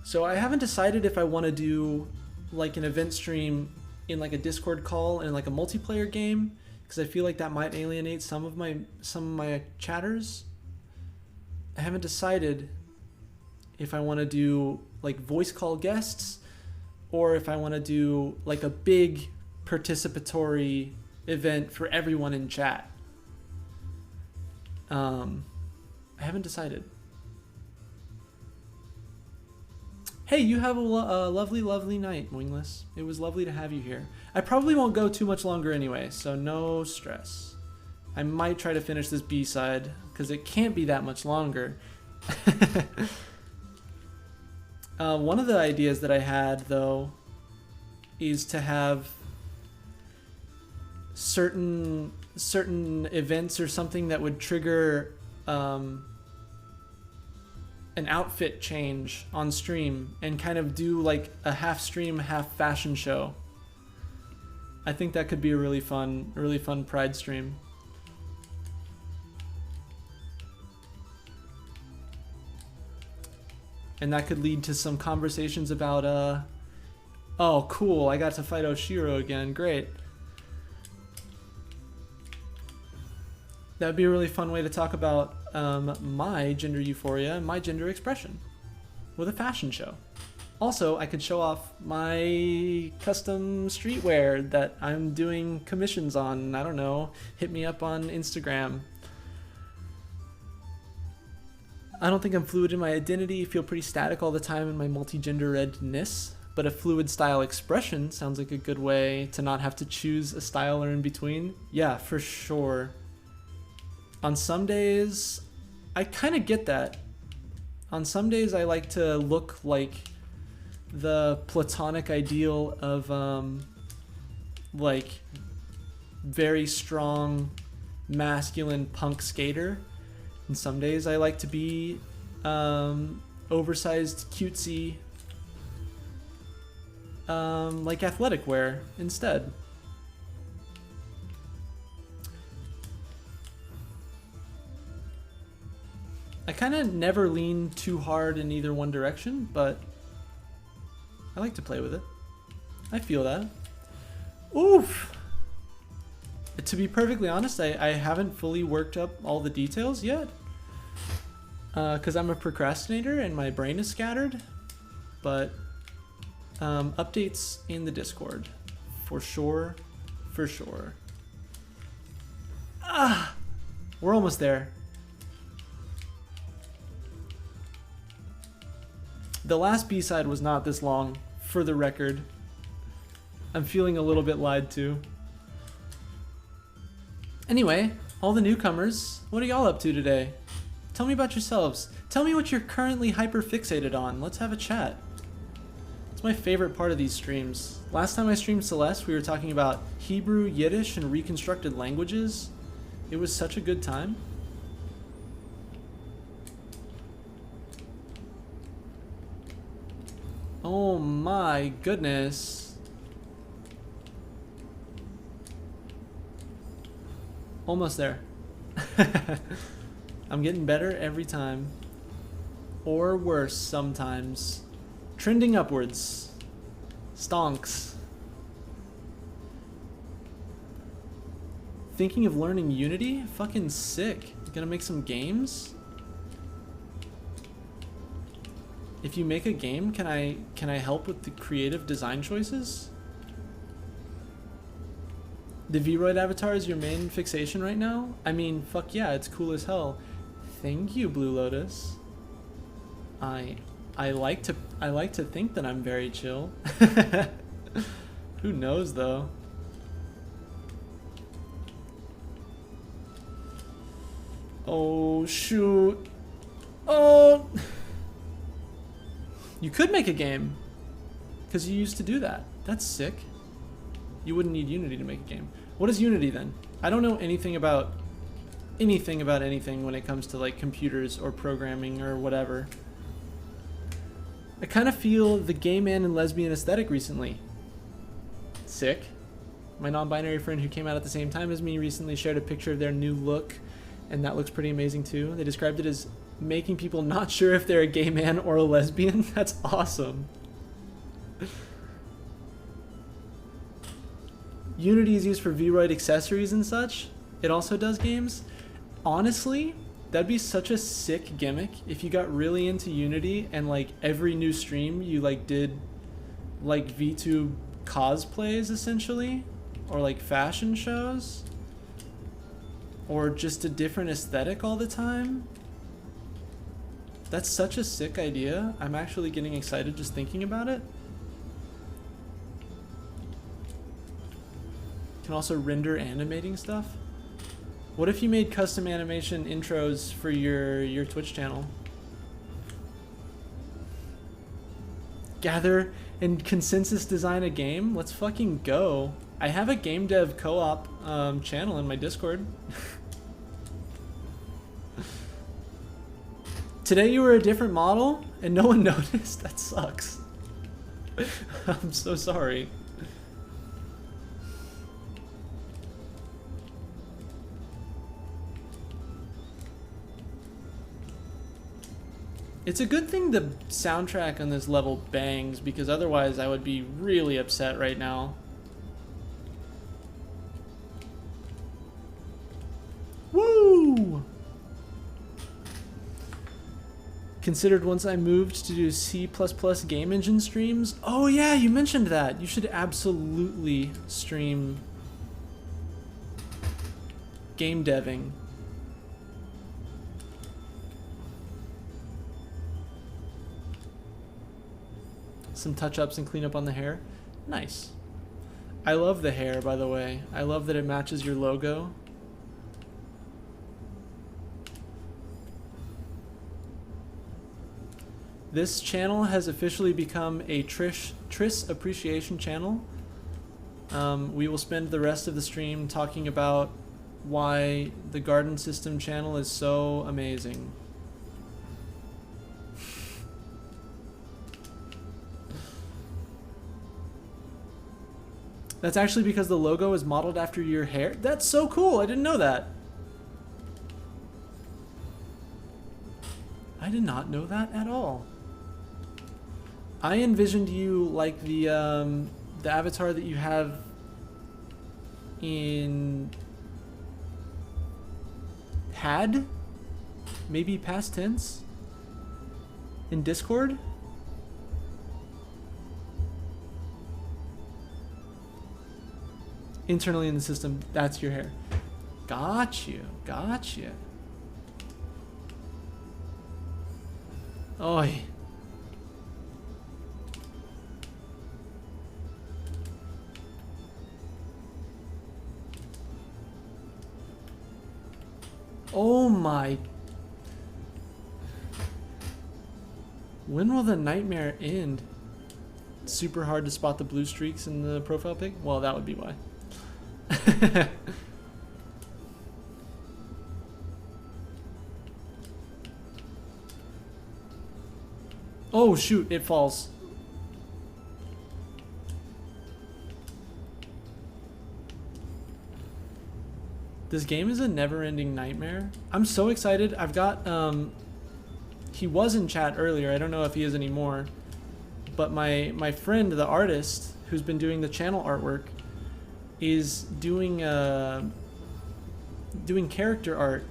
So I haven't decided if I want to do like an event stream in like a Discord call and like a multiplayer game, because I feel like that might alienate some of my chatters. I haven't decided if I want to do like voice call guests or if I want to do like a big participatory event for everyone in chat. I haven't decided. Hey, you have a lovely, lovely night, Wingless. It was lovely to have you here. I probably won't go too much longer anyway, so no stress. I might try to finish this B-side, because it can't be that much longer. One of the ideas that I had, though, is to have certain events or something that would trigger an outfit change on stream and kind of do like a half stream, half fashion show. I think that could be a really fun Pride stream. And that could lead to some conversations about oh cool, I got to fight Oshiro again, great. That would be a really fun way to talk about my gender euphoria and my gender expression with a fashion show. Also, I could show off my custom streetwear that I'm doing commissions on. I don't know, hit me up on Instagram. I don't think I'm fluid in my identity. I feel pretty static all the time in my multi-genderedness, but a fluid style expression sounds like a good way to not have to choose a style or in between. Yeah, for sure. On some days, I kind of get that. On some days, I like to look like the platonic ideal of, like, very strong, masculine punk skater. And some days, I like to be oversized, cutesy, like athletic wear instead. I kind of never lean too hard in either one direction, but I like to play with it. I feel that. Oof! To be perfectly honest, I haven't fully worked up all the details yet. Because I'm a procrastinator and my brain is scattered. But updates in the Discord. For sure. For sure. Ah! We're almost there. The last B-side was not this long, for the record. I'm feeling a little bit lied to. Anyway, all the newcomers, what are y'all up to today? Tell me about yourselves. Tell me what you're currently hyper-fixated on. Let's have a chat. It's my favorite part of these streams. Last time I streamed Celeste, we were talking about Hebrew, Yiddish, and reconstructed languages. It was such a good time. Oh my goodness. Almost there. I'm getting better every time. Or worse sometimes. Trending upwards. Stonks. Thinking of learning Unity? Fucking sick. Gonna make some games? If you make a game, can I help with the creative design choices? The Vroid avatar is your main fixation right now? I mean, fuck yeah, it's cool as hell. Thank you, Blue Lotus. I like to think that I'm very chill. Who knows though? Oh shoot. Oh, you could make a game because you used to do that. That's sick. You wouldn't need Unity to make a game. What is Unity then? I don't know anything about anything when it comes to like computers or programming or whatever. I kind of feel the gay man and lesbian aesthetic recently. Sick. My non-binary friend who came out at the same time as me recently shared a picture of their new look, and that looks pretty amazing too. They described it as making people not sure if they're a gay man or a lesbian. That's awesome. Unity is used for Vroid accessories and such. It also does games. Honestly, that'd be such a sick gimmick if you got really into Unity and like every new stream you like did like VTube cosplays essentially, or like fashion shows, or just a different aesthetic all the time. That's such a sick idea. I'm actually getting excited just thinking about it. Can also render animating stuff. What if you made custom animation intros for your Twitch channel? Gather and consensus design a game? Let's fucking go. I have a game dev co-op channel in my Discord. Today you were a different model and no one noticed? That sucks. I'm so sorry. It's a good thing the soundtrack on this level bangs, because otherwise I would be really upset right now. Woo! Considered once I moved to do C++ game engine streams. Oh yeah, you mentioned that. You should absolutely stream game deving. Some touch-ups and cleanup on the hair. Nice. I love the hair, by the way. I love that it matches your logo. This channel has officially become a Triss appreciation channel. We will spend the rest of the stream talking about why the Garden System channel is so amazing. That's actually because the logo is modeled after your hair? That's so cool. I didn't know that. I did not know that at all. I envisioned you like the avatar that you have in had, maybe past tense, in Discord. Internally in the system, that's your hair. Got you, got you. Oi. Oh my. When will the nightmare end? It's super hard to spot the blue streaks in the profile pic? Well, that would be why. Oh shoot, it falls. This game is a never-ending nightmare. I'm so excited. I've got he was in chat earlier. I don't know if he is anymore, but my friend, the artist who's been doing the channel artwork, is doing character art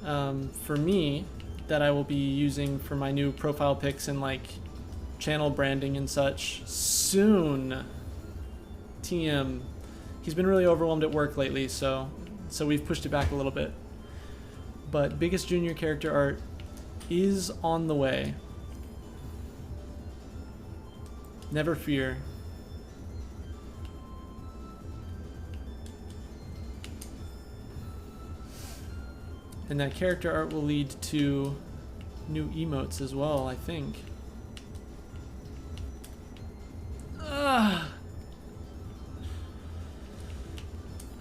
for me that I will be using for my new profile pics and like channel branding and such soon. TM. He's been really overwhelmed at work lately, so we've pushed it back a little bit. But biggest junior character art is on the way. Never fear. And that character art will lead to new emotes as well, I think.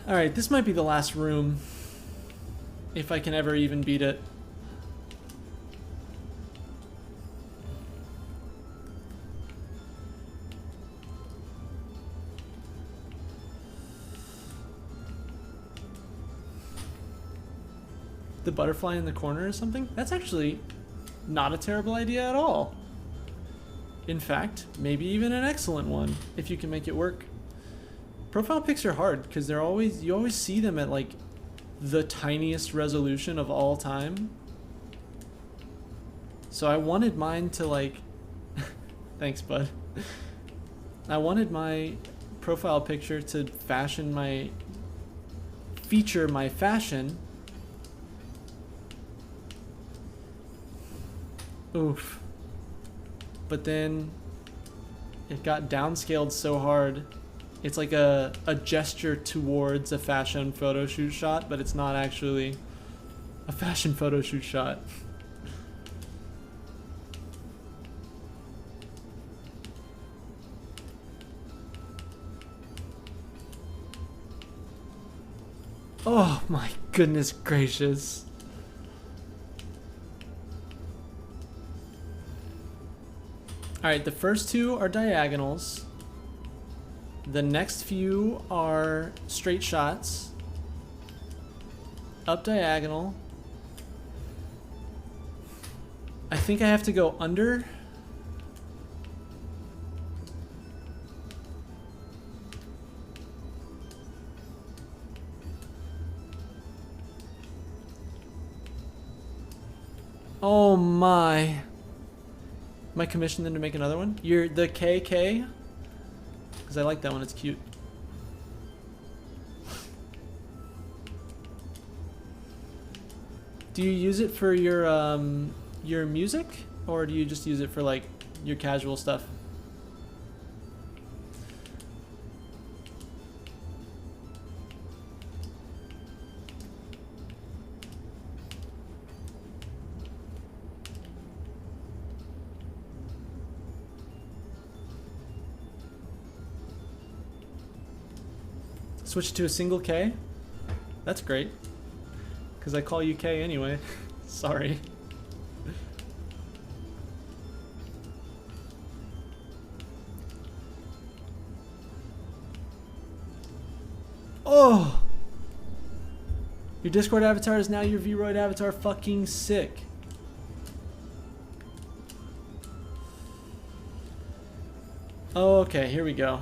Alright, this might be the last room, if I can ever even beat it. The butterfly in the corner or something? That's actually not a terrible idea at all. In fact, maybe even an excellent one, if you can make it work. Profile pics are hard because you always see them at like the tiniest resolution of all time. So I wanted mine to like thanks, bud. I wanted my profile picture to feature my fashion. Oof. But then it got downscaled so hard. It's like a gesture towards a fashion photo shoot shot, but it's not actually a fashion photo shoot shot. Oh my goodness gracious. Alright, the first two are diagonals. The next few are straight shots. Up diagonal. I think I have to go under. Oh my. Am I commissioned them to make another one? You're the KK? Because I like that one, it's cute. Do you use it for your music? Or do you just use it for like your casual stuff? Switch to a single K? That's great. Because I call you K anyway. Sorry. Oh! Your Discord avatar is now your Vroid avatar. Fucking sick. Oh, okay, here we go.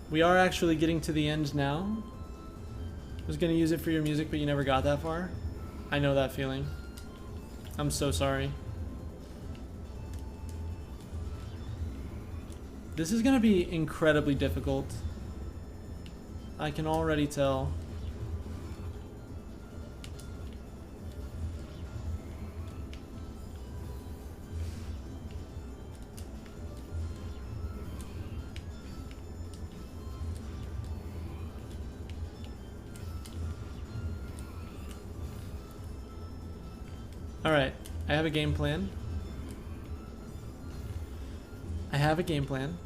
We are actually getting to the end now. I was gonna use it for your music, but you never got that far. I know that feeling. I'm so sorry. This is gonna be incredibly difficult. I can already tell. Alright, I have a game plan. I have a game plan.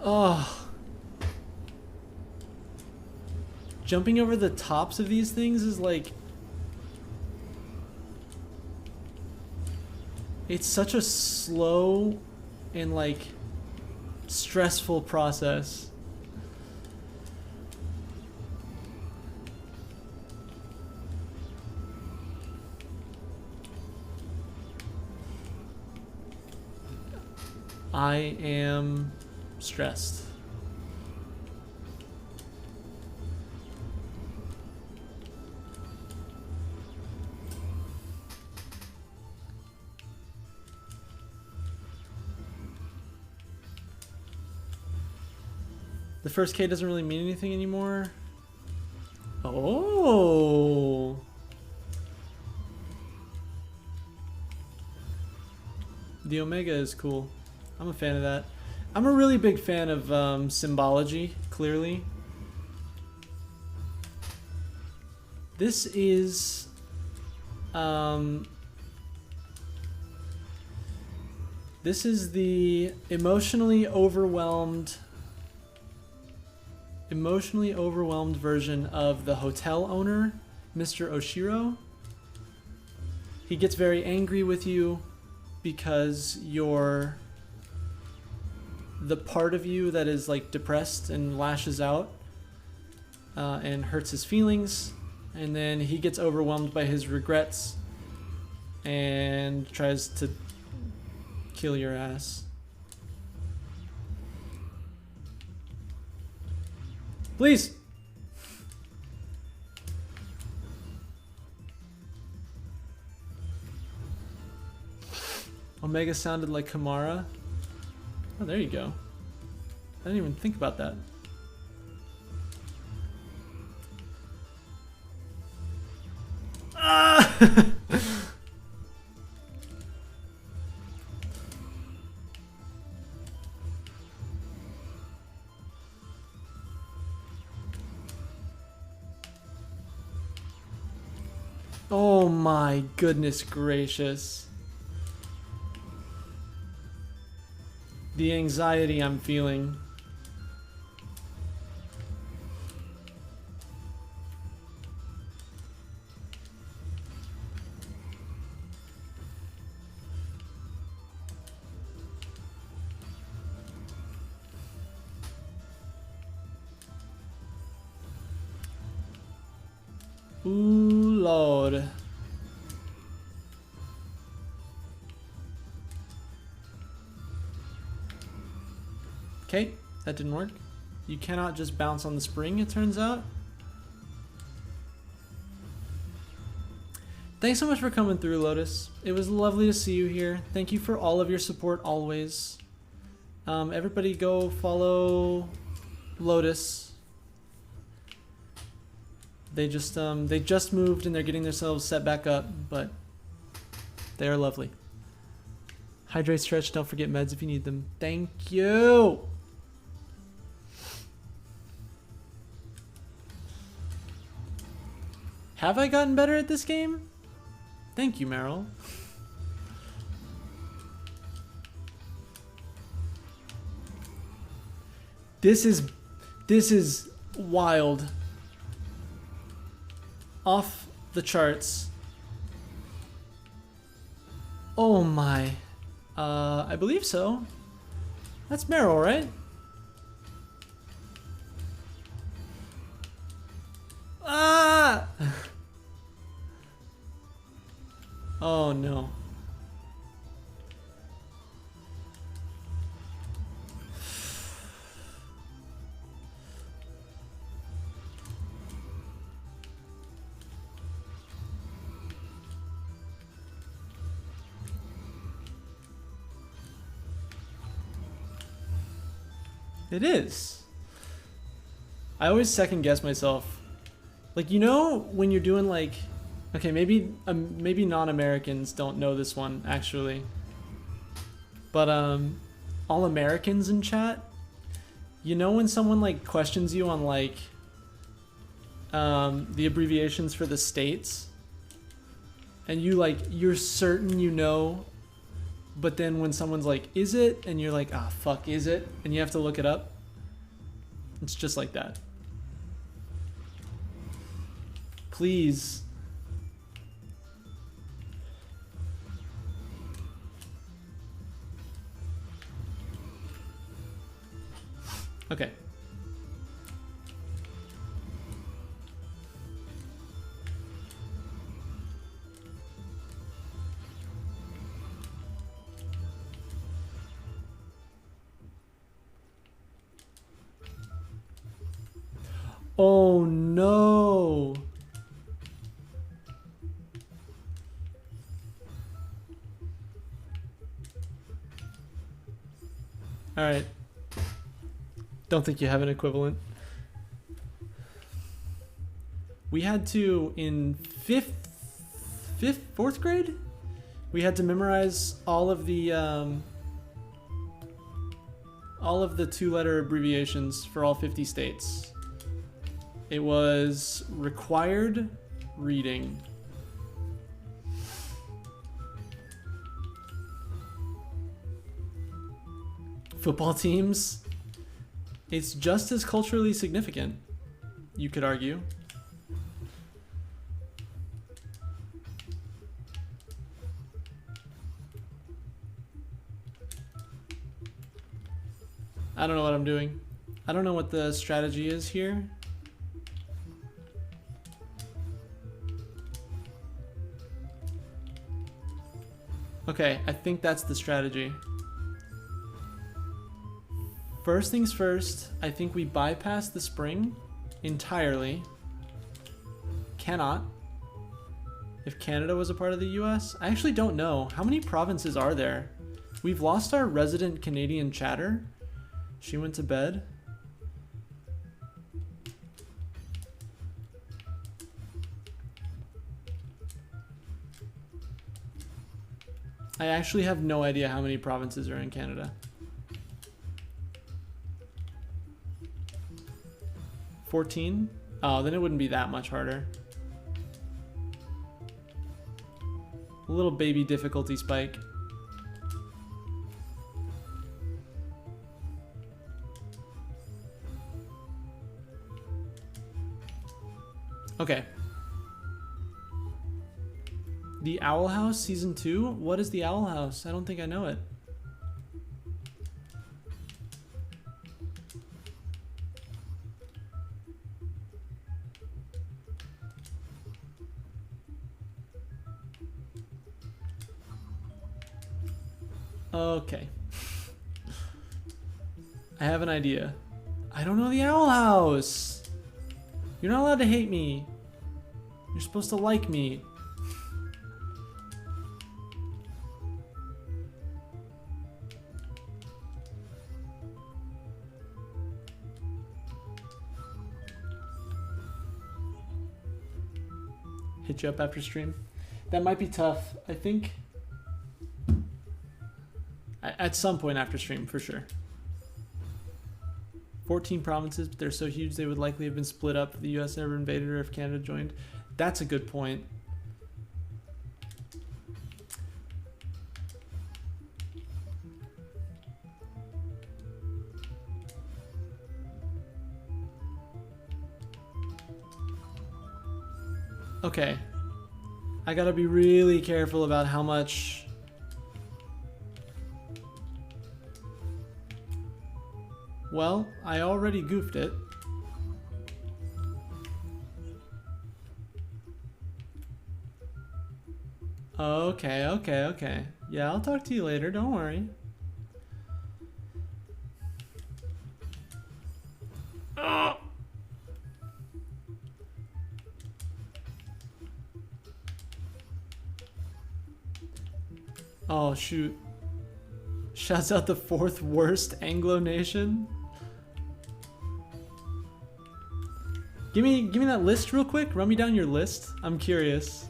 Oh. Jumping over the tops of these things is like... It's such a slow and like stressful process. I am stressed. The first K doesn't really mean anything anymore. Oh. The Omega is cool. I'm a fan of that. I'm a really big fan of symbology, clearly. This is the emotionally overwhelmed version of the hotel owner, Mr. Oshiro. He gets very angry with you because you're the part of you that is like depressed and lashes out and hurts his feelings, and then he gets overwhelmed by his regrets and tries to kill your ass. Please. Omega sounded like Kamara. Oh, there you go. I didn't even think about that. Ah! Oh my goodness gracious. The anxiety I'm feeling. Ooh, Lord. Okay, that didn't work. You cannot just bounce on the spring, it turns out. Thanks so much for coming through, Lotus. It was lovely to see you here. Thank you for all of your support always. Everybody go follow Lotus. They just moved and they're getting themselves set back up, but they are lovely. Hydrate, stretch, don't forget meds if you need them. Thank you. Have I gotten better at this game? Thank you, Meryl. This is wild. Off the charts. Oh my. I believe so. That's Meryl, right? Ah! Oh no. It is. I always second guess myself. Like, you know, when you're doing like, okay, maybe non-Americans don't know this one actually, but all Americans in chat, you know when someone like questions you on like the abbreviations for the states, and you're certain you know, but then when someone's like, is it? And you're like, ah, fuck, is it? And you have to look it up. It's just like that. Please. Okay. Oh no. All right. Don't think you have an equivalent. We had to, in fourth grade, we had to memorize all of the two-letter abbreviations for all 50 states. It was required reading. Football teams, it's just as culturally significant, you could argue. I don't know what I'm doing. I don't know what the strategy is here. Okay, I think that's the strategy. First things first, I think we bypass the spring entirely. Cannot. If Canada was a part of the US, I actually don't know. How many provinces are there? We've lost our resident Canadian chatter. She went to bed. I actually have no idea how many provinces are in Canada. 14? Oh, then it wouldn't be that much harder. A little baby difficulty spike. Okay. The Owl House Season 2? What is the Owl House? I don't think I know it. Okay. I have an idea. I don't know the Owl House. You're not allowed to hate me. You're supposed to like me. Hit you up after stream. That might be tough. I think at some point after stream, for sure. 14 provinces, but they're so huge they would likely have been split up if the US never invaded or if Canada joined. That's a good point. Okay. I gotta be really careful about how much... Well, I already goofed it. Okay. Yeah, I'll talk to you later, don't worry. Oh, shoot. Shouts out the 4th worst Anglo nation. Give me that list real quick. Run me down your list. I'm curious.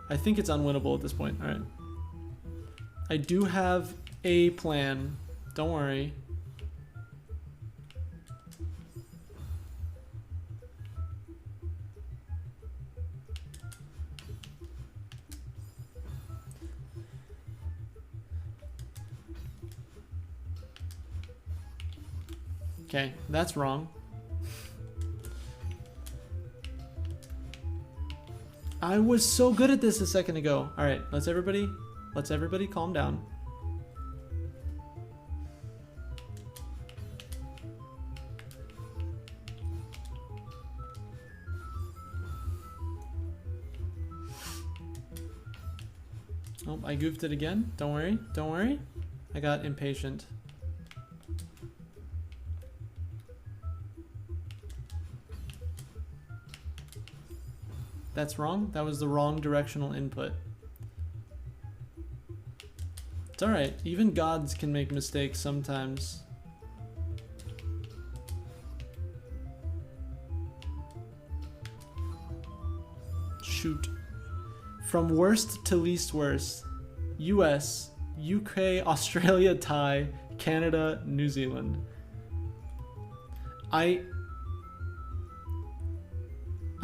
I think it's unwinnable at this point. All right. I do have a plan. Don't worry. Okay, that's wrong. I was so good at this a second ago. All right, let's everybody calm down. Oh, I goofed it again. Don't worry, don't worry. I got impatient. That's wrong. That was the wrong directional input. It's alright. Even gods can make mistakes sometimes. Shoot. From worst to least worst. US, UK, Australia, Thai, Canada, New Zealand. I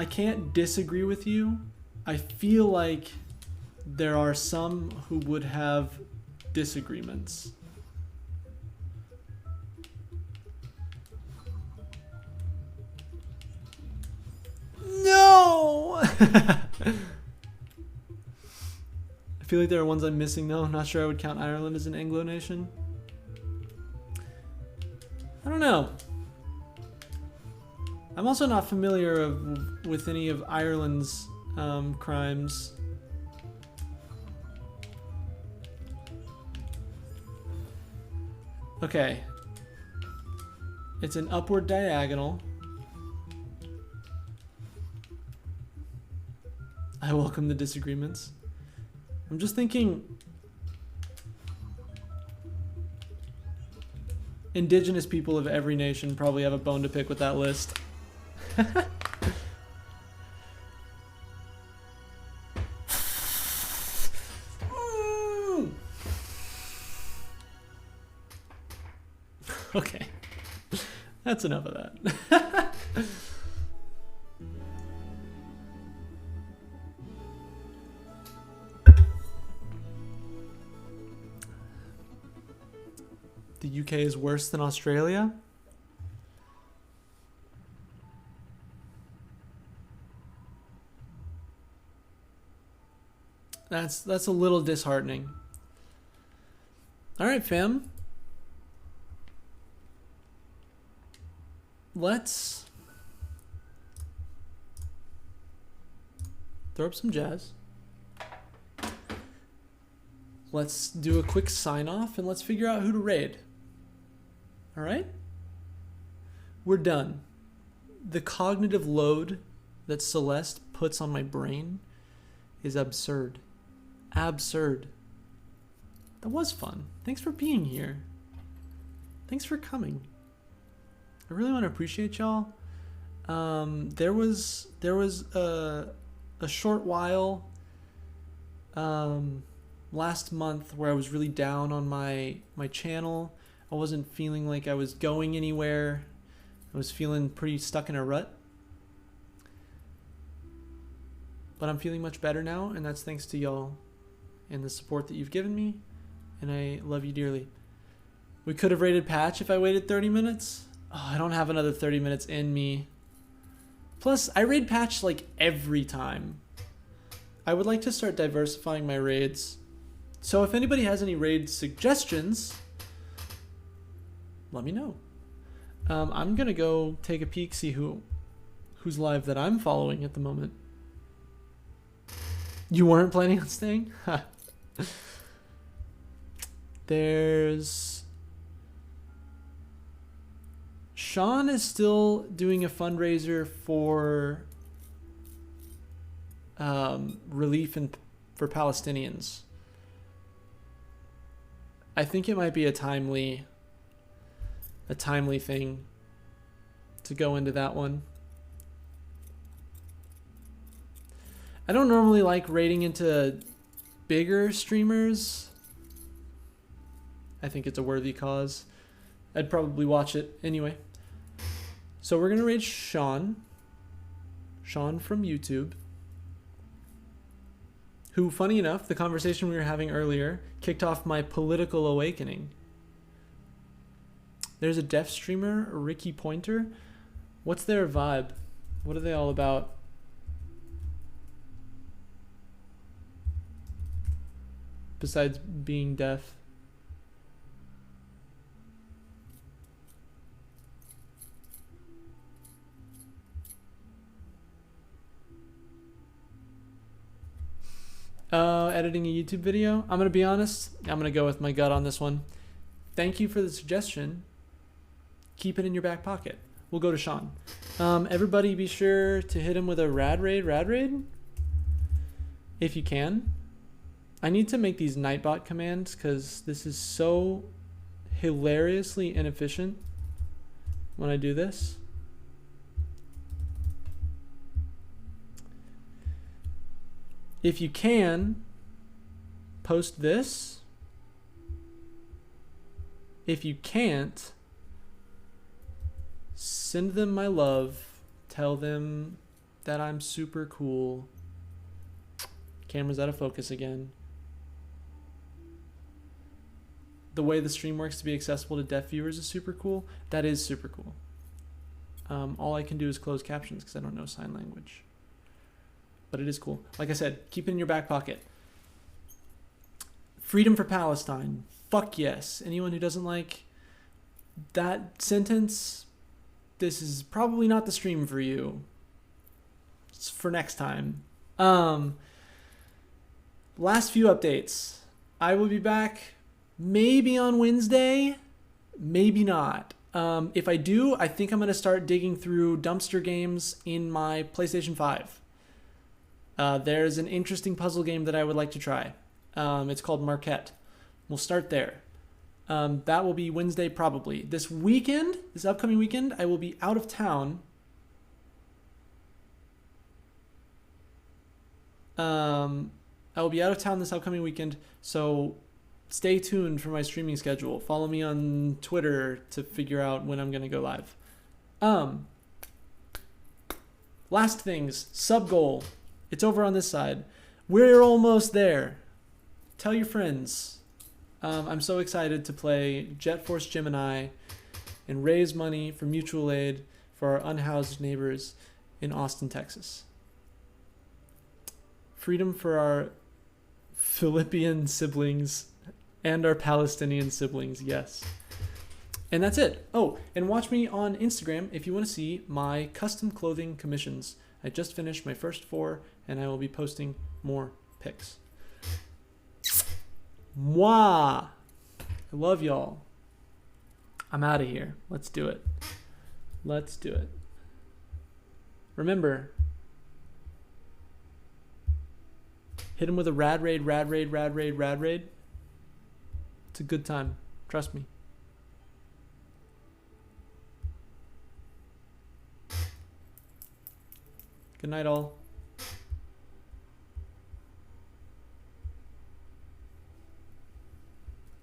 can't disagree with you. I feel like there are some who would have disagreements. No! I feel like there are ones I'm missing though. I'm not sure I would count Ireland as an Anglo nation. I don't know. I'm also not familiar with any of Ireland's crimes. Okay. It's an upward diagonal. I welcome the disagreements. I'm just thinking indigenous people of every nation probably have a bone to pick with that list. Okay. That's enough of that. The UK is worse than Australia? That's a little disheartening. All right, fam. Let's throw up some jazz. Let's do a quick sign off and let's figure out who to raid. All right? We're done. The cognitive load that Celeste puts on my brain is absurd. Absurd. That was fun. Thanks for being here. Thanks for coming. I really want to appreciate y'all. There was a short while last month where I was really down on my channel. I wasn't feeling like I was going anywhere. I was feeling pretty stuck in a rut. But I'm feeling much better now, and that's thanks to y'all and the support that you've given me, and I love you dearly. We could have rated Patch if I waited 30 minutes. Oh, I don't have another 30 minutes in me. Plus, I raid Patch like every time. I would like to start diversifying my raids. So if anybody has any raid suggestions, let me know. I'm gonna go take a peek, see who's live that I'm following at the moment. You weren't planning on staying? There's... Sean is still doing a fundraiser for relief for Palestinians. I think it might be a timely thing to go into that one. I don't normally like raiding into bigger streamers. I think it's a worthy cause. I'd probably watch it anyway. So we're gonna raid Sean from YouTube, who, funny enough, the conversation we were having earlier kicked off my political awakening. There's a deaf streamer, Ricky Pointer. What's their vibe? What are they all about? besides being deaf. Editing a YouTube video. I'm going to be honest. I'm going to go with my gut on this one. Thank you for the suggestion. Keep it in your back pocket. We'll go to Sean. Everybody be sure to hit him with a rad raid, if you can. I need to make these Nightbot commands because this is so hilariously inefficient when I do this. If you can, post this. If you can't, send them my love. Tell them that I'm super cool. Camera's out of focus again. The way the stream works to be accessible to deaf viewers is super cool. That is super cool. All I can do is close captions because I don't know sign language. But it is cool. Like I said, keep it in your back pocket. Freedom for Palestine. Fuck yes. Anyone who doesn't like that sentence, this is probably not the stream for you. It's for next time. Last few updates. I will be back maybe on Wednesday, maybe not. If I do, I think I'm going to start digging through dumpster games in my PlayStation 5. There's an interesting puzzle game that I would like to try. It's called Marquette. We'll start there. That will be Wednesday probably. This upcoming weekend, I will be out of town. I will be out of town this upcoming weekend, so stay tuned for my streaming schedule. Follow me on Twitter to figure out when I'm going to go live. Last things, subgoal. It's over on this side. We're almost there. Tell your friends. I'm so excited to play Jet Force Gemini and raise money for mutual aid for our unhoused neighbors in Austin, Texas. Freedom for our Philippian siblings and our Palestinian siblings, yes. And that's it. Oh, and watch me on Instagram if you want to see my custom clothing commissions. I just finished my first 4, and I will be posting more pics. Mwah! I love y'all. I'm out of here. Let's do it. Let's do it. Remember, hit him with a rad raid. It's a good time. Trust me. Good night, all.